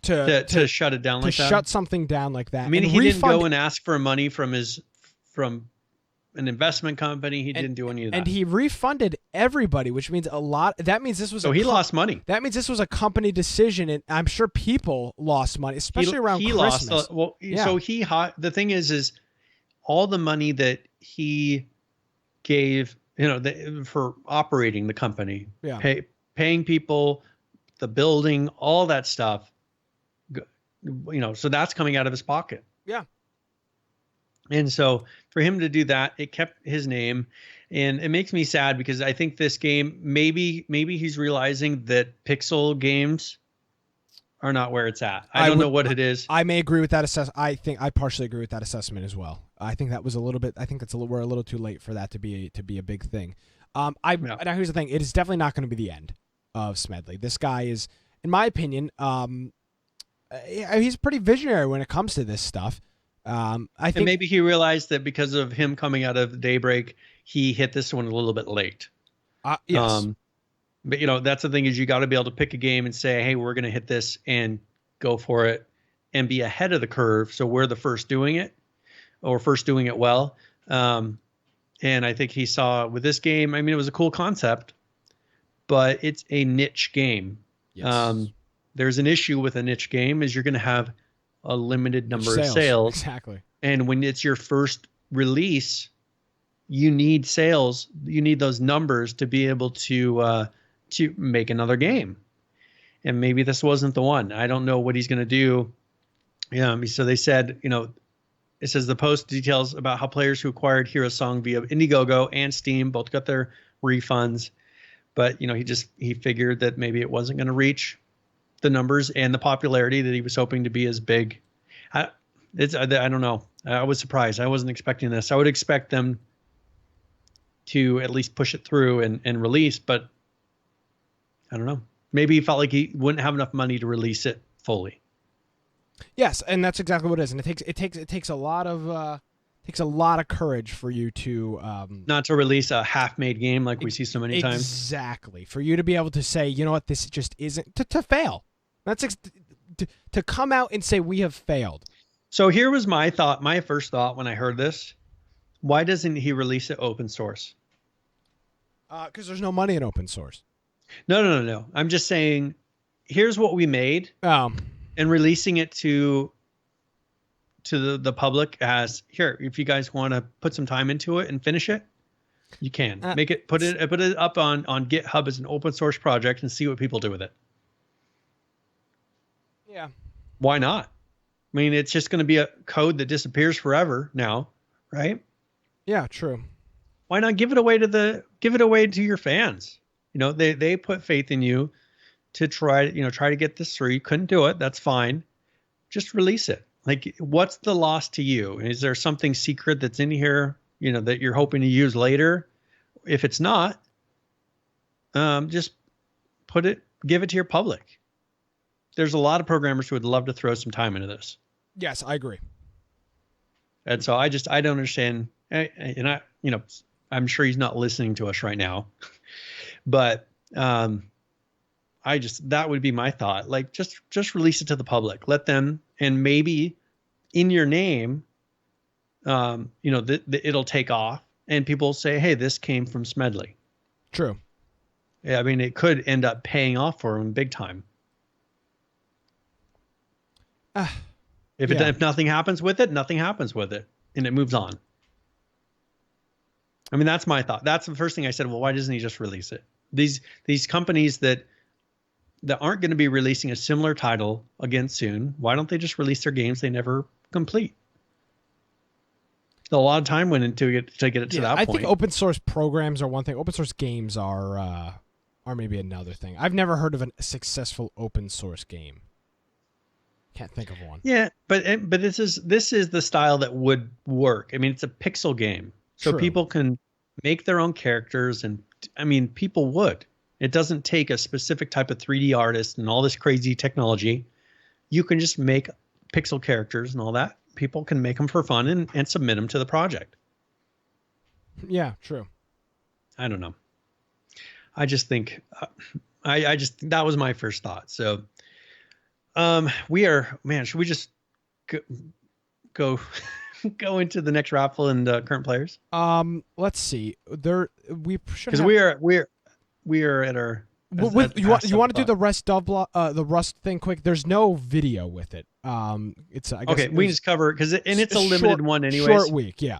to shut it down like that. To shut something down like that. I mean, he didn't go and ask for money from an investment company. He didn't do any of that. And he refunded everybody, which means a lot. That means this was he lost money. That means this was a company decision, and I'm sure people lost money, especially around Christmas. So the thing is all the money that he gave, for operating the company, paying people, the building, all that stuff, so that's coming out of his pocket. Yeah. And so for him to do that, it kept his name. And it makes me sad because I think this game, maybe he's realizing that pixel games are not where it's at. I don't know what it is. I may agree with that assessment. I think I partially agree with that assessment as well. I think that was a little bit. I think we're a little too late for that to be a big thing. Now here's the thing. It is definitely not going to be the end of Smedley. This guy is, in my opinion, he's pretty visionary when it comes to this stuff. I think, and maybe he realized that because of him coming out of Daybreak, he hit this one a little bit late. Yes. But that's the thing, is you got to be able to pick a game and say, hey, we're going to hit this and go for it and be ahead of the curve. So we're the first doing it, or first doing it well. And I think he saw with this game, I mean, it was a cool concept, but it's a niche game. Yes. There's an issue with a niche game is you're going to have a limited number of sales. Exactly. And when it's your first release, you need sales. You need those numbers to be able to make another game. And maybe this wasn't the one. I don't know what he's going to do. So they said, it says the post details about how players who acquired Hero Song via Indiegogo and Steam both got their refunds. But, he figured that maybe it wasn't going to reach the numbers and the popularity that he was hoping to be as big. I don't know. I was surprised. I wasn't expecting this. I would expect them to at least push it through and release, but I don't know. Maybe he felt like he wouldn't have enough money to release it fully. Yes, and that's exactly what it is. And it takes a lot of courage for you to not to release a half-made game like we see so many times. Exactly. For you to be able to say, you know what, this just isn't to fail. That's to come out and say we have failed. So here was my thought. My first thought when I heard this: why doesn't he release it open source? Because there's no money in open source. No. I'm just saying, here's what we made, and releasing it to the public as, here, if you guys want to put some time into it and finish it, you can put it up on GitHub as an open source project and see what people do with it. Yeah. Why not? I mean, it's just going to be a code that disappears forever now, right? Yeah, true. Why not give it away to your fans? They put faith in you to try to get this through. You couldn't do it. That's fine. Just release it. Like, what's the loss to you? Is there something secret that's in here, that you're hoping to use later? If it's not, just give it to your public. There's a lot of programmers who would love to throw some time into this. Yes, I agree. And so I don't understand. And I'm sure he's not listening to us right now, but that would be my thought. Like, just release it to the public. Let them, and maybe in your name, it'll take off, and people say, "Hey, this came from Smedley." True. Yeah, I mean, it could end up paying off for him big time. If nothing happens with it, nothing happens with it, and it moves on. I mean, that's my thought. That's the first thing I said. Well, why doesn't he just release it? These companies that aren't going to be releasing a similar title again soon, why don't they just release their games they never complete? A lot of time went into it to get it to that point. I think open source programs are one thing. Open source games are maybe another thing. I've never heard of a successful open source game. Can't think of one. Yeah, but this is the style that would work. I mean, it's a pixel game, so True. People can make their own characters, and I mean, people would. It doesn't take a specific type of 3D artist and all this crazy technology. You can just make pixel characters and all that. People can make them for fun and submit them to the project. Yeah, true. I don't know. I just think that was my first thought. So should we just go into the next raffle and current players? Let's see. We should, because we are at our. You want to do the Rust thing quick? There's no video with it. It's I guess okay. We can just cover it it's a limited one anyway. Short week, yeah.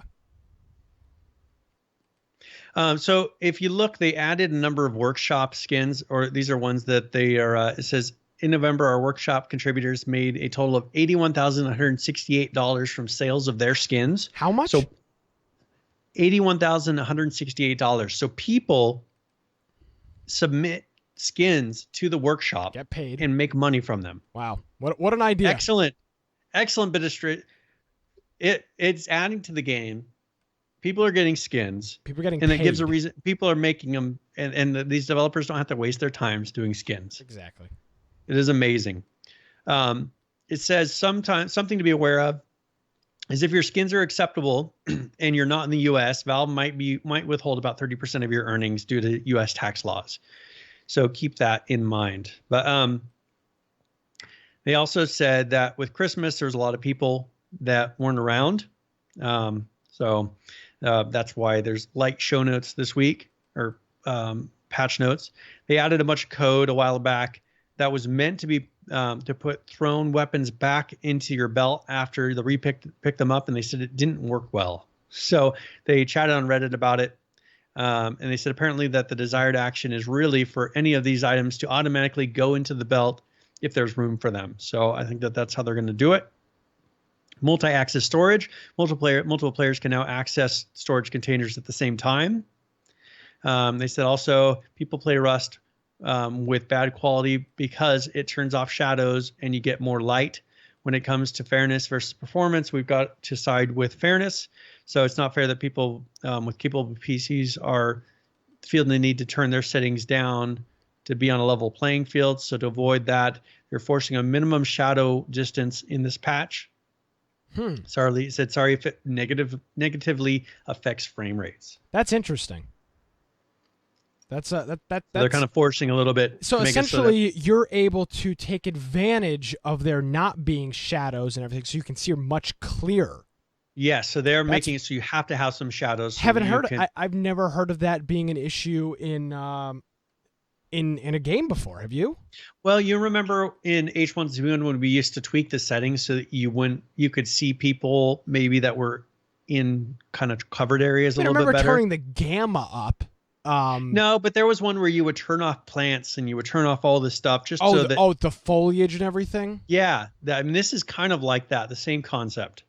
So if you look, they added a number of workshop skins, or these are ones that they are. It says in November, our workshop contributors made a total of $81,168 from sales of their skins. How much? So $81,168. So people submit skins to the workshop, Get paid, and make money from them. Wow. What an idea. Excellent bit of it's adding to the game. People are getting skins. People are getting and paid. it gives a reason. People are making them, and these developers don't have to waste their times doing skins. Exactly. It is amazing. It says something to be aware of is if your skins are acceptable and you're not in the U.S., Valve might withhold about 30% of your earnings due to U.S. tax laws. So keep that in mind. But they also said that with Christmas, there's a lot of people that weren't around. So that's why there's light show notes this week, or patch notes. They added a bunch of code a while back that was meant to be to put thrown weapons back into your belt after the picked them up, and they said it didn't work well. So they chatted on Reddit about it, and they said apparently that the desired action is really for any of these items to automatically go into the belt if there's room for them. So I think that that's how they're going to do it. Multi-access storage. Multiple players can now access storage containers at the same time. They said also people play Rust with bad quality because it turns off shadows and you get more light. When it comes to fairness versus performance, we've got to side with fairness. So it's not fair that people with capable PCs are feeling the need to turn their settings down to be on a level playing field. So to avoid that, they're forcing a minimum shadow distance in this patch. Sorry if it negatively affects frame rates. That's interesting. That's they're kind of forcing a little bit. So essentially, you're able to take advantage of there not being shadows and everything, so you can see much clearer. Yeah, so they're making it so you have to have some shadows. So I've never heard of that being an issue in a game before. Have you? Well, you remember in H1Z1 when we used to tweak the settings so that you could see people maybe that were in kind of covered areas a little bit better. I remember turning the gamma up. No, but there was one where you would turn off plants and you would turn off all this stuff just the foliage and everything. Yeah, this is kind of like that, the same concept.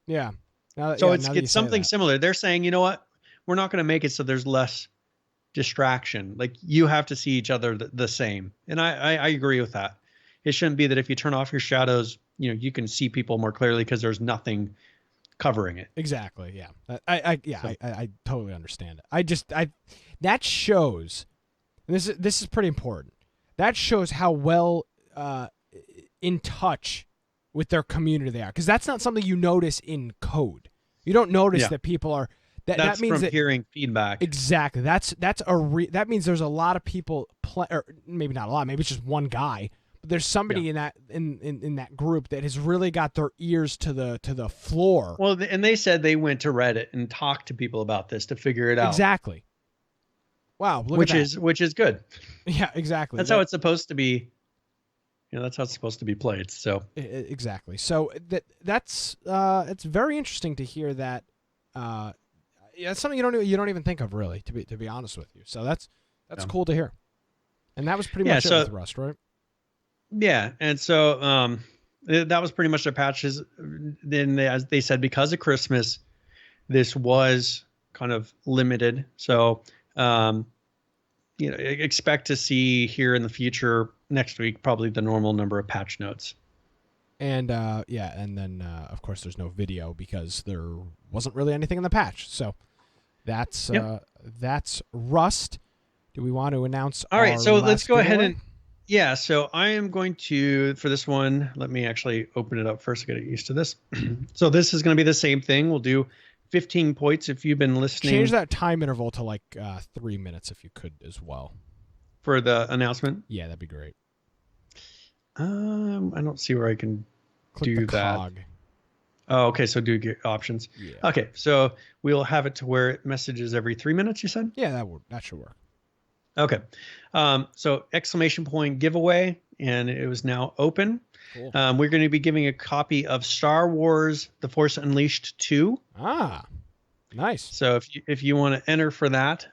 Yeah. It's something similar. They're saying, you know what, we're not going to make it so there's less distraction. Like you have to see each other the same, and I agree with that. It shouldn't be that if you turn off your shadows, you can see people more clearly because there's nothing covering it. Exactly. Yeah. I totally understand it. That shows, and this is pretty important. That shows how well in touch with their community they are, because that's not something you notice in code. You don't notice that people are. That means from hearing feedback. Exactly. That means there's a lot of people or maybe not a lot. Maybe it's just one guy. But there's somebody in that group that has really got their ears to the floor. Well, and they said they went to Reddit and talked to people about this to figure it out. Exactly. Wow. Which is good. Yeah, exactly. That's how it's supposed to be. That's how it's supposed to be played. So exactly. So that's it's very interesting to hear that. It's something you don't even think of, really, to be honest with you. So that's cool to hear. And that was pretty much it with Rust, right? Yeah, and so that was pretty much their patches. Then as they said, because of Christmas, this was kind of limited. So expect to see here in the future next week probably the normal number of patch notes. And and then of course there's no video because there wasn't really anything in the patch. So that's Rust. Do we want to announce? All right, so let's go ahead and so I am going to, for this one, let me actually open it up first to get used to this. So this is going to be the same thing. We'll do 15 points if you've been listening. Change that time interval to like 3 minutes if you could as well. For the announcement? Yeah, that'd be great. I don't see where I can do that. Cog. Oh, okay. So do get options. Yeah. Okay. So we'll have it to where it messages every 3 minutes, you said? Yeah, that should work. Okay. So exclamation point giveaway, and it was now open. Cool. We're going to be giving a copy of Star Wars The Force Unleashed 2. Ah, nice. So if you want to enter for that,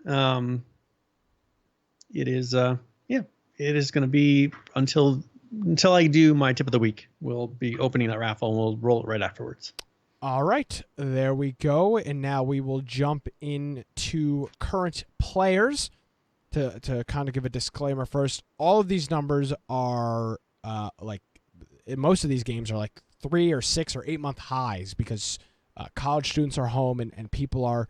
it is going to be until I do my tip of the week. We'll be opening that raffle and we'll roll it right afterwards. All right, there we go. And now we will jump into current players to kind of give a disclaimer first. All of these numbers are most of these games are like 3 or 6 or 8 month highs because college students are home and people are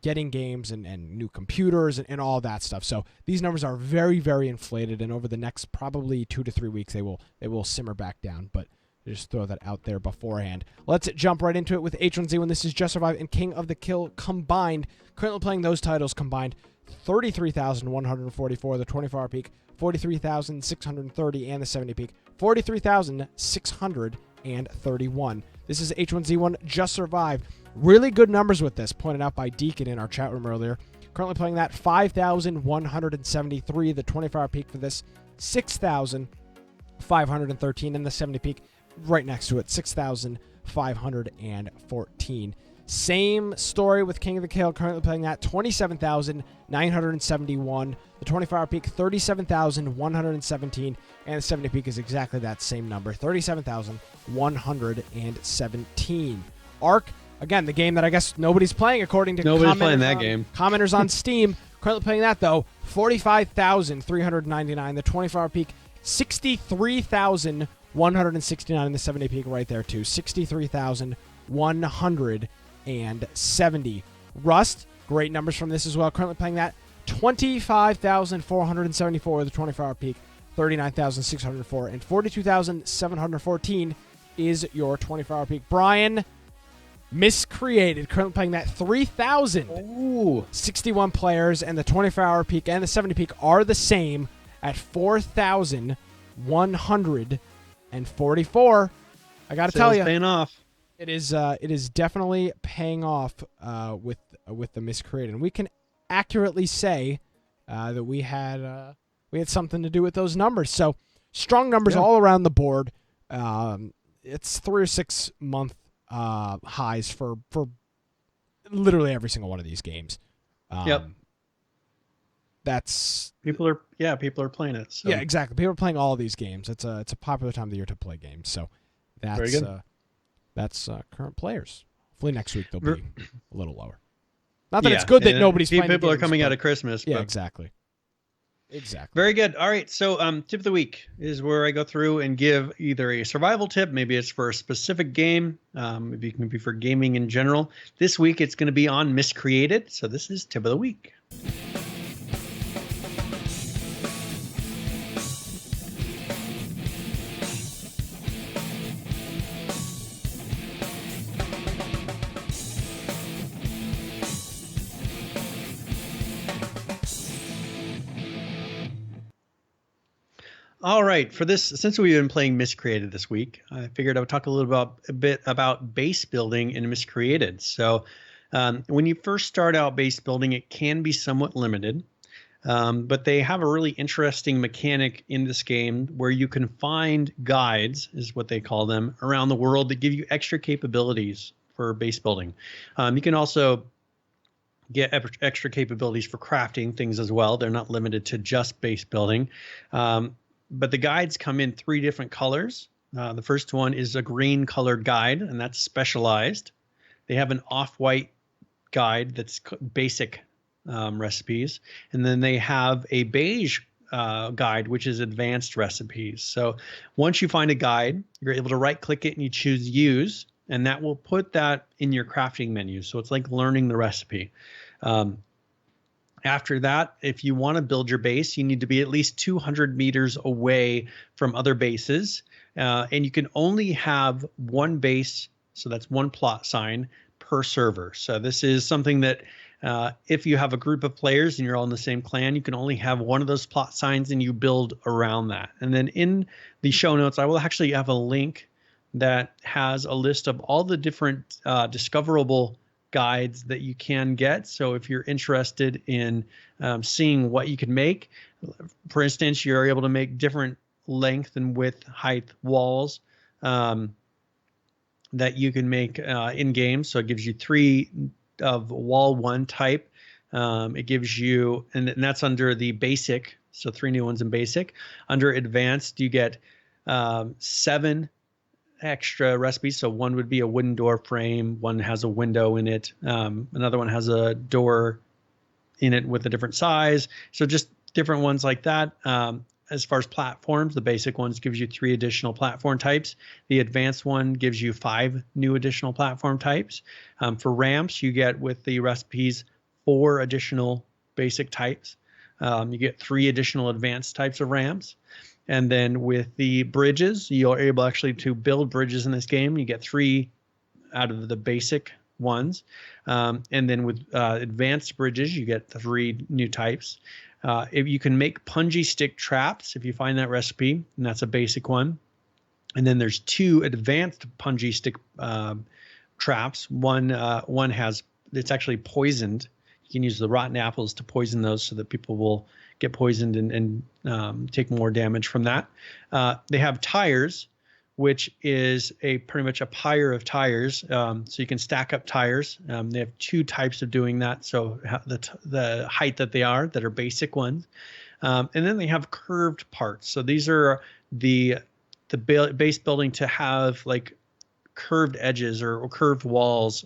getting games and new computers and all that stuff. So these numbers are very, very inflated, and over the next probably 2 to 3 weeks they will simmer back down. But just throw that out there beforehand. Let's jump right into it with H1Z1. This is Just Survive and King of the Kill combined. Currently playing those titles combined, 33,144, the 24-hour peak, 43,630, and the 70 peak, 43,631. This is H1Z1 Just Survive. Really good numbers with this, pointed out by Deacon in our chat room earlier. Currently playing that, 5,173, the 24-hour peak for this, 6,513, and the 70 peak right next to it, 6,514. Same story with King of the Kill, currently playing that, 27,971. The 24-hour peak, 37,117. And the 70 peak is exactly that same number, 37,117. Ark, again, the game that I guess nobody's playing according to nobody's playing that game. Commenters on Steam. Currently playing that, though, 45,399. The 24-hour peak, 63,169. And the 70 peak right there, too, 63,170. Rust, great numbers from this as well. Currently playing that, 25,474. The 24-hour peak, 39,604. And 42,714 is your 24-hour peak. Brian, Miscreated, currently playing that, 3,061 players, and the 24-hour peak and the 70 peak are the same at 4,144. I got to tell you, paying off. It is definitely paying off with the Miscreated, and we can accurately say that we had something to do with those numbers. So strong numbers all around the board. It's 3 or 6 month highs for literally every single one of these games. That's people are playing it. So. Yeah, exactly. People are playing all of these games. It's a popular time of the year to play games. So that's current players. Hopefully next week they'll be a little lower. Not that it's good that nobody's playing. People are coming out of Christmas. Yeah, exactly. Very good. All right. So tip of the week is where I go through and give either a survival tip. Maybe it's for a specific game. Maybe it can be for gaming in general. This week it's going to be on Miscreated. So this is tip of the week. All right, for this, since we've been playing Miscreated this week, I figured I would talk a bit about base building in Miscreated. So when you first start out base building, it can be somewhat limited, but they have a really interesting mechanic in this game where you can find guides, is what they call them, around the world that give you extra capabilities for base building. You can also get extra capabilities for crafting things as well. They're not limited to just base building. But the guides come in 3 different colors. The first one is a green colored guide, and that's specialized. They have an off-white guide that's basic recipes. And then they have a beige guide, which is advanced recipes. So once you find a guide, you're able to right-click it and you choose Use, and that will put that in your crafting menu. So it's like learning the recipe. After that, if you want to build your base, you need to be at least 200 meters away from other bases. And you can only have one base, so that's one plot sign per server. So this is something that if you have a group of players and you're all in the same clan, you can only have one of those plot signs and you build around that. And then in the show notes, I will actually have a link that has a list of all the different discoverable guides that you can get. So if you're interested in seeing what you can make, for instance, you're able to make different length and width, height walls that you can make in game. So it gives you 3 of wall 1 type. It gives you, and that's under the basic. So 3 new ones in basic. Under advanced, you get 7 extra recipes. So one would be a wooden door frame. One has a window in it. Another one has a door in it with a different size. So just different ones like that. As far as platforms, the basic ones gives you 3 additional platform types. The advanced one gives you 5 new additional platform types. For ramps, you get with the recipes 4 additional basic types. You get 3 additional advanced types of ramps. And then with the bridges, you're able actually to build bridges in this game. You get 3 out of the basic ones. And then with advanced bridges, you get 3 new types. If you can make punji stick traps, if you find that recipe, and that's a basic one. And then there's 2 advanced punji stick traps. One has, it's actually poisoned. You can use the rotten apples to poison those so that people will get poisoned and take more damage from that. They have tires, which is pretty much a pyre of tires. So you can stack up tires. They have 2 types of doing that. So the height that are basic ones. And then they have curved parts. So these are the base building to have like curved edges or curved walls,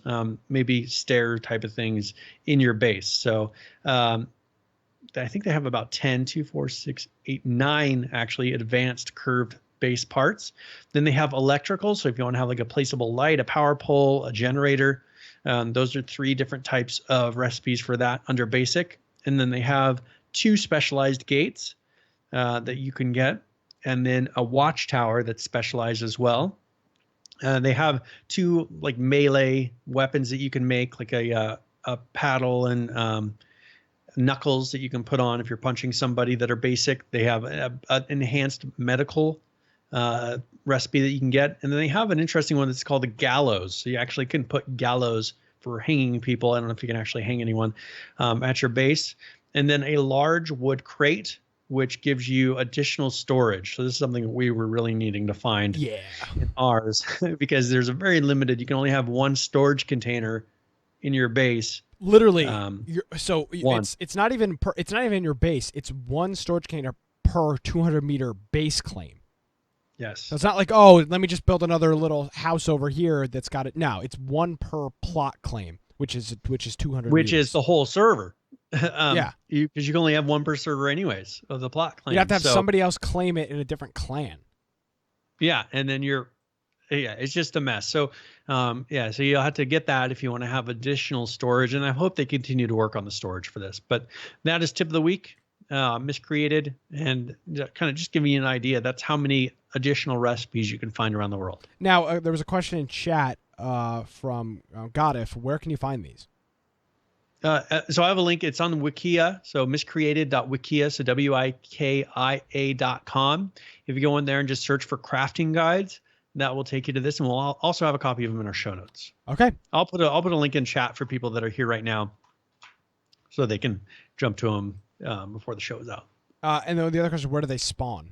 maybe stair type of things in your base. So I think they have about 10, 2, 4, 6, 8, 9 actually advanced curved base parts. Then they have electrical. So if you want to have like a placeable light, a power pole, a generator, those are 3 different types of recipes for that under basic. And then they have 2 specialized gates that you can get, and then a watchtower that's specialized as well. They have 2 like melee weapons that you can make, like a paddle and knuckles that you can put on if you're punching somebody that are basic. They have an enhanced medical recipe that you can get. And then they have an interesting one that's called the gallows. So you actually can put gallows for hanging people. I don't know if you can actually hang anyone at your base. And then a large wood crate, which gives you additional storage. So this is something that we were really needing to find in ours because there's a very limited, you can only have 1 storage container in your base. Literally. It's not even your base. It's 1 storage container per 200 meter base claim. Yes. So it's not like, oh, let me just build another little house over here that's got it. No, it's 1 per plot claim, which is 200 Which meters. is the whole server. Yeah. Because you can only have 1 per server anyways of the plot claim. You have to have somebody else claim it in a different clan. Yeah, and then it's just a mess. So, so you'll have to get that if you want to have additional storage, and I hope they continue to work on the storage for this. But that is tip of the week, Miscreated, and kind of just giving you an idea. That's how many additional recipes you can find around the world. Now, there was a question in chat from Godif. Where can you find these? So I have a link. It's on the Wikia. So miscreated.wikia. So wikia.com. If you go in there and just search for crafting guides, that will take you to this, and we'll also have a copy of them in our show notes. Okay. I'll put a link in chat for people that are here right now, so they can jump to them before the show is out. And then the other question: where do they spawn?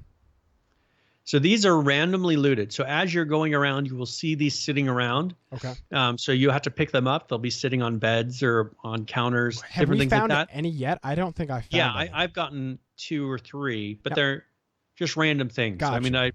So these are randomly looted. So as you're going around, you will see these sitting around. Okay. So you have to pick them up. They'll be sitting on beds or on counters. Have we things found like that. any yet? I don't think I found. Yeah, any. I've gotten 2 or 3, but they're just random things. Gotcha. I mean, I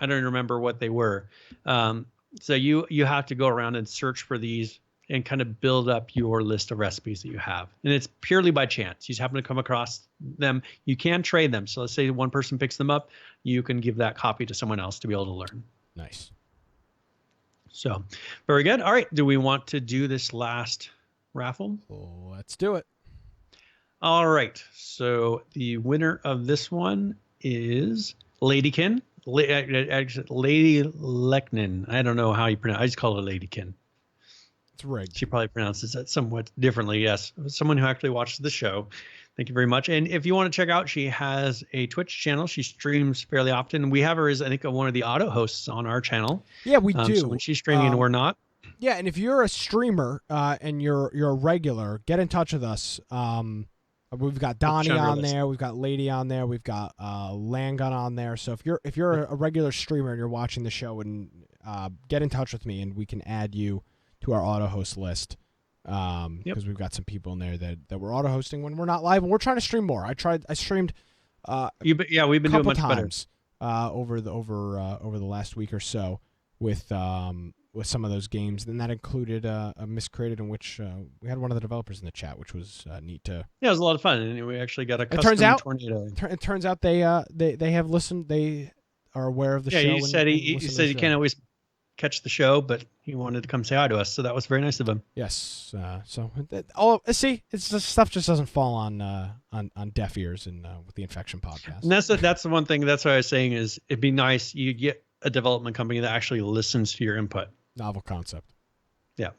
don't remember what they were. So you have to go around and search for these and kind of build up your list of recipes that you have. And it's purely by chance. You just happen to come across them. You can trade them. So let's say one person picks them up. You can give that copy to someone else to be able to learn. Nice. So very good. All right. Do we want to do this last raffle? Let's do it. All right. So the winner of this one is Ladykin. Lady Leknin. I don't know how you pronounce it. I just call her Ladykin. It's rigged. She probably pronounces it somewhat differently. Yes. Someone who actually watches the show. Thank you very much. And if you want to check out, she has a Twitch channel. She streams fairly often. We have her as, I think, one of the auto hosts on our channel. Yeah, we do. So when she's streaming and we're not. Yeah, and if you're a streamer and you're a regular, get in touch with us. We've got Donnie on there, we've got Lady on there, we've got Landgun on there. So if you're a regular streamer and you're watching the show, and get in touch with me and we can add you to our auto host list. Because we've got some people in there that we're auto hosting when we're not live, and we're trying to stream more. I streamed. We've been doing much times, better over the last week or so. with some of those games. Then that included a Miscreated, in which we had one of the developers in the chat, which was neat to. Yeah, it was a lot of fun, and we actually got a custom tornado. It turns out they have listened. They are aware of the show. Yeah, he said he can't always catch the show, but he wanted to come say hi to us, so that was very nice of him. Yes. It's just stuff just doesn't fall on deaf ears and with the Infection podcast. And that's the one thing. That's what I was saying is it'd be nice you get a development company that actually listens to your input. Novel concept. Yeah.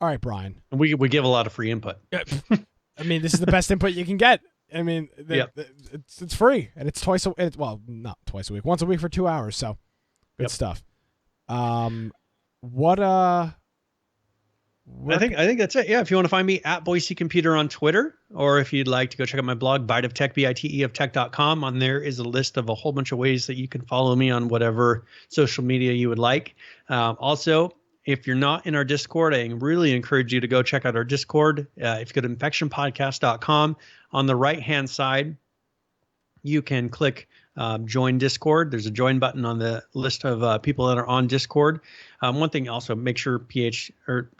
All right, Brian. And we give a lot of free input. I mean, this is the best input you can get. I mean, it's free, and it's twice a week. Well, not twice a week, once a week for 2 hours. So, good stuff. I think that's it. Yeah, if you want to find me at Boise Computer on Twitter, or if you'd like to go check out my blog, Bite of Tech, BITE of Tech.com. On there is a list of a whole bunch of ways that you can follow me on whatever social media you would like. Also, if you're not in our Discord, I really encourage you to go check out our Discord. If you go to infectionpodcast.com, on the right-hand side, you can click join Discord. There's a join button on the list of people that are on Discord. One thing also, make sure PH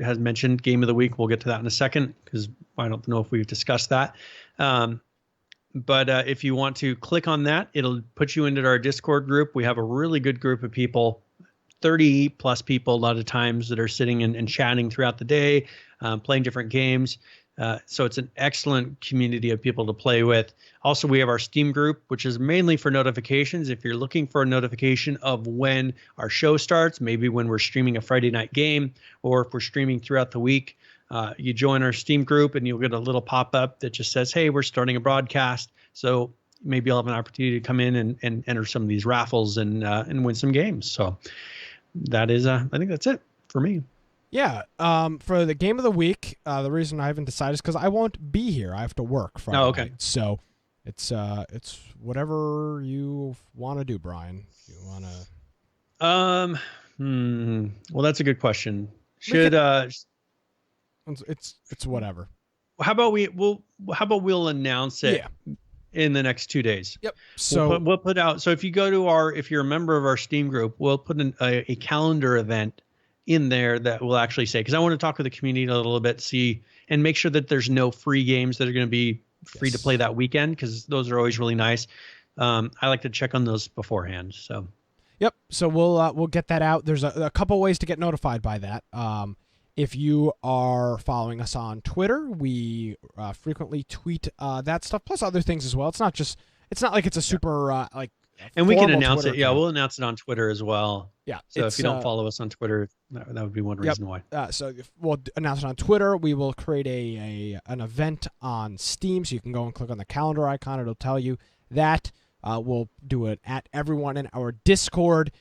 has mentioned Game of the Week. We'll get to that in a second because I don't know if we've discussed that. But if you want to click on that, it'll put you into our Discord group. We have a really good group of people, 30 plus people a lot of times, that are sitting and chatting throughout the day, playing different games. So it's an excellent community of people to play with. Also, we have our Steam group, which is mainly for notifications. If you're looking for a notification of when our show starts, maybe when we're streaming a Friday night game, or if we're streaming throughout the week, you join our Steam group and you'll get a little pop-up that just says, hey, we're starting a broadcast. So maybe you'll have an opportunity to come in and enter some of these raffles and win some games. So that is, I think that's it for me. Yeah, for the Game of the Week, the reason I haven't decided is because I won't be here. I have to work Friday night. So it's whatever you want to do, Brian. You want to? Well, that's a good question. It's whatever. How about we'll announce it in the next 2 days? Yep. So we'll put out. So if you go to if you're a member of our Steam group, we'll put a calendar event in there that will actually say, because I want to talk with the community a little bit, see and make sure that there's no free games that are going to be free to play that weekend, because those are always really nice. I like to check on those beforehand. So, yep. So we'll get that out. There's a couple ways to get notified by that. If you are following us on Twitter, we frequently tweet that stuff, plus other things as well. It's not like it's a super and we can announce Twitter it. Yeah, we'll announce it on Twitter as well. Yeah. So if you don't follow us on Twitter, that would be one reason why. So we'll announce it on Twitter. We will create an event on Steam, so you can go and click on the calendar icon. It'll tell you that. We'll do it at everyone in our Discord.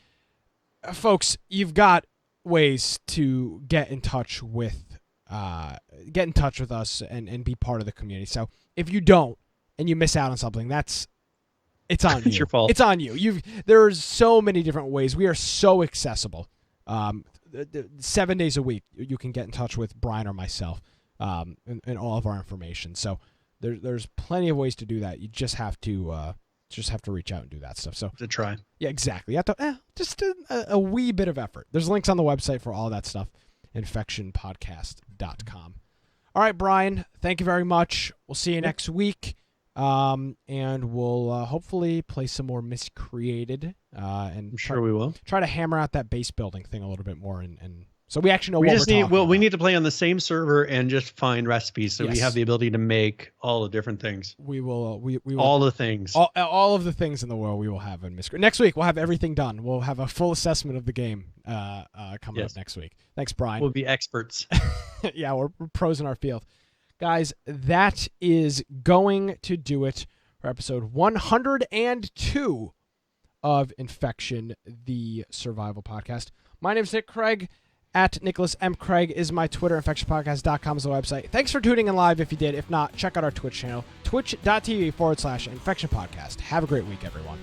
Folks, you've got ways to get in touch with us and be part of the community. So if you don't and you miss out on something, it's on you. It's your fault. It's on you. There's so many different ways. We are so accessible. 7 days a week, you can get in touch with Brian or myself, and all of our information. So there's plenty of ways to do that. You just have to reach out and do that stuff. So to try. Yeah, exactly. You have to just a wee bit of effort. There's links on the website for all that stuff. infectionpodcast.com. All right, Brian. Thank you very much. We'll see you next week. And we'll hopefully play some more Miscreated. And I'm sure we will try to hammer out that base building thing a little bit more, and so we actually know what we're talking about. We need to play on the same server and just find recipes, so we have the ability to make all the different things. We will. We will all the things. All of the things in the world we will have in Miscreated. Next week we'll have everything done. We'll have a full assessment of the game coming up next week. Thanks, Brian. We'll be experts. Yeah, we're pros in our field. Guys, that is going to do it for episode 102 of Infection, the Survival Podcast. My name is Nick Craig. At Nicholas M. Craig is my Twitter. InfectionPodcast.com is the website. Thanks for tuning in live if you did. If not, check out our Twitch channel, twitch.tv/InfectionPodcast. Have a great week, everyone.